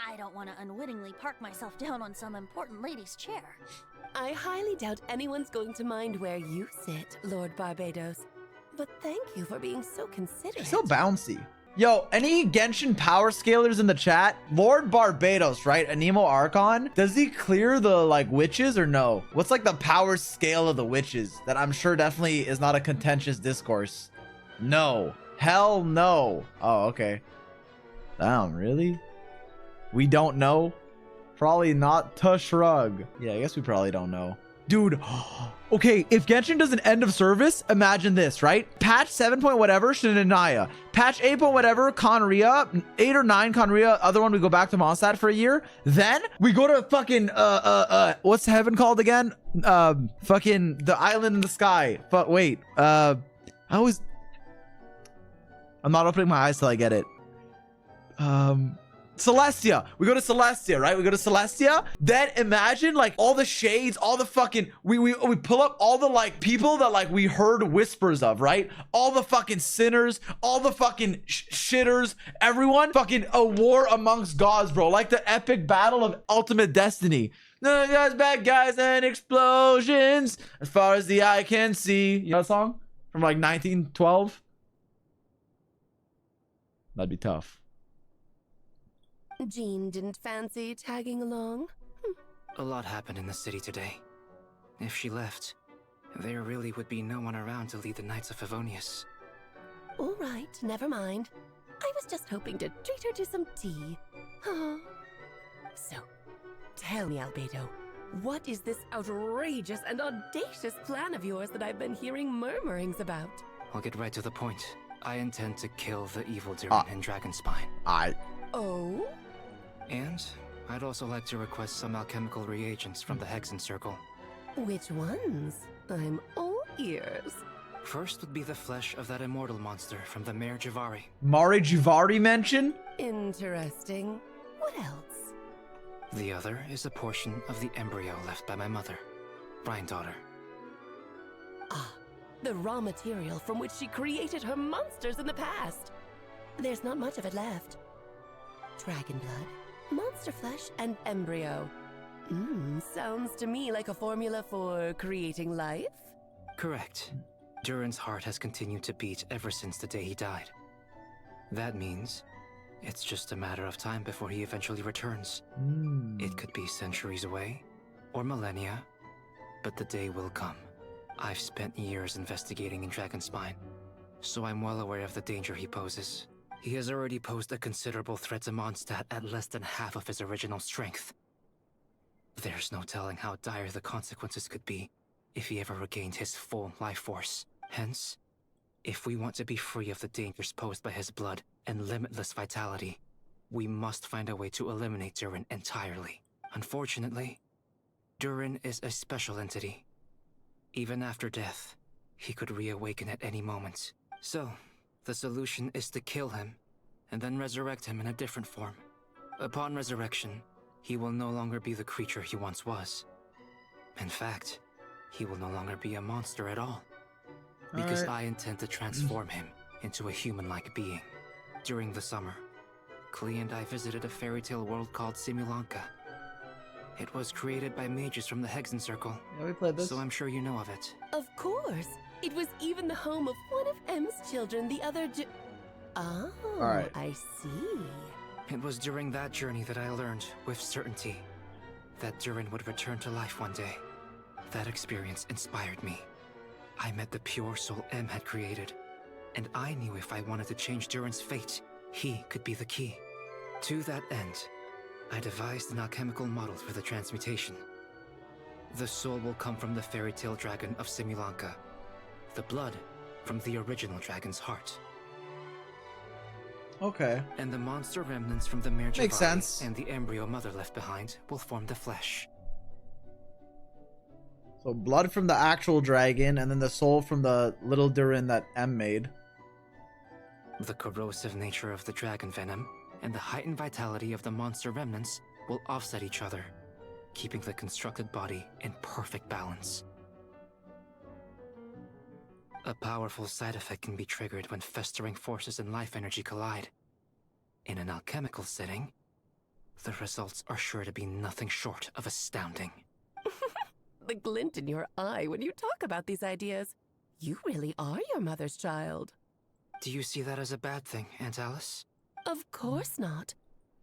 I don't want to unwittingly park myself down on some important lady's chair. I highly doubt anyone's going to mind where you sit, Lord Barbados. But thank you for being so considerate. She's so bouncy. Yo, any Genshin power scalers in the chat? Lord Barbados, right? Anemo Archon. Does he clear the like witches or no? What's like the power scale of the witches? That I'm sure definitely is not a contentious discourse. No. Hell no. Oh, okay. Damn, really? We don't know? Probably not to shrug. Yeah, I guess we probably don't know. Dude, okay, if Genshin does an end of service, imagine this, right? Patch 7 point whatever, Shinanaya. Patch 8 point whatever, Conria. 8 or 9, Conria. Other one, we go back to Mondstadt for a year. Then we go to fucking, what's heaven called again? Fucking the island in the sky. But wait, I'm not opening my eyes till I get it. Celestia. We go to Celestia, right? We go to Celestia. Then imagine like all the shades, all the fucking, we pull up all the like people that like we heard whispers of, right? All the fucking sinners, all the fucking shitters, everyone. Fucking a war amongst gods, bro. Like the epic battle of ultimate destiny. No guys, bad guys, and explosions as far as the eye can see. You know that song from like 1912? That'd be tough. Jean didn't fancy tagging along? A lot happened in the city today. If she left, there really would be no one around to lead the Knights of Favonius. All right, never mind. I was just hoping to treat her to some tea. So, tell me, Albedo, what is this outrageous and audacious plan of yours that I've been hearing murmurings about? I'll get right to the point. I intend to kill the evil Durin and Dragonspine. Oh? And I'd also like to request some alchemical reagents from the Hexenzirkle. Which ones? I'm all ears. First would be the flesh of that immortal monster from the Mare Jivari. Mare Jivari mention? Interesting. What else? The other is a portion of the embryo left by my mother, Rhine-daughter. Ah, the raw material from which she created her monsters in the past. There's not much of it left. Dragon blood, monster flesh, and embryo. Sounds to me like a formula for creating life? Correct. Durin's heart has continued to beat ever since the day he died. That means it's just a matter of time before he eventually returns. It could be centuries away, or millennia, but the day will come. I've spent years investigating in Dragonspine, so I'm well aware of the danger he poses. He has already posed a considerable threat to Mondstadt at less than half of his original strength. There's no telling how dire the consequences could be if he ever regained his full life force. Hence, if we want to be free of the dangers posed by his blood and limitless vitality, we must find a way to eliminate Durin entirely. Unfortunately, Durin is a special entity. Even after death, he could reawaken at any moment. So, the solution is to kill him, and then resurrect him in a different form. Upon resurrection, he will no longer be the creature he once was. In fact, he will no longer be a monster at all. Because I intend to transform him into a human-like being. During the summer, Klee and I visited a fairy tale world called Simulanka. It was created by mages from the Hexenzirkle, we played this. So I'm sure you know of it. Of course. It was even the home of one of M's children, the other Oh, Alright. I see. It was during that journey that I learned, with certainty, that Durin would return to life one day. That experience inspired me. I met the pure soul M had created, and I knew if I wanted to change Durin's fate, he could be the key. To that end, I devised an alchemical model for the transmutation. The soul will come from the fairy tale dragon of Simulanka, the blood from the original dragon's heart. Okay. And the monster remnants from the Mare Makes Jivari sense. and the embryo mother left behind will form the flesh. So blood from the actual dragon, and then the soul from the little Durin that M made. The corrosive nature of the dragon venom and the heightened vitality of the monster remnants will offset each other, keeping the constructed body in perfect balance. A powerful side effect can be triggered when festering forces and life energy collide. In an alchemical setting, the results are sure to be nothing short of astounding. The glint in your eye when you talk about these ideas. You really are your mother's child. Do you see that as a bad thing, Aunt Alice? Of course not.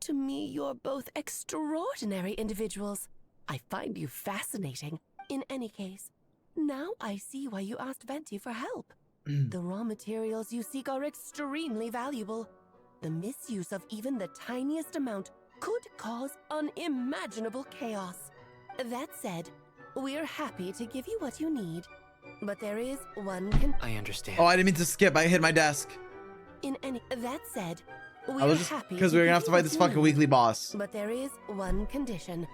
To me, you're both extraordinary individuals. I find you fascinating. In any case, now I see why you asked Venti for help. The raw materials you seek are extremely valuable. The misuse of even the tiniest amount could cause unimaginable chaos. That said, we're happy to give you what you need. But there is one I understand. Oh, I didn't mean to skip. I hit my desk. That said, I was just because we were gonna have to fight this fucking weekly boss. But there is one condition.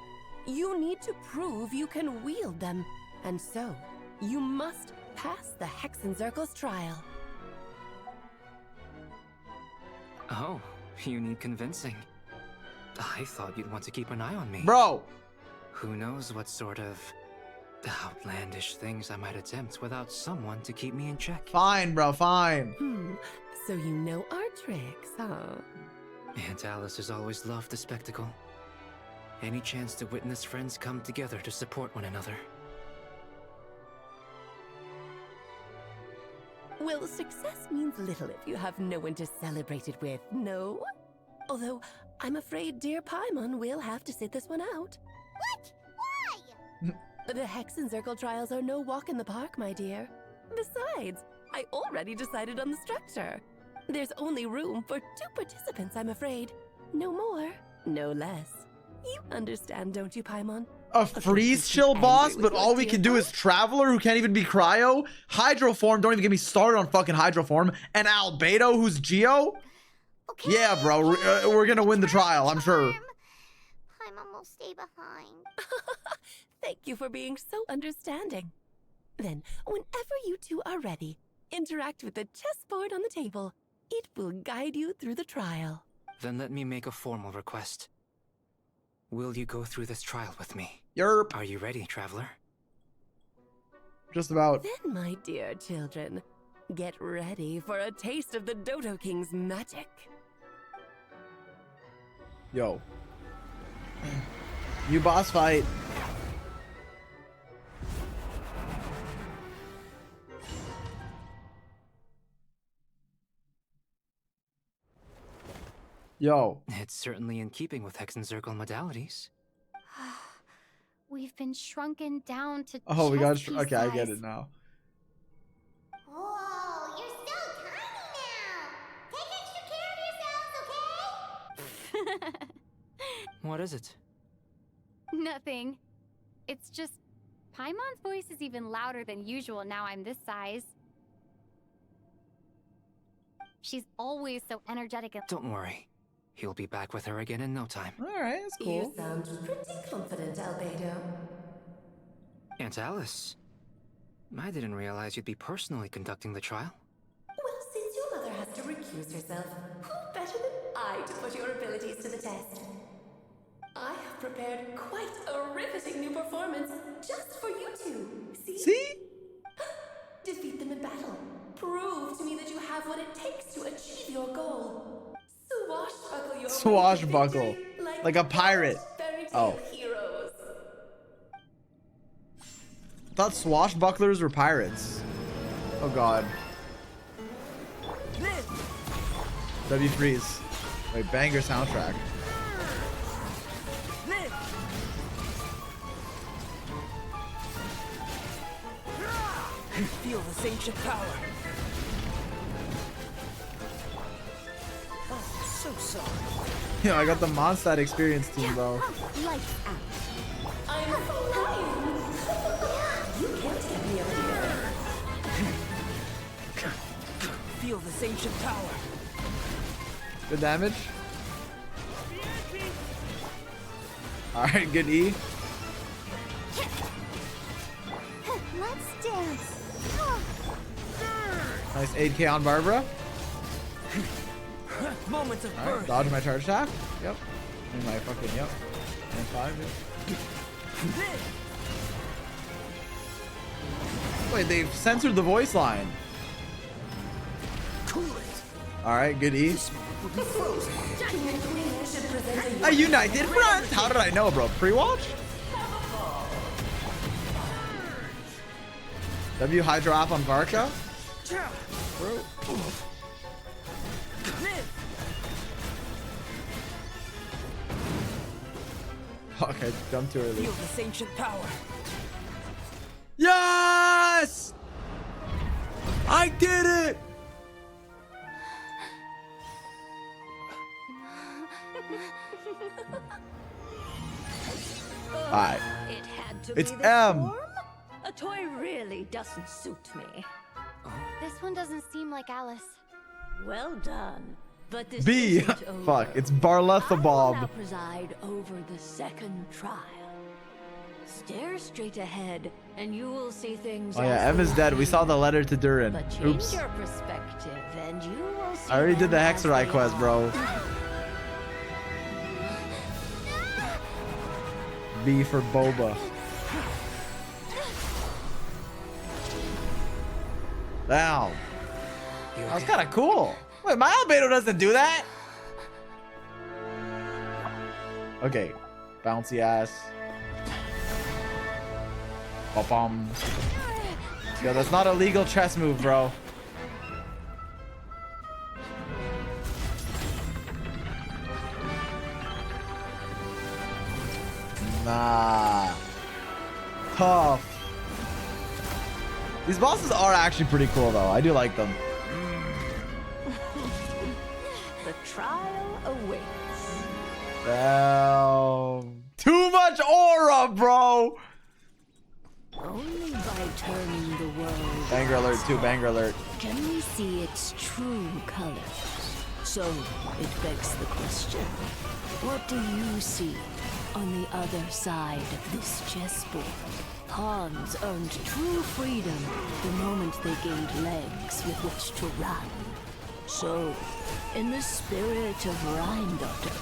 You need to prove you can wield them. And so, you must pass the Hexenzirkle's trial. Oh, you need convincing. I thought you'd want to keep an eye on me. Bro! Who knows what sort of outlandish things I might attempt without someone to keep me in check. Fine, bro, fine. So you know our tricks, huh? Aunt Alice has always loved the spectacle. Any chance to witness friends come together to support one another. Well, success means little if you have no one to celebrate it with, no? Although, I'm afraid dear Paimon will have to sit this one out. What? Why? The Hexenzirkle trials are no walk in the park, my dear. Besides, I already decided on the structure. There's only room for 2 participants, I'm afraid. No more, no less. You understand, don't you, Paimon? A freeze chill boss, but all we can do is Traveler, who can't even be Cryo. Hydroform, don't even get me started on fucking Hydroform. And Albedo, who's Geo. Okay, yeah, bro, we're gonna win the trial, I'm sure. Paimon will stay behind. Thank you for being so understanding. Then, whenever you two are ready, interact with the chessboard on the table. It will guide you through the trial. Then let me make a formal request. Will you go through this trial with me? Yerp. Are you ready, Traveler? Just about. Then, my dear children, get ready for a taste of the Dodo King's magic. Yo. New boss fight. Yo. It's certainly in keeping with Hexenzirkle modalities. We've been shrunken down to Oh, we got chest piece okay, I get size. it now. Whoa, you're so tiny now. Take extra care of yourselves, okay? What is it? Nothing. It's just Paimon's voice is even louder than usual now I'm this size. She's always so energetic and— Don't worry. He'll be back with her again in no time. Alright, that's cool. You sound pretty confident, Albedo. Aunt Alice, I didn't realize you'd be personally conducting the trial. Well, since your mother has to recuse herself, who better than I to put your abilities to the test? I have prepared quite a riveting new performance just for you two. See? Defeat them in battle. Prove to me that you have what it takes to achieve your goal. Swashbuckle your Swashbuckle. Like a pirate. Oh. Heroes. I thought swashbucklers were pirates. Oh god. W freeze. Wait, banger soundtrack. Feel this ancient power. Oh, so sorry. Yo, I got the Mondstadt experience team, bro. Lights out. I'm flying. You can't get me up here. Feel this ancient power. Good damage. Alright, good E. Let's dance. Nice 8k on Barbara. Moments of Alright, birth. dodge my charge attack. Yep. And my fucking, yep. And 5. Yep. Wait, they've censored the voice line. All right, good E. A united front. How did I know, bro? Pre-watch? W Hydro App on Varka? Bro. Okay, jump too early. Feel this ancient power. Yes! I did it! Alright. It had to It's be the M. form? A toy really doesn't suit me. This one doesn't seem like Alice. Well done. But this B. isn't over. Fuck, it's I will now Barlethabob. preside over the second trial. Stare straight ahead, and you will see things. Oh yeah, as M they is dead. We are. saw the letter to Durin. But change Oops. your perspective, and you will see I already did the them as Hexenzirkle they quest, are. bro. B for Boba. Damn. That was kind of cool. Wait, my Albedo doesn't do that. Okay. Bouncy ass. Ba-bum. Yo, that's not a legal chess move, bro. Nah. Tough. These bosses are actually pretty cool, though. I do like them. The trial awaits. Damn. Too much aura, bro. Only by turning the world Banger alert, too. Banger alert. can we see its true colors. So it begs the question: what do you see on the other side of this chessboard? Pawns earned true freedom the moment they gained legs with which to run. So, in the spirit of Rheindotter,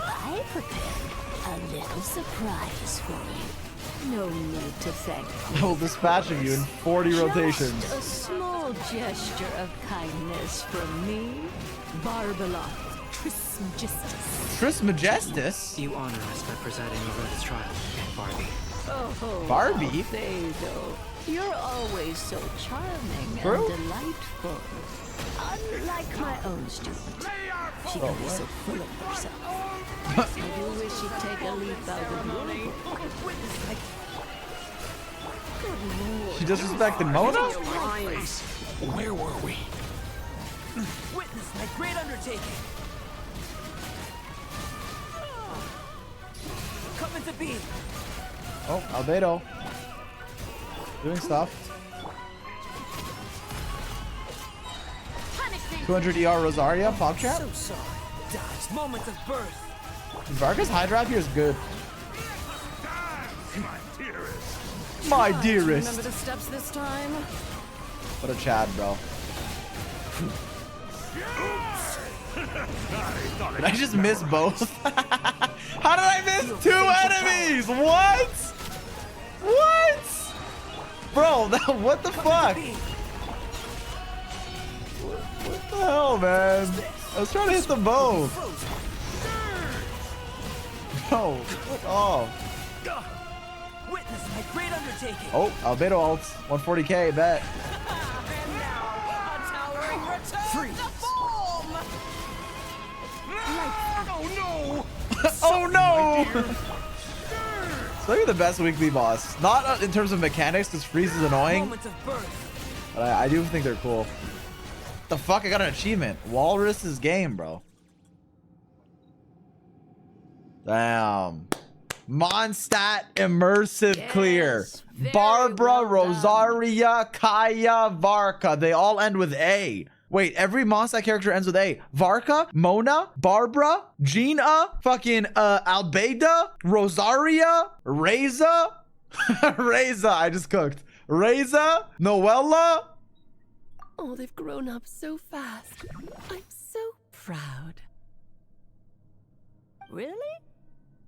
I prepared a little surprise for you. No need to thank me. I will dispatch of you in 40 rotations. Just a small gesture of kindness from me, Barbeloth Trismegistus. Trismegistus? You honor us by presiding over this trial, Barbie. Oh, Barbie? Albedo, you're always so charming True? and delightful. Unlike my own student, she can be so full of herself. I do wish she'd take a leaf out of your book. Good Lord. She disrespected Mona? Where were we? Witness my great undertaking. Coming to be. Oh, Albedo. Doing stuff. 200 ER Rosaria, pop chat. So sorry. Dodge moments of birth. Varka's Hydra here is good. My dearest. Remember the steps this time? What a Chad, bro. Did I just miss both? How did I miss two enemies? What? What? Bro, what the fuck? What the hell, man? I was trying to hit them both. Bro, what off? Witness my great undertaking. Oh, Albedo ults. 140k, bet. And now, a towering return to form. Oh no! Oh no! So maybe the best weekly boss. Not in terms of mechanics, because Freeze is annoying. Moments of birth. But I do think they're cool. The fuck? I got an achievement. Walrus's game, bro. Damn. Mondstadt immersive clear. Barbara, Rosaria, Kaya, Varka. They all end with A. Wait, every Mondstadt character ends with A. Varka, Mona, Barbara, Gina, fucking Albeda, Rosaria, Reza. Reza, I just cooked. Reza, Noella. Oh, they've grown up so fast. I'm so proud. Really?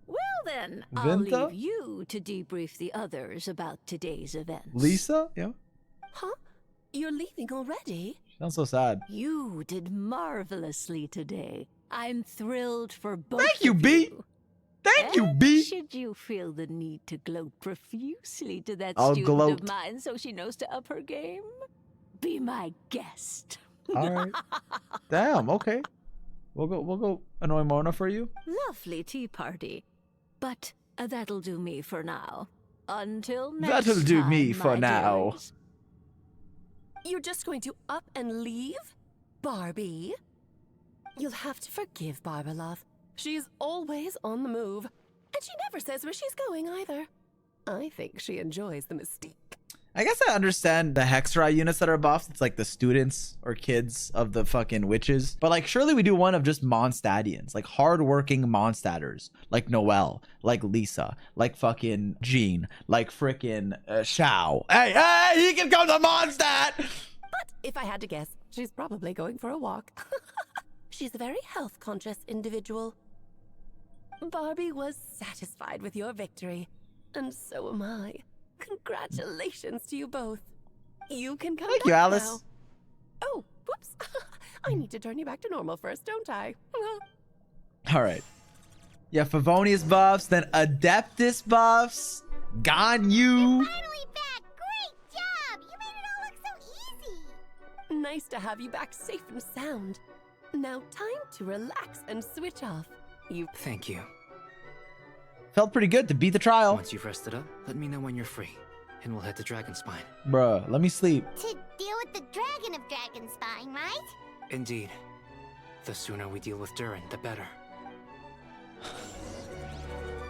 Well then, Venti? I'll leave you to debrief the others about today's events. Lisa? Yeah. Huh? You're leaving already? Sounds so sad. You did marvelously today. I'm thrilled for both Thank you, of B. you. Thank you, And B. Should you feel the need to gloat profusely to that I'll student gloat. of mine so she knows to up her game, be my guest. All right. Damn. Okay. We'll go annoy Mona for you. Lovely tea party. But that'll do me for now. Until next That'll do time, me for my now. dears. You're just going to up and leave? Barbie? You'll have to forgive Barbalov. She's always on the move. And she never says where she's going either. I think she enjoys the mystique. I guess I understand the Hexra units that are buffed. It's like the students or kids of the fucking witches. But like, surely we do one of just Mondstadtians, like hardworking Mondstatters, like Noelle, like Lisa, like fucking Jean, like frickin' Shao. Hey, he can come to Mondstadt! But if I had to guess, she's probably going for a walk. She's a very health-conscious individual. Barbie was satisfied with your victory, and so am I. Congratulations to you both. You can come Thank back you, Alice. now. Oh, whoops. I need to turn you back to normal first, don't I? All right. Yeah, Favonius buffs, then Adeptus buffs. Ganyu. Finally back! Great job! You made it all look so easy! Nice to have you back safe and sound. Now time to relax and switch off. Thank you. Felt pretty good to beat the trial. Once you've rested up, let me know when you're free, and we'll head to Dragonspine. Bruh, let me sleep. To deal with the Dragon of Dragonspine, right? Indeed. The sooner we deal with Durin, the better.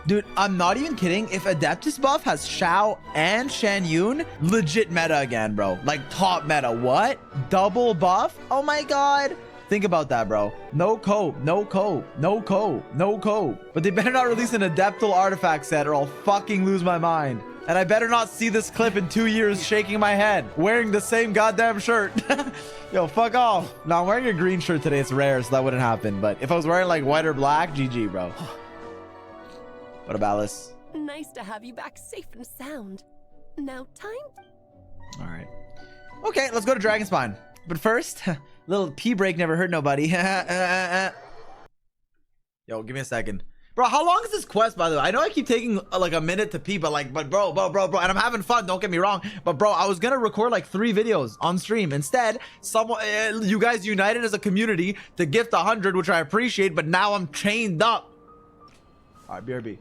Dude, I'm not even kidding. If Adeptus buff has Shao and Shan Yun, legit meta again, bro. Like top meta. What? Double buff? Oh my god. Think about that, bro. No cope, no cope, no cope, no cope. But they better not release an Adeptal artifact set or I'll fucking lose my mind. And I better not see this clip in 2 years shaking my head, wearing the same goddamn shirt. Yo, fuck off. No, I'm wearing a green shirt today. It's rare, so that wouldn't happen. But if I was wearing like white or black, GG, bro. What about Alice? Nice to have you back safe and sound. Now time. All right. Okay, let's go to Dragonspine. But first, little pee break never hurt nobody. Yo, give me a second. Bro, how long is this quest, by the way? I know I keep taking like a minute to pee, but bro, and I'm having fun, don't get me wrong. But bro, I was gonna record like 3 videos on stream. Instead, you guys united as a community to gift 100, which I appreciate, but now I'm chained up. All right, BRB.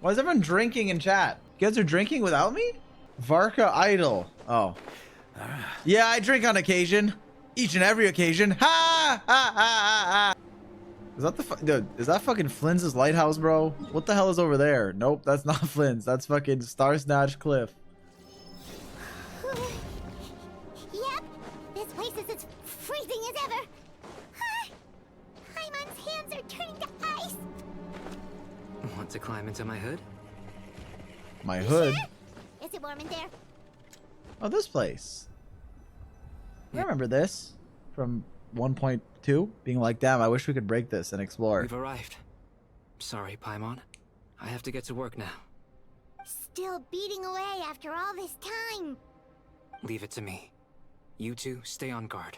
Why is everyone drinking in chat? You guys are drinking without me? Varka Idol. Oh. Yeah, I drink on occasion. Each and every occasion. Ha! Ha! Ha! Ha! Ha! Is that dude, is that fucking Flynn's lighthouse, bro? What the hell is over there? Nope, that's not Flynn's. That's fucking Star Snatch Cliff. Yep, this place is as freezing as ever. Paimon's hands are turning to ice. Want to climb into my hood? My hood? Sure? Is it warm in there? Oh, this place. I remember this from 1.2, being like, damn, I wish we could break this and explore. We've arrived. Sorry, Paimon. I have to get to work now. Still beating away after all this time. Leave it to me. You two, stay on guard.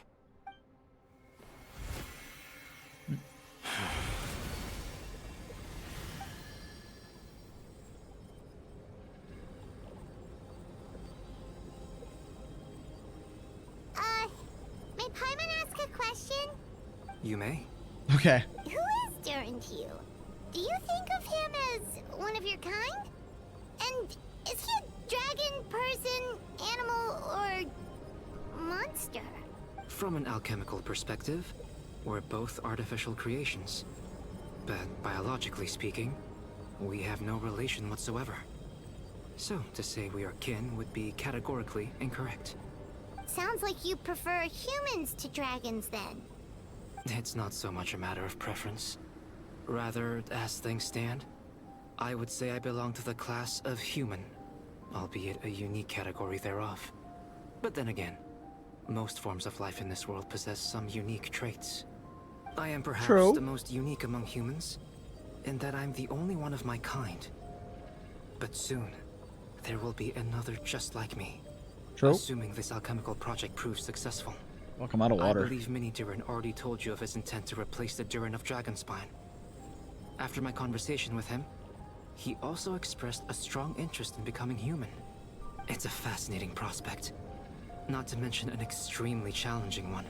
May Paimon ask a question? You may. Okay. Who is Durin to you? Do you think of him as one of your kind? And is he a dragon, person, animal, or monster? From an alchemical perspective, we're both artificial creations. But biologically speaking, we have no relation whatsoever. So, to say we are kin would be categorically incorrect. Sounds like you prefer humans to dragons, then. It's not so much a matter of preference. Rather, as things stand, I would say I belong to the class of human, albeit a unique category thereof. But then again, Most forms of life in this world possess some unique traits. I am perhaps True. the most unique among humans, in that I'm the only one of my kind. But soon, there will be another just like me. True. Assuming this alchemical project proves successful. Well, come out of water. I believe Mini Durin already told you of his intent to replace the Durin of Dragonspine. After my conversation with him, he also expressed a strong interest in becoming human. It's a fascinating prospect, not to mention an extremely challenging one.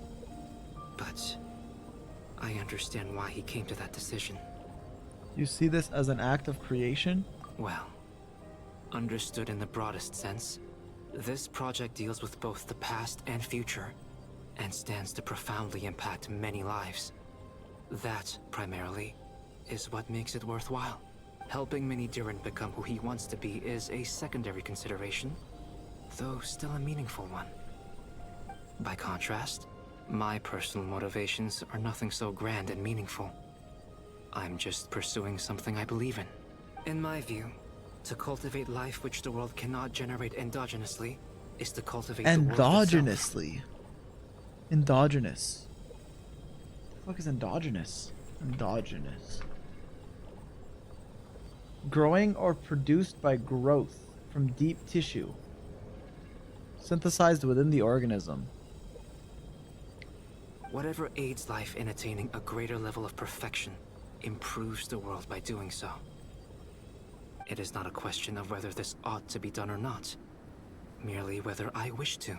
But I understand why he came to that decision. You see this as an act of creation? Well, understood in the broadest sense, this project deals with both the past and future, and stands to profoundly impact many lives. That, primarily, is what makes it worthwhile. Helping Mini Durin become who he wants to be is a secondary consideration, though still a meaningful one. By contrast, my personal motivations are nothing so grand and meaningful. I'm just pursuing something I believe in. In my view, to cultivate life which the world cannot generate endogenously is to cultivate the world Endogenously. Endogenous. What the fuck is endogenous? Endogenous. Growing or produced by growth from deep tissue. Synthesized within the organism. Whatever aids life in attaining a greater level of perfection improves the world by doing so. It is not a question of whether this ought to be done or not, merely whether I wish to.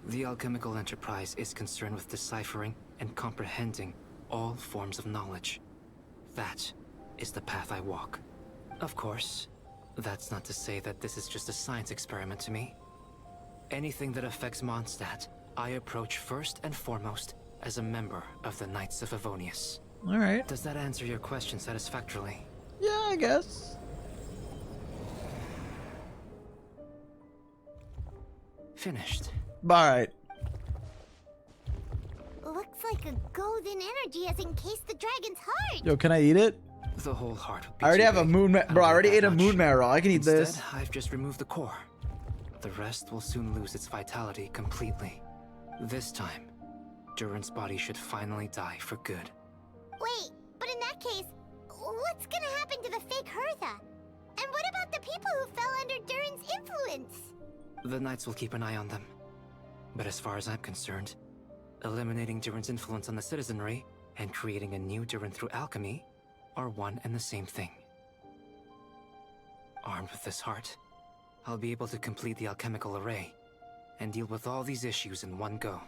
The alchemical enterprise is concerned with deciphering and comprehending all forms of knowledge. That is the path I walk. Of course, that's not to say that this is just a science experiment to me. Anything that affects Mondstadt, I approach first and foremost as a member of the Knights of Favonius. Alright. Does that answer your question satisfactorily? Yeah, I guess. Finished. Alright. Looks like a golden energy has encased the dragon's heart. Yo, can I eat it? The whole heart. I already have a moon bro, I already ate a moon marrow. I can eat Instead, this. I've just removed the core. The rest will soon lose its vitality completely. This time, Durin's body should finally die for good. Wait, but in that case, what's gonna happen to the fake Hertha? And what about the people who fell under Durin's influence? The Knights will keep an eye on them. But as far as I'm concerned, eliminating Durin's influence on the citizenry and creating a new Durin through alchemy are one and the same thing. Armed with this heart, I'll be able to complete the alchemical array and deal with all these issues in one go.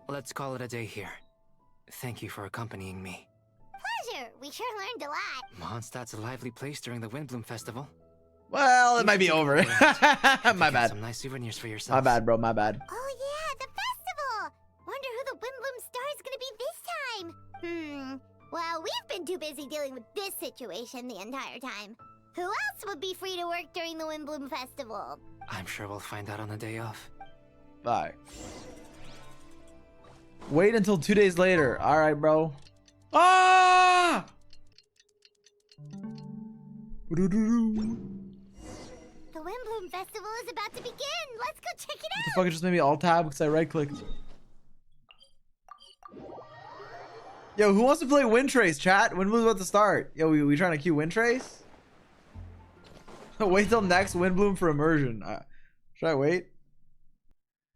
Let's call it a day here. Thank you for accompanying me. Pleasure! We sure learned a lot. Mondstadt's a lively place during the Windblume Festival. Well, it might be over. My bad. Some nice souvenirs for yourself. My bad, bro. My bad. Oh yeah, the festival! Wonder who the Windblume star is gonna be this time. Well, we've been too busy dealing with this situation the entire time. Who else would be free to work during the Windblume festival? I'm sure we'll find out on the day off. Bye. Wait until 2 days later. All right, bro. Ah! The Windblume festival is about to begin. Let's go check it What the out. fuck? It just made me alt tab because I right clicked. Yo, who wants to play Wind Trace, chat? Windblume's about to start. Yo, we trying to queue Wind Trace? Wait till next Windblume for immersion. Should I wait?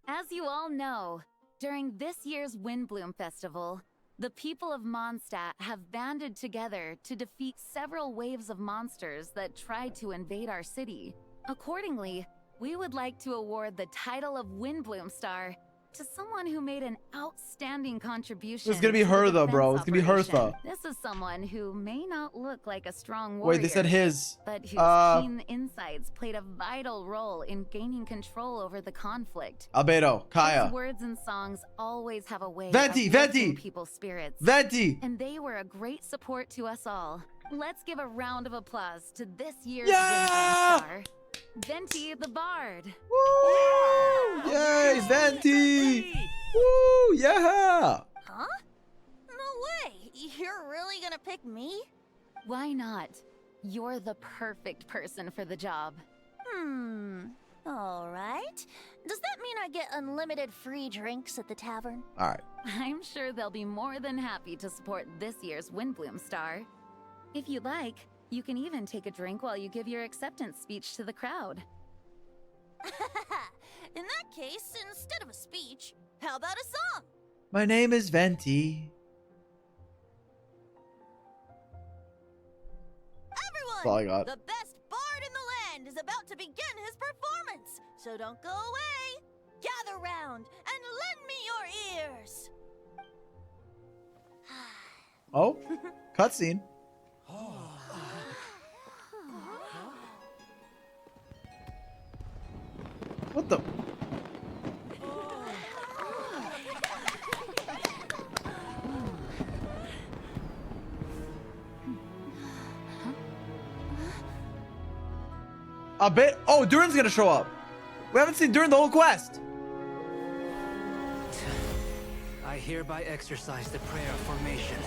As you all know, during this year's Windblume Festival, the people of Mondstadt have banded together to defeat several waves of monsters that tried to invade our city. Accordingly, we would like to award the title of Windblume Star to someone who made an outstanding contribution. It's gonna be to the her though, bro. defense It's gonna be operation. Hertha. This is someone who may not look like a strong warrior. Wait, they said his. But whose keen insights played a vital role in gaining control over the conflict. Albedo, Kaya. His words and songs always have a way Venti, of lifting Venti! people's spirits. Venti! And they were a great support to us all. Let's give a round of applause to this year's Yeah! Windblume Star, Venti the Bard. Woo! Yay, Venti! Woo! Yeah! Huh? No way! You're really gonna pick me? Why not? You're the perfect person for the job. Alright. Does that mean I get unlimited free drinks at the tavern? All right. I'm sure they'll be more than happy to support this year's Windblume star. If you'd like, you can even take a drink while you give your acceptance speech to the crowd. In that case, instead of a speech, how about a song? My name is Venti. That's all I got. The best bard in the land is about to begin his performance, so don't go away. Gather round and lend me your ears. Oh, cutscene. What the? A bit. Oh, Durin's gonna show up. We haven't seen Durin the whole quest. I hereby exercise the prayer of formation.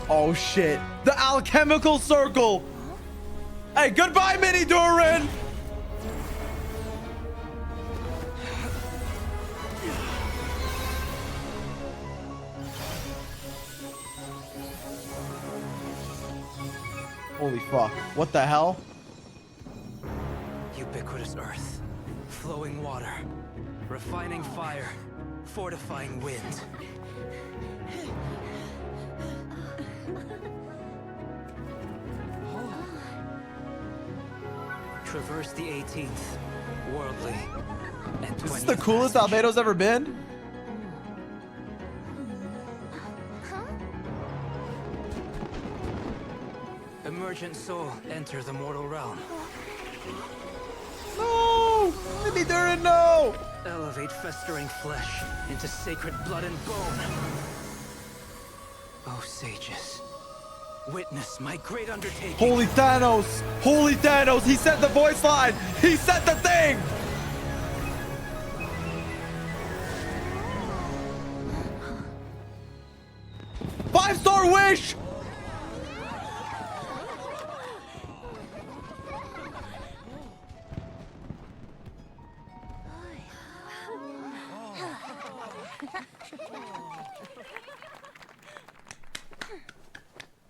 Oh shit. The alchemical circle. Hey, goodbye, Mini Durin. Holy fuck. What the hell? Ubiquitous earth, flowing water, refining fire, fortifying wind. Traverse the 18th, worldly, and 20th. This is the coolest Albedo's ever been. Emergent soul, enter the mortal realm. No! Mini Durin, no! Elevate festering flesh into sacred blood and bone. Oh, sages, witness my great undertaking. Holy Thanos! Holy Thanos! He said the voice line! He said the thing! Five-star wish!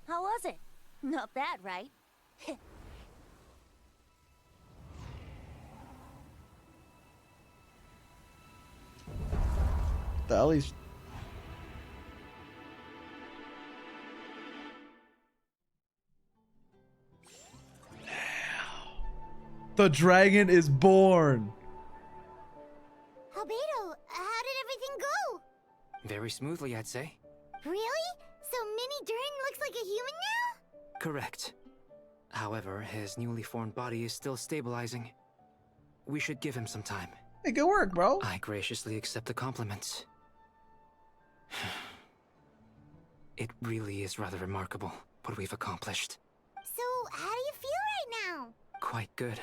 How was it? Not bad, right? The hell he's... The dragon is born. Albedo, how did everything go? Very smoothly, I'd say. Really? So Mini Durin looks like a human now? Correct. However, his newly formed body is still stabilizing. We should give him some time. Hey, good work, bro. I graciously accept the compliment. It really is rather remarkable what we've accomplished. So, how do you feel right now? Quite good.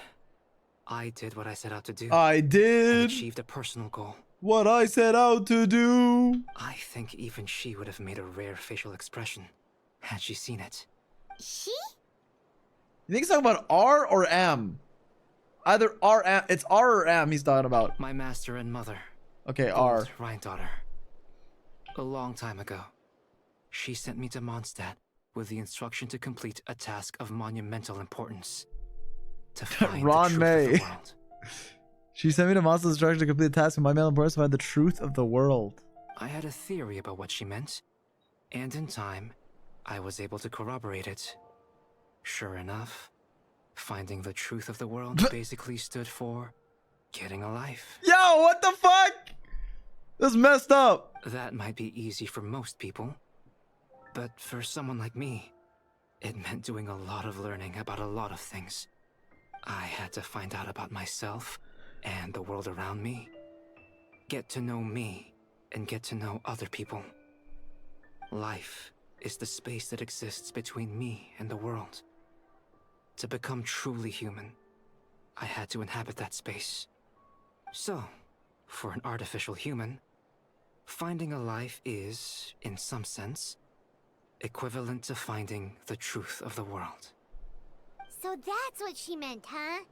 I did what I set out to do. I did. And achieved a personal goal. What I set out to do. I think even she would have made a rare facial expression had she seen it. She? You think he's talking about R or M? Either R, M. It's R or M he's talking about. My master and mother. Okay, R. Rhine-daughter. A long time ago, she sent me to Mondstadt with the instruction to complete a task of monumental importance. To find Ron the truth May. of the world. She sent me to Monster's instruction to complete the task of my mail importance to find the truth of the world. I had a theory about what she meant, and in time, I was able to corroborate it. Sure enough, finding the truth of the world basically stood for getting a life. Yo, what the fuck? That's messed up. That might be easy for most people, but for someone like me, it meant doing a lot of learning about a lot of things. I had to find out about myself and the world around me. Get to know me and get to know other people. Life is the space that exists between me and the world. To become truly human, I had to inhabit that space. So, for an artificial human, finding a life is, in some sense, equivalent to finding the truth of the world. So that's what she meant, huh?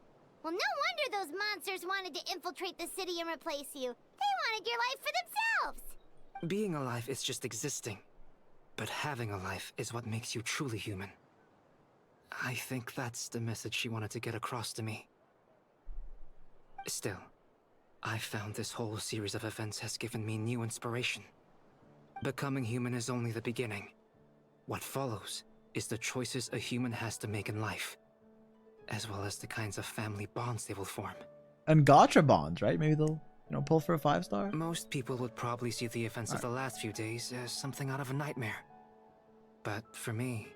Well, no wonder those monsters wanted to infiltrate the city and replace you. They wanted your life for themselves. Being alive is just existing. But having a life is what makes you truly human. I think that's the message she wanted to get across to me. Still, I found this whole series of events has given me new inspiration. Becoming human is only the beginning. What follows is the choices a human has to make in life, as well as the kinds of family bonds they will form. And gacha bonds, right? Maybe they'll, pull for a 5-star? Most people would probably see the events of the last few days as something out of a nightmare. But for me,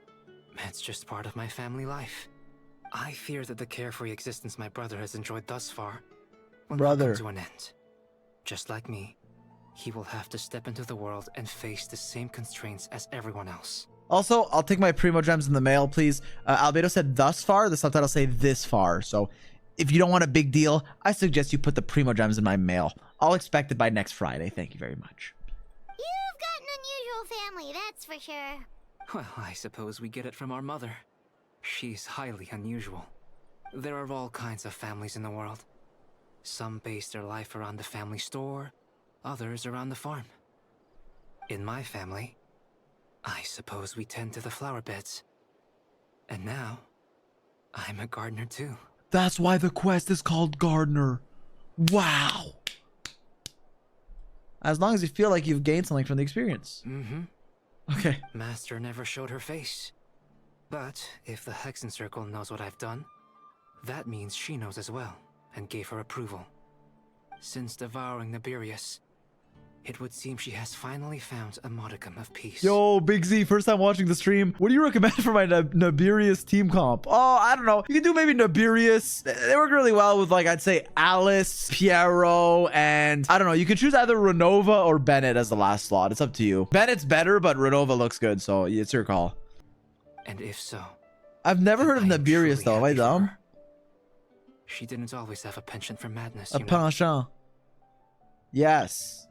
it's just part of my family life. I fear that the carefree existence my brother has enjoyed thus far will not come to an end. Just like me, he will have to step into the world and face the same constraints as everyone else. Also, I'll take my Primo Gems in the mail, please. Albedo said thus far. The subtitles say this far. So if you don't want a big deal, I suggest you put the Primo Gems in my mail. I'll expect it by next Friday. Thank you very much. You've got an unusual family, that's for sure. Well, I suppose we get it from our mother. She's highly unusual. There are all kinds of families in the world. Some base their life around the family store, others around the farm. In my family, I suppose we tend to the flower beds. And now, I'm a gardener too. That's why the quest is called Gardener. Wow. As long as you feel like you've gained something from the experience. Mm-hmm. Okay. Master never showed her face. But if the Hexenzirkle knows what I've done, that means she knows as well, and gave her approval. Since devouring Nibirius, it would seem she has finally found a modicum of peace. Yo, Big Z, first time watching the stream. What do you recommend for my Nibirius team comp? Oh, I don't know. You can do maybe Nibirius. They work really well with, like, I'd say Alice, Piero, and I don't know. You can choose either Renova or Bennett as the last slot. It's up to you. Bennett's better, but Renova looks good, so it's your call. And if so, I've never heard of Nibirius, though. Am I dumb? She didn't always have a penchant for madness, A penchant. Yes.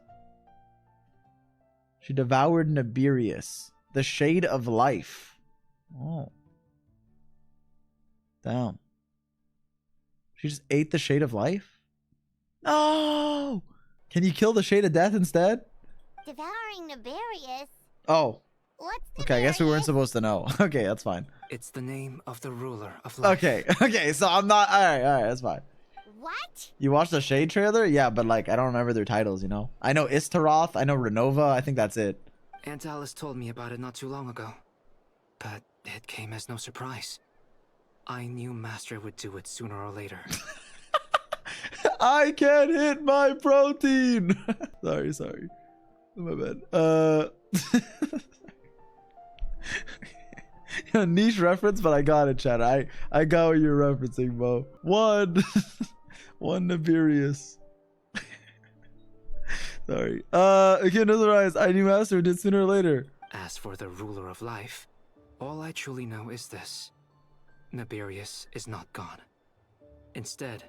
She devoured Nibirius, the shade of life. Oh. Damn. She just ate the shade of life? No! Can you kill the shade of death instead? Devouring Nibirius? Oh. What's Okay, I guess we weren't supposed to know. Okay, that's fine. It's the name of the ruler of life. Okay, so I'm not... Alright, that's fine. What? You watched the Shade trailer? Yeah, but like, I don't remember their titles, you know? I know Istaroth, I know Renova, I think that's it. Aunt Alice told me about it not too long ago. But it came as no surprise. I knew Master would do it sooner or later. I can't hit my protein! Sorry. My bad. A niche reference, but I got it, chat. I got what you're referencing, Bo. One Nibirius. Sorry. Again, otherwise, I knew Master did sooner or later. As for the ruler of life, all I truly know is this. Nibirius is not gone. Instead,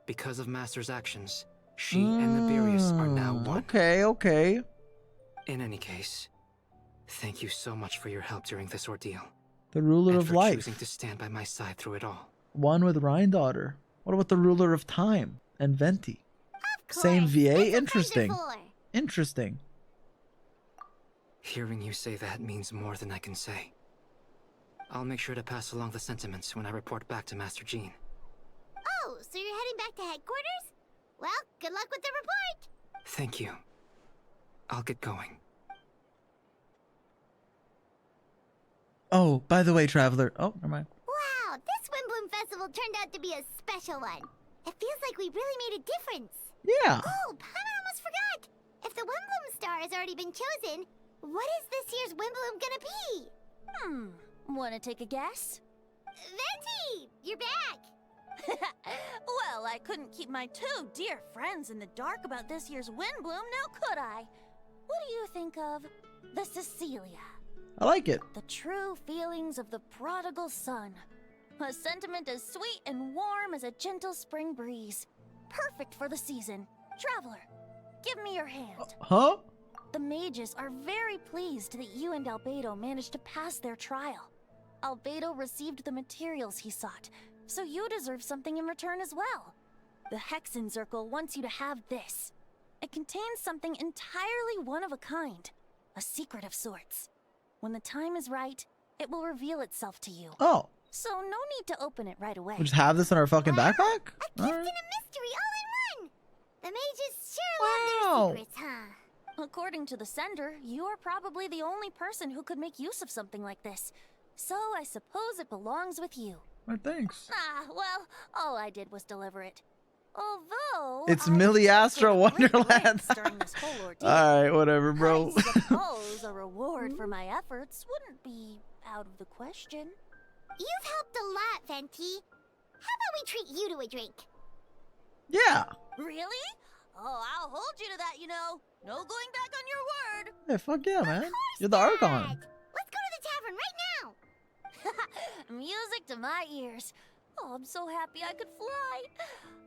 because of Master's actions, she and Nibirius are now one. Okay. In any case, thank you so much for your help during this ordeal. The ruler and of for life. choosing to stand by my side through it all. One with Rhine-daughter. What about the ruler of time and Venti? Same VA? Interesting. Hearing you say that means more than I can say. I'll make sure to pass along the sentiments when I report back to Master Jean. Oh, so you're heading back to headquarters? Well, good luck with the report. Thank you. I'll get going. Oh, by the way, Traveler. Oh, never mind. Wow, this Windblume Festival turned out to be a special one. It feels like we really made a difference. Yeah. Oh, I almost forgot. If the Windblume star has already been chosen, what is this year's Windblume gonna be? Wanna take a guess? Venti, you're back. Well, I couldn't keep my two dear friends in the dark about this year's Windblume, now could I? What do you think of the Cecilia? I like it. The true feelings of the prodigal son. A sentiment as sweet and warm as a gentle spring breeze. Perfect for the season. Traveler, give me your hand. Huh? The mages are very pleased that you and Albedo managed to pass their trial. Albedo received the materials he sought, so you deserve something in return as well. The Hexenzirkle wants you to have this. It contains something entirely one of a kind, a secret of sorts. When the time is right, it will reveal itself to you. Oh. So no need to open it right away. We just have this in our fucking backpack? A gift and a mystery all in one! The mages sure love their secrets, huh? According to the sender, you are probably the only person who could make use of something like this. So I suppose it belongs with you. Well, thanks. Ah, well, all I did was deliver it. Although It's Millie Astro Wonderland. Ordeal, Alright, whatever, bro. I suppose a reward for my efforts wouldn't be out of the question. You've helped a lot, Venti. How about we treat you to a drink? Yeah. Really? Oh, I'll hold you to that, you know. No going back on your word. Yeah, fuck yeah, man. You're the Archon. Let's go to the tavern right now. Music to my ears. Oh, I'm so happy I could fly.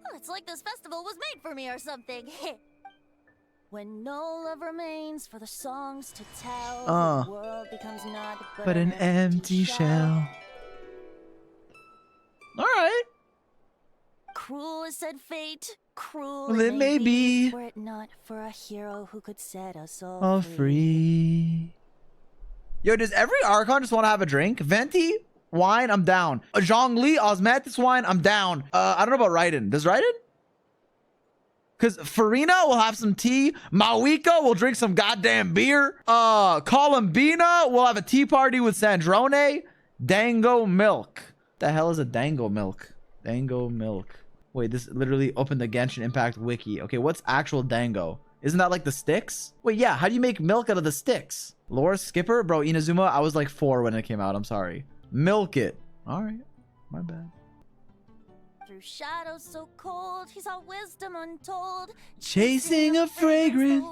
Oh, it's like this festival was made for me or something. When no love remains for the songs to tell, the world becomes not but an empty shell. Alright. Cruel is said fate, cruel Well, it may be. Were it not for a hero who could set us all free. Yo, does every Archon just want to have a drink? Venti, wine, I'm down. Zhongli, Osmanthus wine, I'm down. I don't know about Raiden. Does Raiden? Because Farina will have some tea. Mawiko will drink some goddamn beer. Columbina will have a tea party with Sandrone. Dango milk. The hell is a dango milk? Dango milk. Wait, this literally opened the Genshin Impact wiki. Okay, what's actual dango? Isn't that like the sticks? Wait, yeah, how do you make milk out of the sticks? Lore Skipper? Bro, Inazuma, I was like 4 when it came out. I'm sorry. Milk it. All right. My bad. Through shadows so cold, he saw wisdom untold. Chasing a fragrance.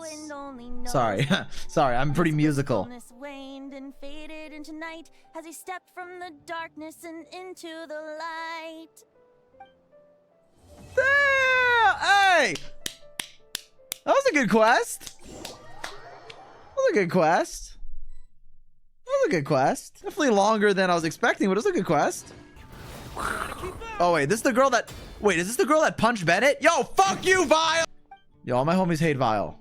Sorry. Sorry, I'm pretty musical. Waned and faded into night as he stepped from the darkness and into the light. Damn! Hey! That was a good quest. That was a good quest. That was a good quest. Definitely longer than I was expecting, but it was a good quest. Oh, wait, this is the girl that... Wait, is this the girl that punched Bennett? Yo, fuck you, Vile! Yo, all my homies hate Vile.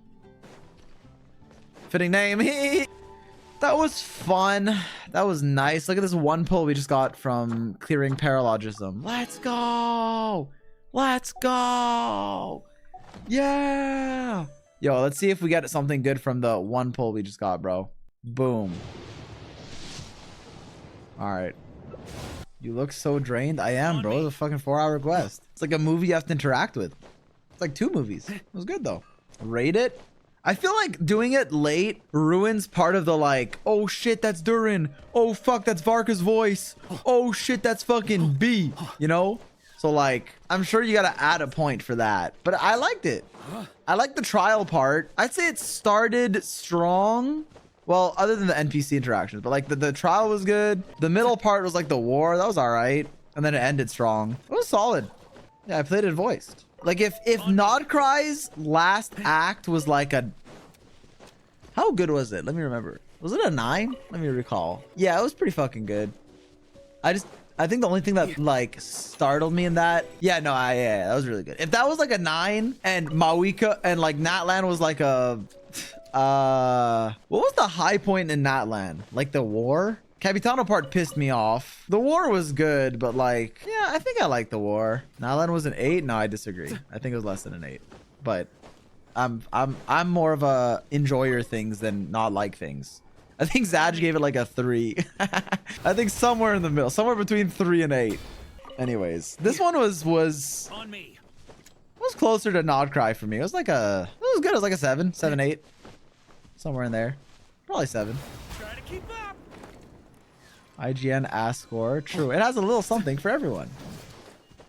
Fitting name. That was fun. That was nice. Look at this one pull we just got from clearing Paralogism. Let's go! Let's go! Yeah! Yo, let's see if we get something good from the one pull we just got, bro. Boom. Alright. You look so drained. I am, bro. It's a fucking 4-hour quest. It's like a movie you have to interact with. It's like 2 movies. It was good, though. Rate it. I feel like doing it late ruins part of the like, oh shit, that's Durin. Oh fuck, that's Varka's voice. Oh shit, that's fucking B. You know? So like, I'm sure you gotta add a point for that. But I liked it. I like the trial part. I'd say it started strong. Well, other than the NPC interactions, but like the trial was good. The middle part was like the war. That was all right. And then it ended strong. It was solid. Yeah, I played it voiced. Like if Nodcry's last act was like a... How good was it? Let me remember. Was it a 9? Let me recall. Yeah, it was pretty fucking good. I think the only thing that like startled me in that... Yeah, no, yeah, that was really good. If that was like a 9 and Mawika and like Natlan was like a... what was the high point in Natlan? Like the war? Capitano part pissed me off. The war was good, but like, yeah, I think I like the war. Natlan was an 8? No, I disagree. I think it was less than an 8. But I'm more of a enjoyer things than not like things. I think Zaj gave it like a 3. I think somewhere in the middle, somewhere between 3 and 8. Anyways, this one was on me. It was closer to Nodcry for me. It was like a, it was good. It was like a 7, 8. Somewhere in there. Probably 7. Try to keep up. IGN ass score. True. It has a little something for everyone.